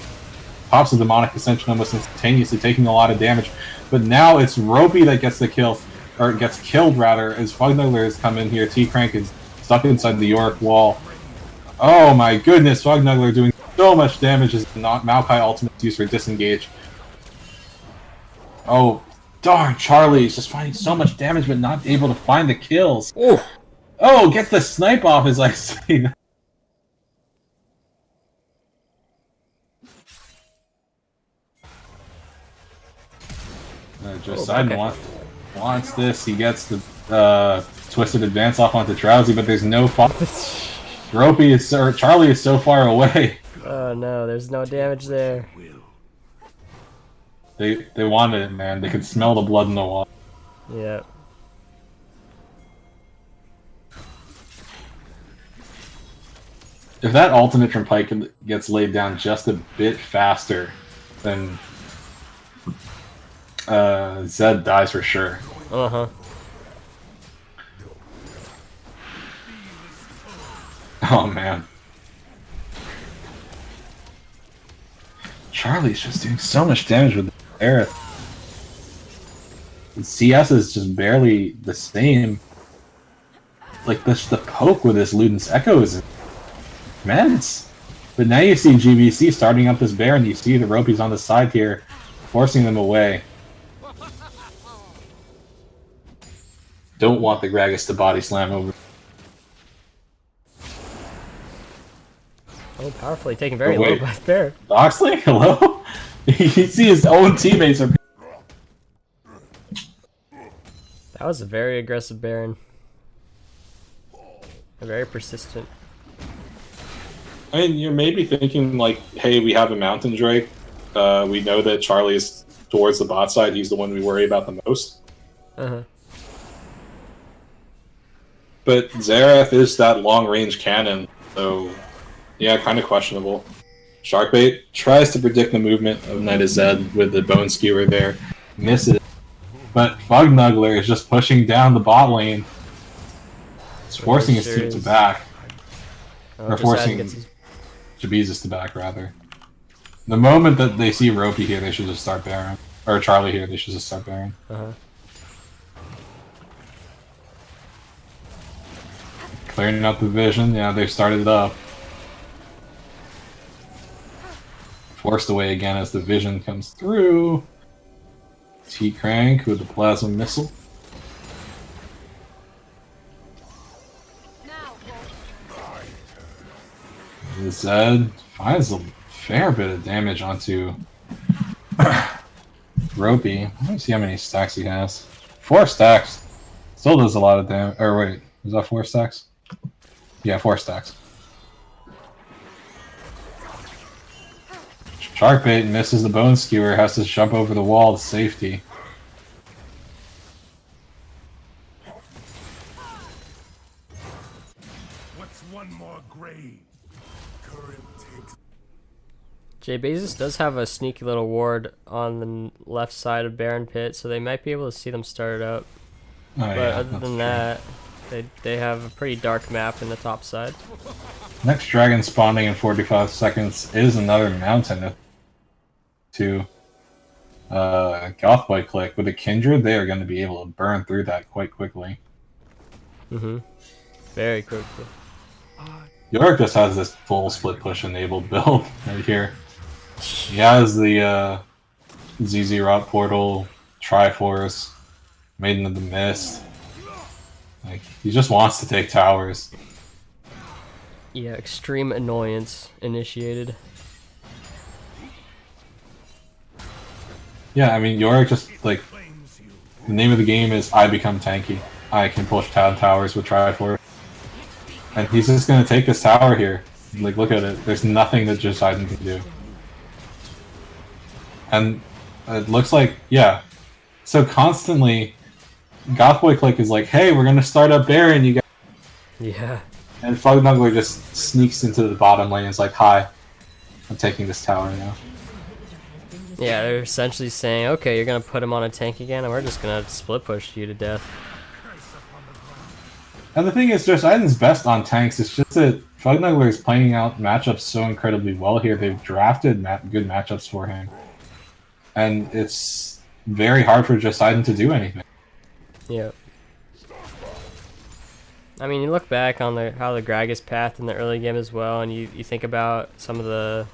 Pops a demonic ascension almost instantaneously, taking a lot of damage. But now it's Ropey that gets the kill, or gets killed rather, as Fugnuggler has come in here. T-Crank is stuck inside the Yorick wall. Oh my goodness, Fugnuggler doing so much damage as Maokai ultimate used for disengage. Oh, darn, Charlie is just finding so much damage but not able to find the kills. Ooh. Oh, gets the snipe off as I say that. Josiah wants this. He gets the twisted advance off onto Drowsy, but there's no Charlie is so far away. Oh no, there's no damage there. They wanted it, man. They could smell the blood in the water. Yeah. If that ultimate from Pike gets laid down just a bit faster, then Zed dies for sure. Uh-huh. Oh man. Charlie's just doing so much damage with the Aerith. CS is just barely the same. Like the poke with this Luden's Echo is immense. But now you see GBC starting up this Baron, you see the Ropies on the side here, forcing them away. Don't want the Gragas to body slam over. Oh, powerfully taken very low by Baron. Doxling? Hello? You see his own teammates are... That was a very aggressive Baron. Very persistent. I mean, you're maybe thinking, like, hey, we have a Mountain Drake. We know that Charlie is towards the bot side. He's the one we worry about the most. Uh-huh. But Xerath is that long-range cannon, so... yeah, kind of questionable. Sharkbait tries to predict the movement of Knight of Zed with the Bone Skewer there. Misses. But Fugnuggler is just pushing down the bot lane. It's forcing his team to back. Or forcing JBZ to back, rather. The moment that they see Ropey here, they should just start Baron. Or Charlie here, they should just start Baron. Uh-huh. Clearing up the vision. Yeah, they started it up. Forced away again as the vision comes through. T-Crank with the plasma missile. Zed finds a fair bit of damage onto Ropey. Let me see how many stacks he has. 4 stacks. Still does a lot of damage. Or wait, is that 4 stacks? Yeah, 4 stacks. Sharkbait misses the bone skewer, has to jump over the wall to safety. What's one more grave? JBZ does have a sneaky little ward on the left side of Baron Pit, so they might be able to see them start it up. Oh, But yeah, other than that, they have a pretty dark map in the top side. Next dragon spawning in 45 seconds is another mountain to Goth Boi Clique. With a Kindred, they are going to be able to burn through that quite quickly. Very quickly. Yorick just has this full split push enabled build right here. He has the ZZ Rot Portal, Triforce, Maiden of the Mist. Like, he just wants to take towers. Yeah, extreme annoyance initiated. Yeah, I mean, Yorick just, like, the name of the game is I become tanky. I can push down towers with Triforce. And he's just gonna take this tower here. Like, look at it. There's nothing that Joseiden can do. And it looks like, yeah. So constantly, Goth Boi Clique is like, hey, we're gonna start up Baron, you guys. Yeah. And Fognuggler just sneaks into the bottom lane and is like, hi, I'm taking this tower now. Yeah, they're essentially saying, okay, you're gonna put him on a tank again, and we're just gonna split push you to death. And the thing is, Joseiden's best on tanks. It's just that Fognuggler is playing out matchups so incredibly well here. They've drafted good matchups for him. And it's very hard for Joseiden to do anything. Yeah. I mean, you look back on how the Gragas pathed in the early game as well, and you think about some of the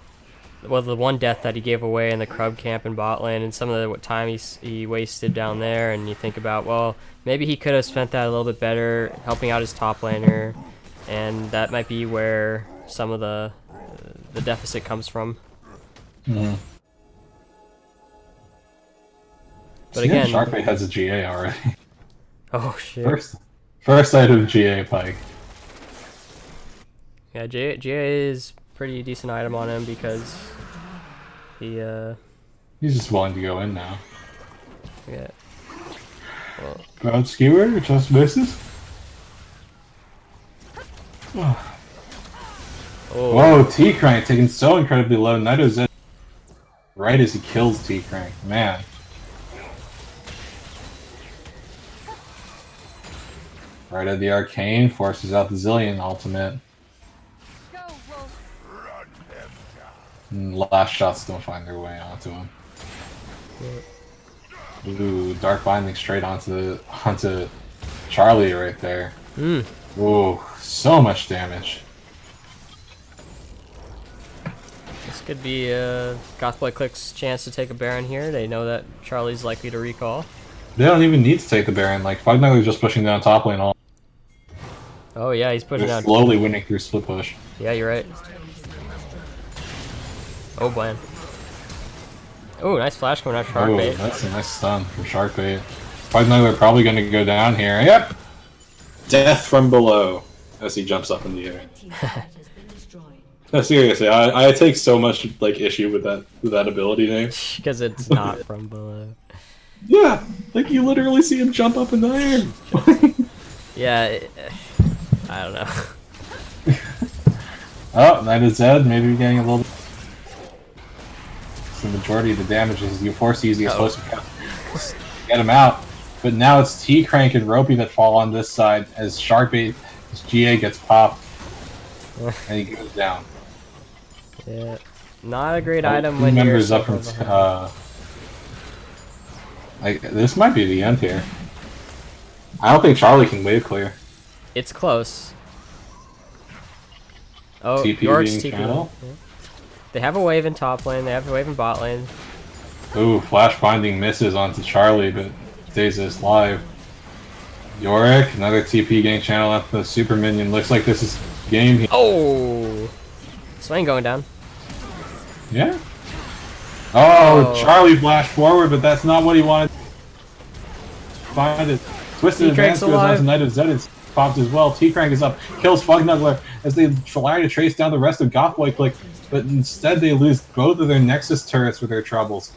one death that he gave away in the Crub camp in bot lane, and some of the time he wasted down there, and you think about, well, maybe he could have spent that a little bit better helping out his top laner, and that might be where some of the deficit comes from. Mm-hmm. But again, Sharkbait has a GA already. Oh shit! First item GA Pike. Yeah, GA is pretty decent item on him because he's just willing to go in now. Yeah. Well, Ground Skewer just misses. oh. Whoa, T-Crank taken so incredibly low. Nido Zed right as he kills T-Crank. Man. Right at the Arcane, forces out the Zillion ultimate. And last shots don't find their way onto him. Ooh, Dark Binding straight onto Charlie right there. Ooh, so much damage. This could be Goth Boi Clique's chance to take a Baron here. They know that Charlie's likely to recall. They don't even need to take the Baron. Like, Fognuggler's just pushing down top lane all. Oh yeah, he's pushing They're down. slowly winning through split push. Yeah, you're right. Oh, bland. Oh, nice flash coming out of Sharkbait. Oh, that's a nice stun from Sharkbait. Fognuggler probably going to go down here. Yep! Death from below as he jumps up in the air. No, seriously, I take so much like issue with that ability name. Because it's not from below. Yeah, like you literally see him jump up in the air. Yeah, I don't know. Oh, that is Zed. Maybe getting a little bit. The majority of the damage is you force easy as supposed to get him out. But now it's T-Crank and Ropey that fall on this side as Sharkbait, as GA gets popped, and he goes down. Yeah, not a great item when members you're up from like this might be the end here. I don't think Charlie can wave clear. It's close. Oh, TP York's being TP. channel. Yeah. They have a wave in top lane. They have a wave in bot lane. Ooh, flash binding misses onto Charlie, but stays this live. Yorick, another TP getting channel after the super minion. Looks like this is game here. Oh! Swain going down. Yeah. Oh, Oh. Charlie flashed forward, but that's not what he wanted. Find it. Twisted advance goes on to Knight of Zed. It's popped as well. T-Crank is up, kills Fugnuggler as they try to trace down the rest of Goth Boi Clique, but instead they lose both of their Nexus turrets with their troubles.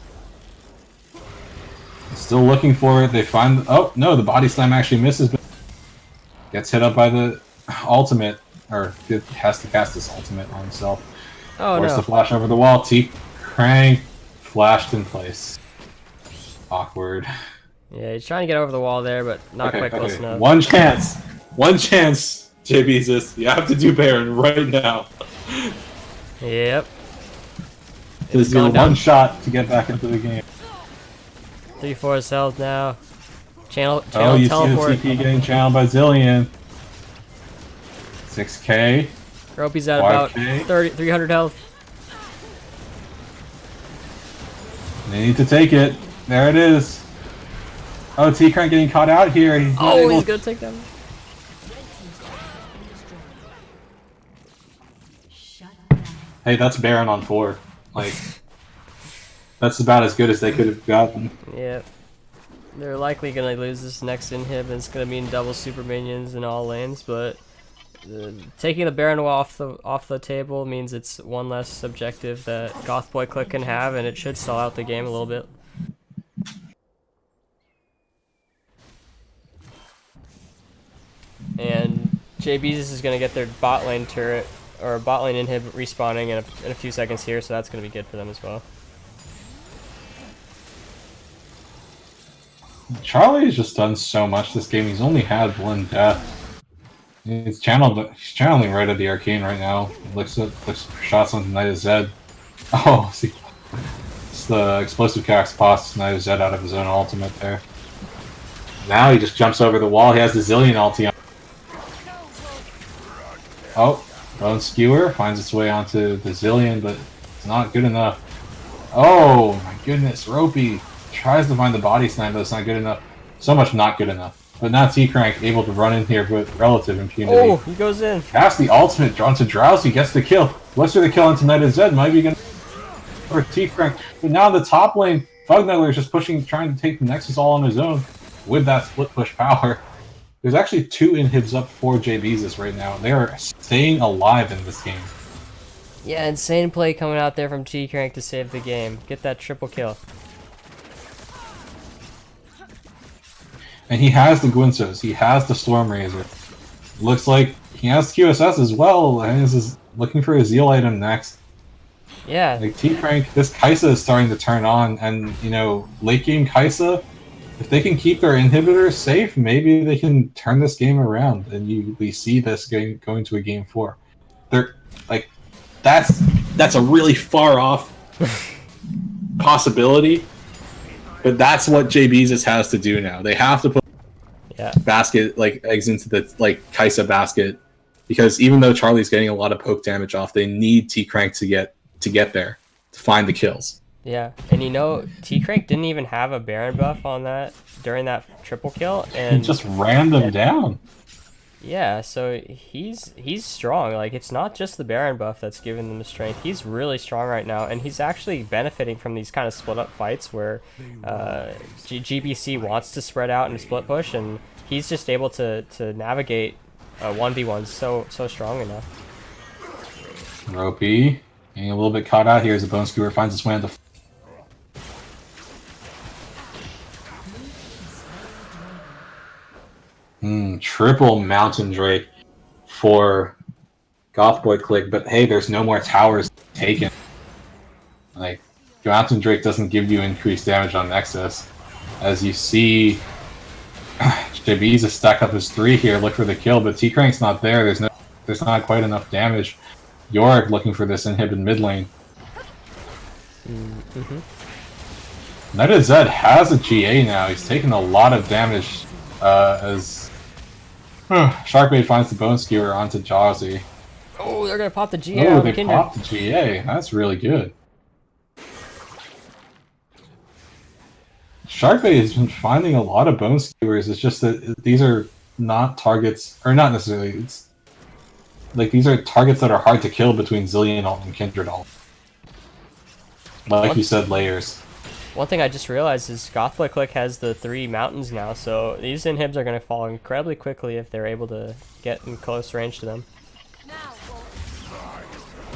Still looking for it. They find. Oh no, the body slam actually misses, but gets hit up by the ultimate, or has to cast this ultimate on himself. Oh Force no. the flash over the wall. T-Crank flashed in place. Awkward. Yeah, he's trying to get over the wall there, but not quite close enough. One chance, JBZ. You have to do Baron right now. Yep. This is your one shot to get back into the game. 3-4 health now. Channel Oh, you teleport. see the TP getting channeled by Zillion. 6k. Ropey's at about 5K. 300 health. They need to take it. There it is. Oh, T-Crank getting caught out here. He's not able- He's gonna take them. Hey, that's Baron on 4. Like, that's about as good as they could have gotten. Yep. They're likely gonna lose this next inhib, and it's gonna mean double super minions in all lanes. But taking the Baron off the table means it's one less objective that Goth Boi Clique can have, and it should stall out the game a little bit. And JBZ is gonna get their bot lane turret or bot lane inhib respawning in a few seconds here, so that's gonna be good for them as well. Charlie has just done so much this game. He's only had one death. He's channeling right at the arcane right now. Looks for shots on Knight of Zed. Oh, see, it's the explosive cast pops Knight of Zed out of his own ultimate there. Now he just jumps over the wall. He has the Zillion ulti on. Oh, Bone Skewer finds its way onto the Zillion, but it's not good enough. Oh my goodness, Ropey tries to find the body slam, but it's not good enough. So much not good enough. But now T-Crank able to run in here with relative impunity. Oh, he goes in. Casts the ultimate onto Drowsy, gets the kill. Looks for the kill into Knight of Zed. Might be gonna for T-Crank. But now the top lane, Fugnuggler is just pushing, trying to take the Nexus all on his own with that split push power. There's actually 2 inhibs up for JBZ right now. They are staying alive in this game. Yeah, insane play coming out there from T-Crank to save the game. Get that triple kill. And he has the Gwynsos, he has the Storm Razor. Looks like he has QSS as well, and is looking for a Zeal item next. Yeah. Like T-Crank, this Kaisa is starting to turn on, and you know, late game Kaisa, if they can keep their inhibitors safe, maybe they can turn this game around, and we see this going to a game 4. They're like, that's a really far off possibility. But that's what JBZ has to do now. They have to put basket eggs into the Kaisa basket, because even though Charlie's getting a lot of poke damage off, they need T-Crank to get there to find the kills. Yeah, and you know, T-Crank didn't even have a Baron buff on that during that triple kill, and He just ran them down. Yeah, so he's strong. Like, it's not just the Baron buff that's giving them the strength. He's really strong right now, and he's actually benefiting from these kind of split up fights where GBC wants to spread out and split push, and he's just able to navigate 1v1 so strong enough. Ropey getting a little bit caught out here as the Bone Skewer finds its way into. Triple Mountain Drake for Goth Boi Clique, but hey, there's no more towers taken. Like, Mountain Drake doesn't give you increased damage on Nexus. As you see, JB's a stack up his 3 here, look for the kill, but T-Crank's not there. There's not quite enough damage. Yorick looking for this inhib in mid lane. Knight of Zed has a GA now. He's taking a lot of damage as Sharkbait finds the Bone Skewer onto Jawsy. Oh, they're gonna pop the GA Oh, out of they Kindred. popped the GA. That's really good. Sharkbait has been finding a lot of bone skewers. It's just that these are not targets, or not necessarily. It's like these are targets that are hard to kill between Zillion ult and Kindred ult. Like you said, layers. One thing I just realized is Goth Boi Clique has the 3 mountains now, so these inhibs are gonna fall incredibly quickly if they're able to get in close range to them.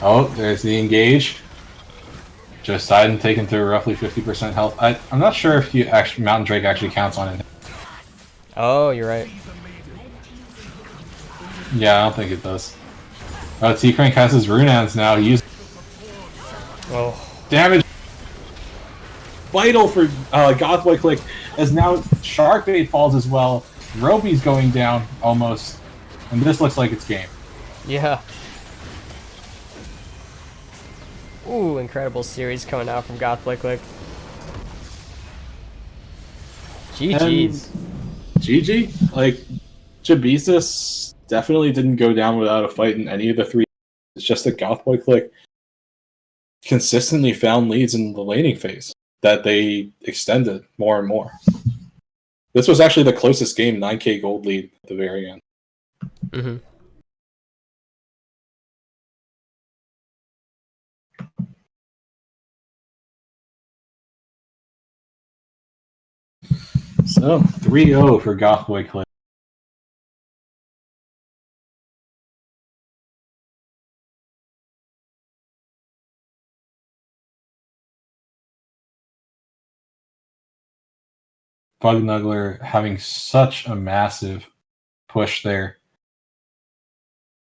Oh, there's the engage. Just Sidon taken through roughly 50% health. I'm not sure if you actually Mountain Drake actually counts on it. Oh, you're right. Yeah, I don't think it does. Oh, T-Crank has his Runehands now. Use Oh, damage. Vital for Goth Boi Clique, as now Sharkbait falls as well. Roby's going down almost, and this looks like it's game. yeah. Ooh, incredible series coming out from Goth Boi Clique. GG's. GG. Like, JBZ definitely didn't go down without a fight in any of the 3. It's just that Goth Boi Clique consistently found leads in the laning phase that they extended more and more. This was actually the closest game, 9k gold lead at the very end. Mm-hmm. So, 3-0 for Goth Boi Clique. Bugnuggler having such a massive push there.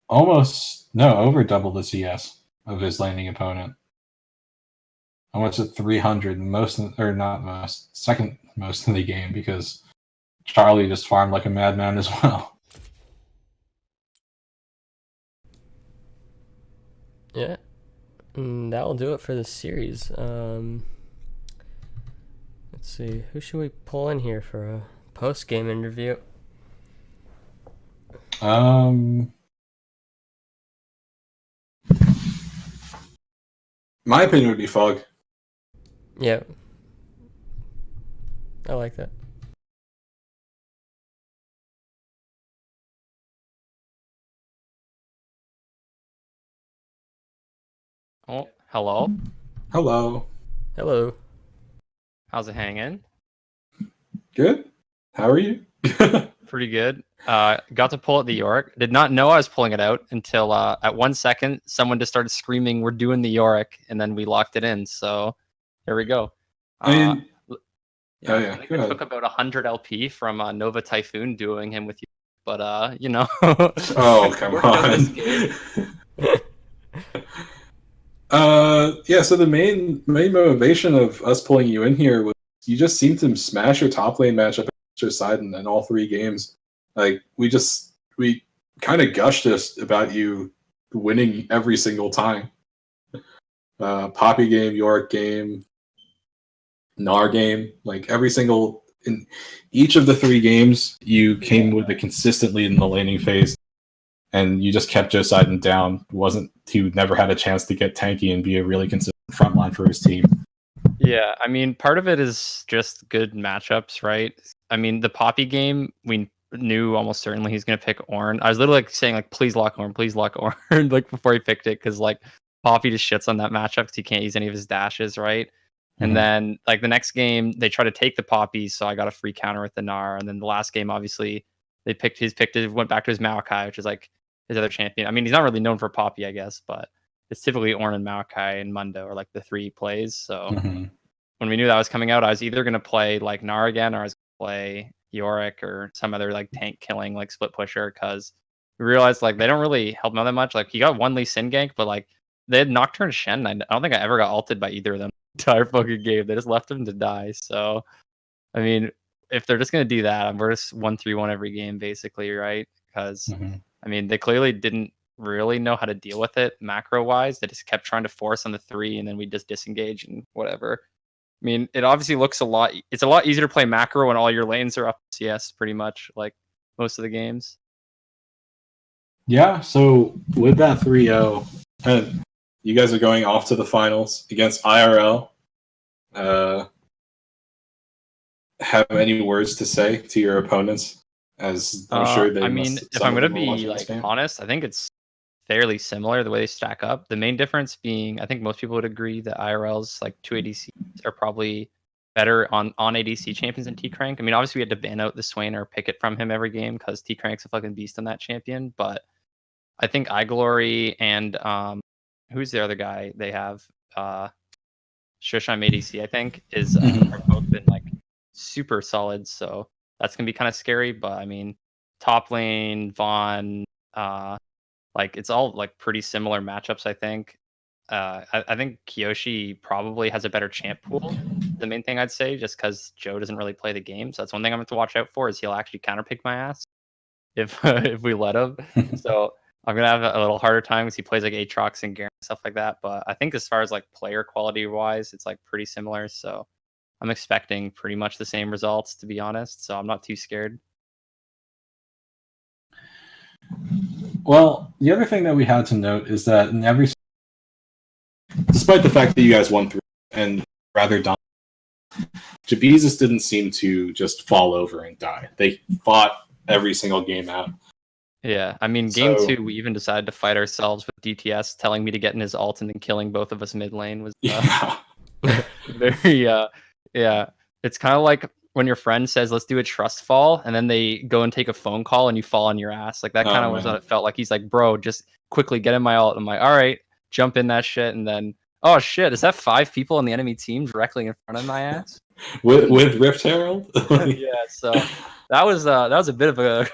Over double the CS of his laning opponent. Almost at 300, second most in the game, because Charlie just farmed like a madman as well. Yeah. And that'll do it for this series. Let's see. Who should we pull in here for a post-game interview? My opinion would be Fog. Yeah. I like that. Oh, hello. Hello. Hello. How's it hanging? Good. How are you? Pretty good. Got to pull at the Yorick. Did not know I was pulling it out until at 1 second someone just started screaming, "We're doing the Yorick," and then we locked it in. So there we go. I mean, I think it took about 100 LP from Nova Typhoon doing him with you, but you know. Oh, come on. Yeah, so the main motivation of us pulling you in here was you just seemed to smash your top lane matchup at your side in all 3 games. Like, we kind of gushed about you winning every single time. Poppy game, Yorick game, Gnar game, like in each of the 3 games, you came with a consistent lead in the laning phase, and you just kept Joe Sidon down. He never had a chance to get tanky and be a really consistent frontline for his team. Yeah, I mean, part of it is just good matchups, right? I mean, the Poppy game, we knew almost certainly he's going to pick Ornn. I was literally saying, like, please lock Ornn, like, before he picked it, because, like, Poppy just shits on that matchup because he can't use any of his dashes, right? Mm-hmm. And then, like, the next game, they try to take the Poppy, so I got a free counter with the Gnar. And then the last game, obviously, went back to his Maokai, which is, like, his other champion. I mean, he's not really known for Poppy, I guess, but it's typically Ornn and Maokai and Mundo are, like, the 3 plays, so... Mm-hmm. When we knew that was coming out, I was either going to play like Gnar again, or I was going to play Yorick or some other like tank killing like split pusher, because we realized like they don't really help him out that much. Like, he got 1 Lee Sin gank, but like they had Nocturne Shen. I don't think I ever got ulted by either of them the entire fucking game. They just left him to die. So I mean, if they're just going to do that, we're just 1-3-1 every game basically, right? Because I mean, they clearly didn't really know how to deal with it macro wise. They just kept trying to force on the 3, and then we just disengage and whatever. I mean, it obviously looks it's a lot easier to play macro when all your lanes are up CS pretty much, like most of the games. Yeah, so with that 3-0, you guys are going off to the finals against IRL. Have any words to say to your opponents? As I'm sure they I mean, must. if Some I'm of gonna them are be watching this like game. honest, I think it's fairly similar the way they stack up. The main difference being, I think most people would agree that IRL's like two ADCs are probably better on ADC champions than T Crank. I mean, obviously we had to ban out the Swain or pick it from him every game because T Crank's a fucking beast on that champion. But I think iGlory and who's the other guy they have? Shoshime ADC, I think, is are both been like super solid. So that's gonna be kind of scary. But I mean, top lane, Vaughn, like it's all like pretty similar matchups, I think. I think Kiyoshi probably has a better champ pool. The main thing I'd say, just because Joe doesn't really play the game, so that's one thing I'm going to watch out for. Is he'll actually counterpick my ass if if we let him. So I'm gonna have a little harder time because he plays like Aatrox and Garen and stuff like that. But I think as far as like player quality wise, it's like pretty similar. So I'm expecting pretty much the same results, to be honest. So I'm not too scared. Well, the other thing that we had to note is that in every, despite the fact that you guys won through and rather dominant, JBZ didn't seem to just fall over and die. They fought every single game out. Yeah, I mean, game So- 2, we even decided to fight ourselves with DTS telling me to get in his ult and then killing both of us mid lane was Yeah. very yeah. It's kind of like when your friend says, "Let's do a trust fall," and then they go and take a phone call and you fall on your ass. Like that Oh, kind of was man. what it felt like. He's like, "Bro, just quickly get in my ult." I'm like, "All right, jump in that shit," and then, oh shit, is that 5 people on the enemy team directly in front of my ass? with Rift Herald? Yeah, so that was a bit of a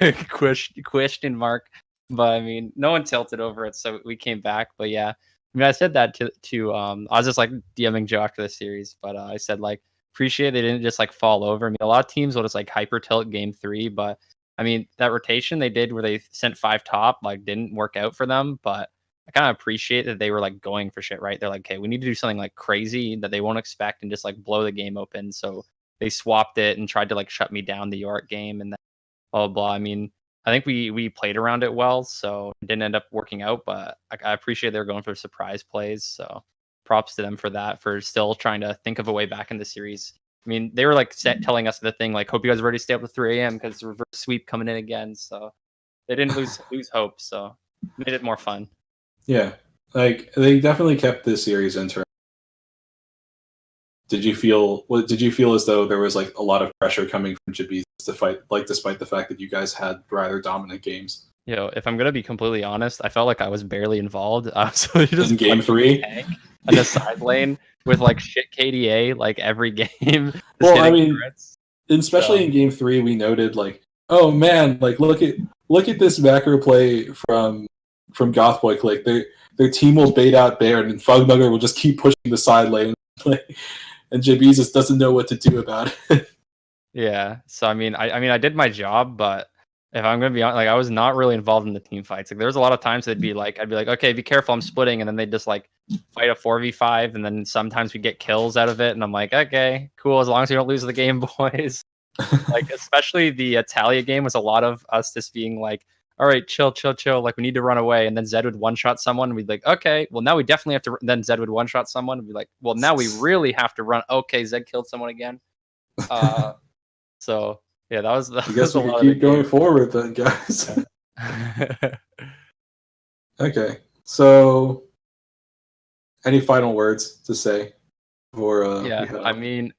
question mark, but I mean, no one tilted over it, so we came back. But yeah, I mean, I said that to I was just like DMing Joe after the series, but I said like appreciate they didn't just like fall over. I mean, a lot of teams will just like hyper tilt game 3, but I mean that rotation they did where they sent 5 top like didn't work out for them, but I kind of appreciate that they were like going for shit, right? They're like, okay, we need to do something like crazy that they won't expect and just like blow the game open. So they swapped it and tried to like shut me down the York game and then blah blah blah. I mean, I think we played around it well, so it didn't end up working out. But I appreciate they were going for surprise plays. So props to them for that, for still trying to think of a way back in the series. I mean, they were like telling us the thing like, hope you guys are ready to stay up to 3 a.m. because reverse sweep coming in again. So they didn't lose hope. So made it more fun. Yeah, like they definitely kept this series interesting. Did you feel as though there was like a lot of pressure coming from JBZ to fight, like despite the fact that you guys had rather dominant games? If I'm gonna be completely honest, I felt like I was barely involved. I was really just In game playing 3? tank on the side lane with like shit KDA like every game. Just Well, I hitting mean, turrets. especially So- in game 3, we noted like, oh man, like look at this macro play from Goth Boi Clique. Their team will bait out Baron, and Fogmugger will just keep pushing the side lane, and JB just doesn't know what to do about it. Yeah. So I did my job, but if I'm gonna be honest, like I was not really involved in the team fights. Like there was a lot of times I'd be like, okay, be careful, I'm splitting, and then they'd just like fight a 4v5, and then sometimes we get kills out of it, and I'm like, okay, cool, as long as we don't lose the game, boys. Like especially the Talia game was a lot of us just being like, all right, chill, like we need to run away, and then Zed would one shot someone, and we'd be like, okay, well now we definitely have to. Then Zed would one shot someone, and be like, well now we really have to run. Okay, Zed killed someone again. So yeah, that was I that guess was a we could lot keep of going the forward then, guys. game. Okay, so any final words to say before we Yeah, head I out? mean,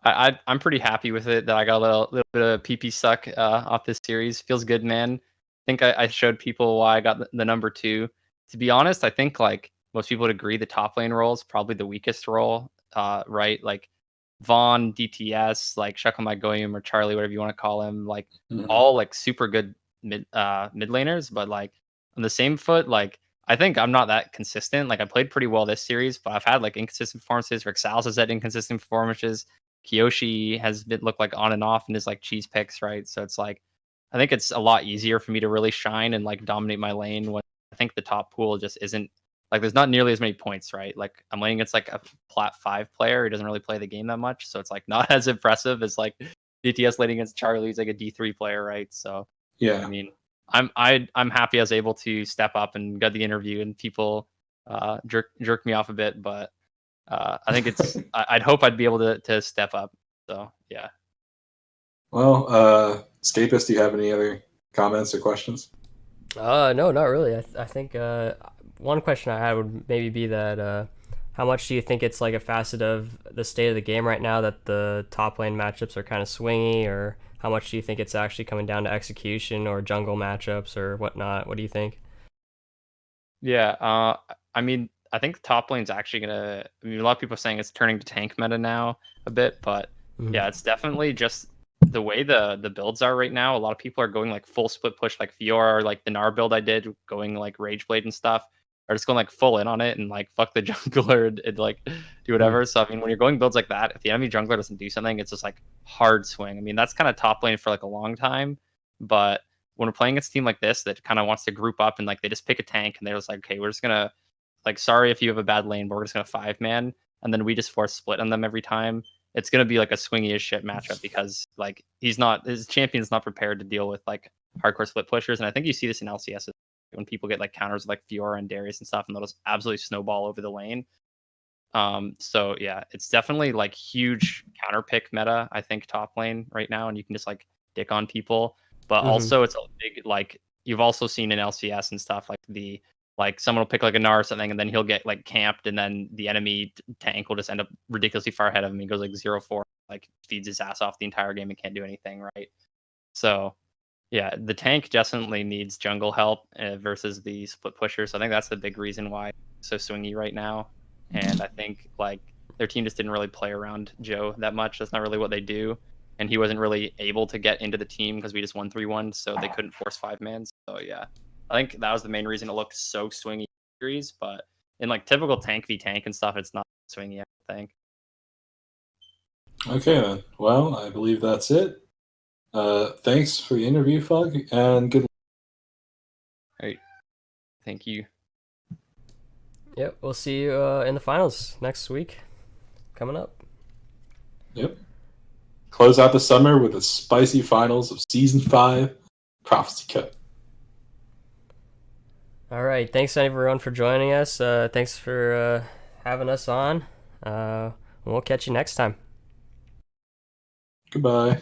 I'm pretty happy with it that I got a little bit of PP suck off this series. Feels good, man. I think I showed people why I got the number 2. To be honest, I think like most people would agree the top lane role is probably the weakest role, right? Like Vaughn, DTS, like Shakamai Goyim or Charlie, whatever you want to call him, like Mhm. all like super good mid laners, but like on the same foot, like I think I'm not that consistent. Like I played pretty well this series, but I've had like inconsistent performances. Rexalis has had inconsistent performances. Kiyoshi has been looked like on and off in his like cheese picks, right? So it's like I think it's a lot easier for me to really shine and like dominate my lane when I think the top pool just isn't like there's not nearly as many points, right? Like I'm laning against like a plat 5 player who doesn't really play the game that much, so it's like not as impressive as like DTS laning against Charlie, who's like a D3 player, right? So I Yeah, mean, I'm happy I was able to step up and get the interview, and people jerk me off a bit, but I think I'd hope I'd be able to step up. So yeah. Well, Escapist, do you have any other comments or questions? No, not really. I think one question I had would maybe be that how much do you think it's like a facet of the state of the game right now that the top lane matchups are kind of swingy, or how much do you think it's actually coming down to execution or jungle matchups or whatnot? What do you think? Yeah, I mean, I think top lane's actually gonna. I mean, a lot of people are saying it's turning to tank meta now a bit, but Mhm. yeah, it's definitely just the way the builds are right now. A lot of people are going like full split push, like Fiora, or like the Gnar build I did, going like Rage Blade and stuff, are just going like full in on it and like fuck the jungler and like do whatever. So I mean, when you're going builds like that, if the enemy jungler doesn't do something, it's just like hard swing. I mean, that's kind of top lane for like a long time, but when we're playing against a team like this that kind of wants to group up and like they just pick a tank and they're just like, okay, we're just gonna like, sorry if you have a bad lane, but we're just gonna 5-man, and then we just force split on them every time. It's gonna be like a swingy as shit matchup because like his champion's not prepared to deal with like hardcore split pushers, and I think you see this in LCS when people get like counters like Fiora and Darius and stuff, and they'll just absolutely snowball over the lane. So yeah, it's definitely like huge counter pick meta, I think, top lane right now, and you can just like dick on people. But Mhm. also it's a big like you've also seen in LCS and stuff like someone will pick like a Gnar or something and then he'll get like camped and then the enemy tank will just end up ridiculously far ahead of him. He goes like 0-4, like feeds his ass off the entire game and can't do anything, right? So yeah, the tank definitely needs jungle help versus the split pusher. So I think that's the big reason why it's so swingy right now. And I think like their team just didn't really play around Joe that much. That's not really what they do. And he wasn't really able to get into the team because we just won 3-1, so they couldn't force 5-man. So yeah, I think that was the main reason it looked so swingy series. But in like typical tank v tank and stuff, it's not swingy, I think. Okay, then. Well, I believe that's it. Thanks for the interview, Fug, and good. All right. Thank you. Yep, we'll see you in the finals next week. Coming up. Yep. Close out the summer with the spicy finals of Season 5 Prophecy Cup. All right, thanks everyone for joining us. Thanks for having us on. We'll catch you next time. Goodbye.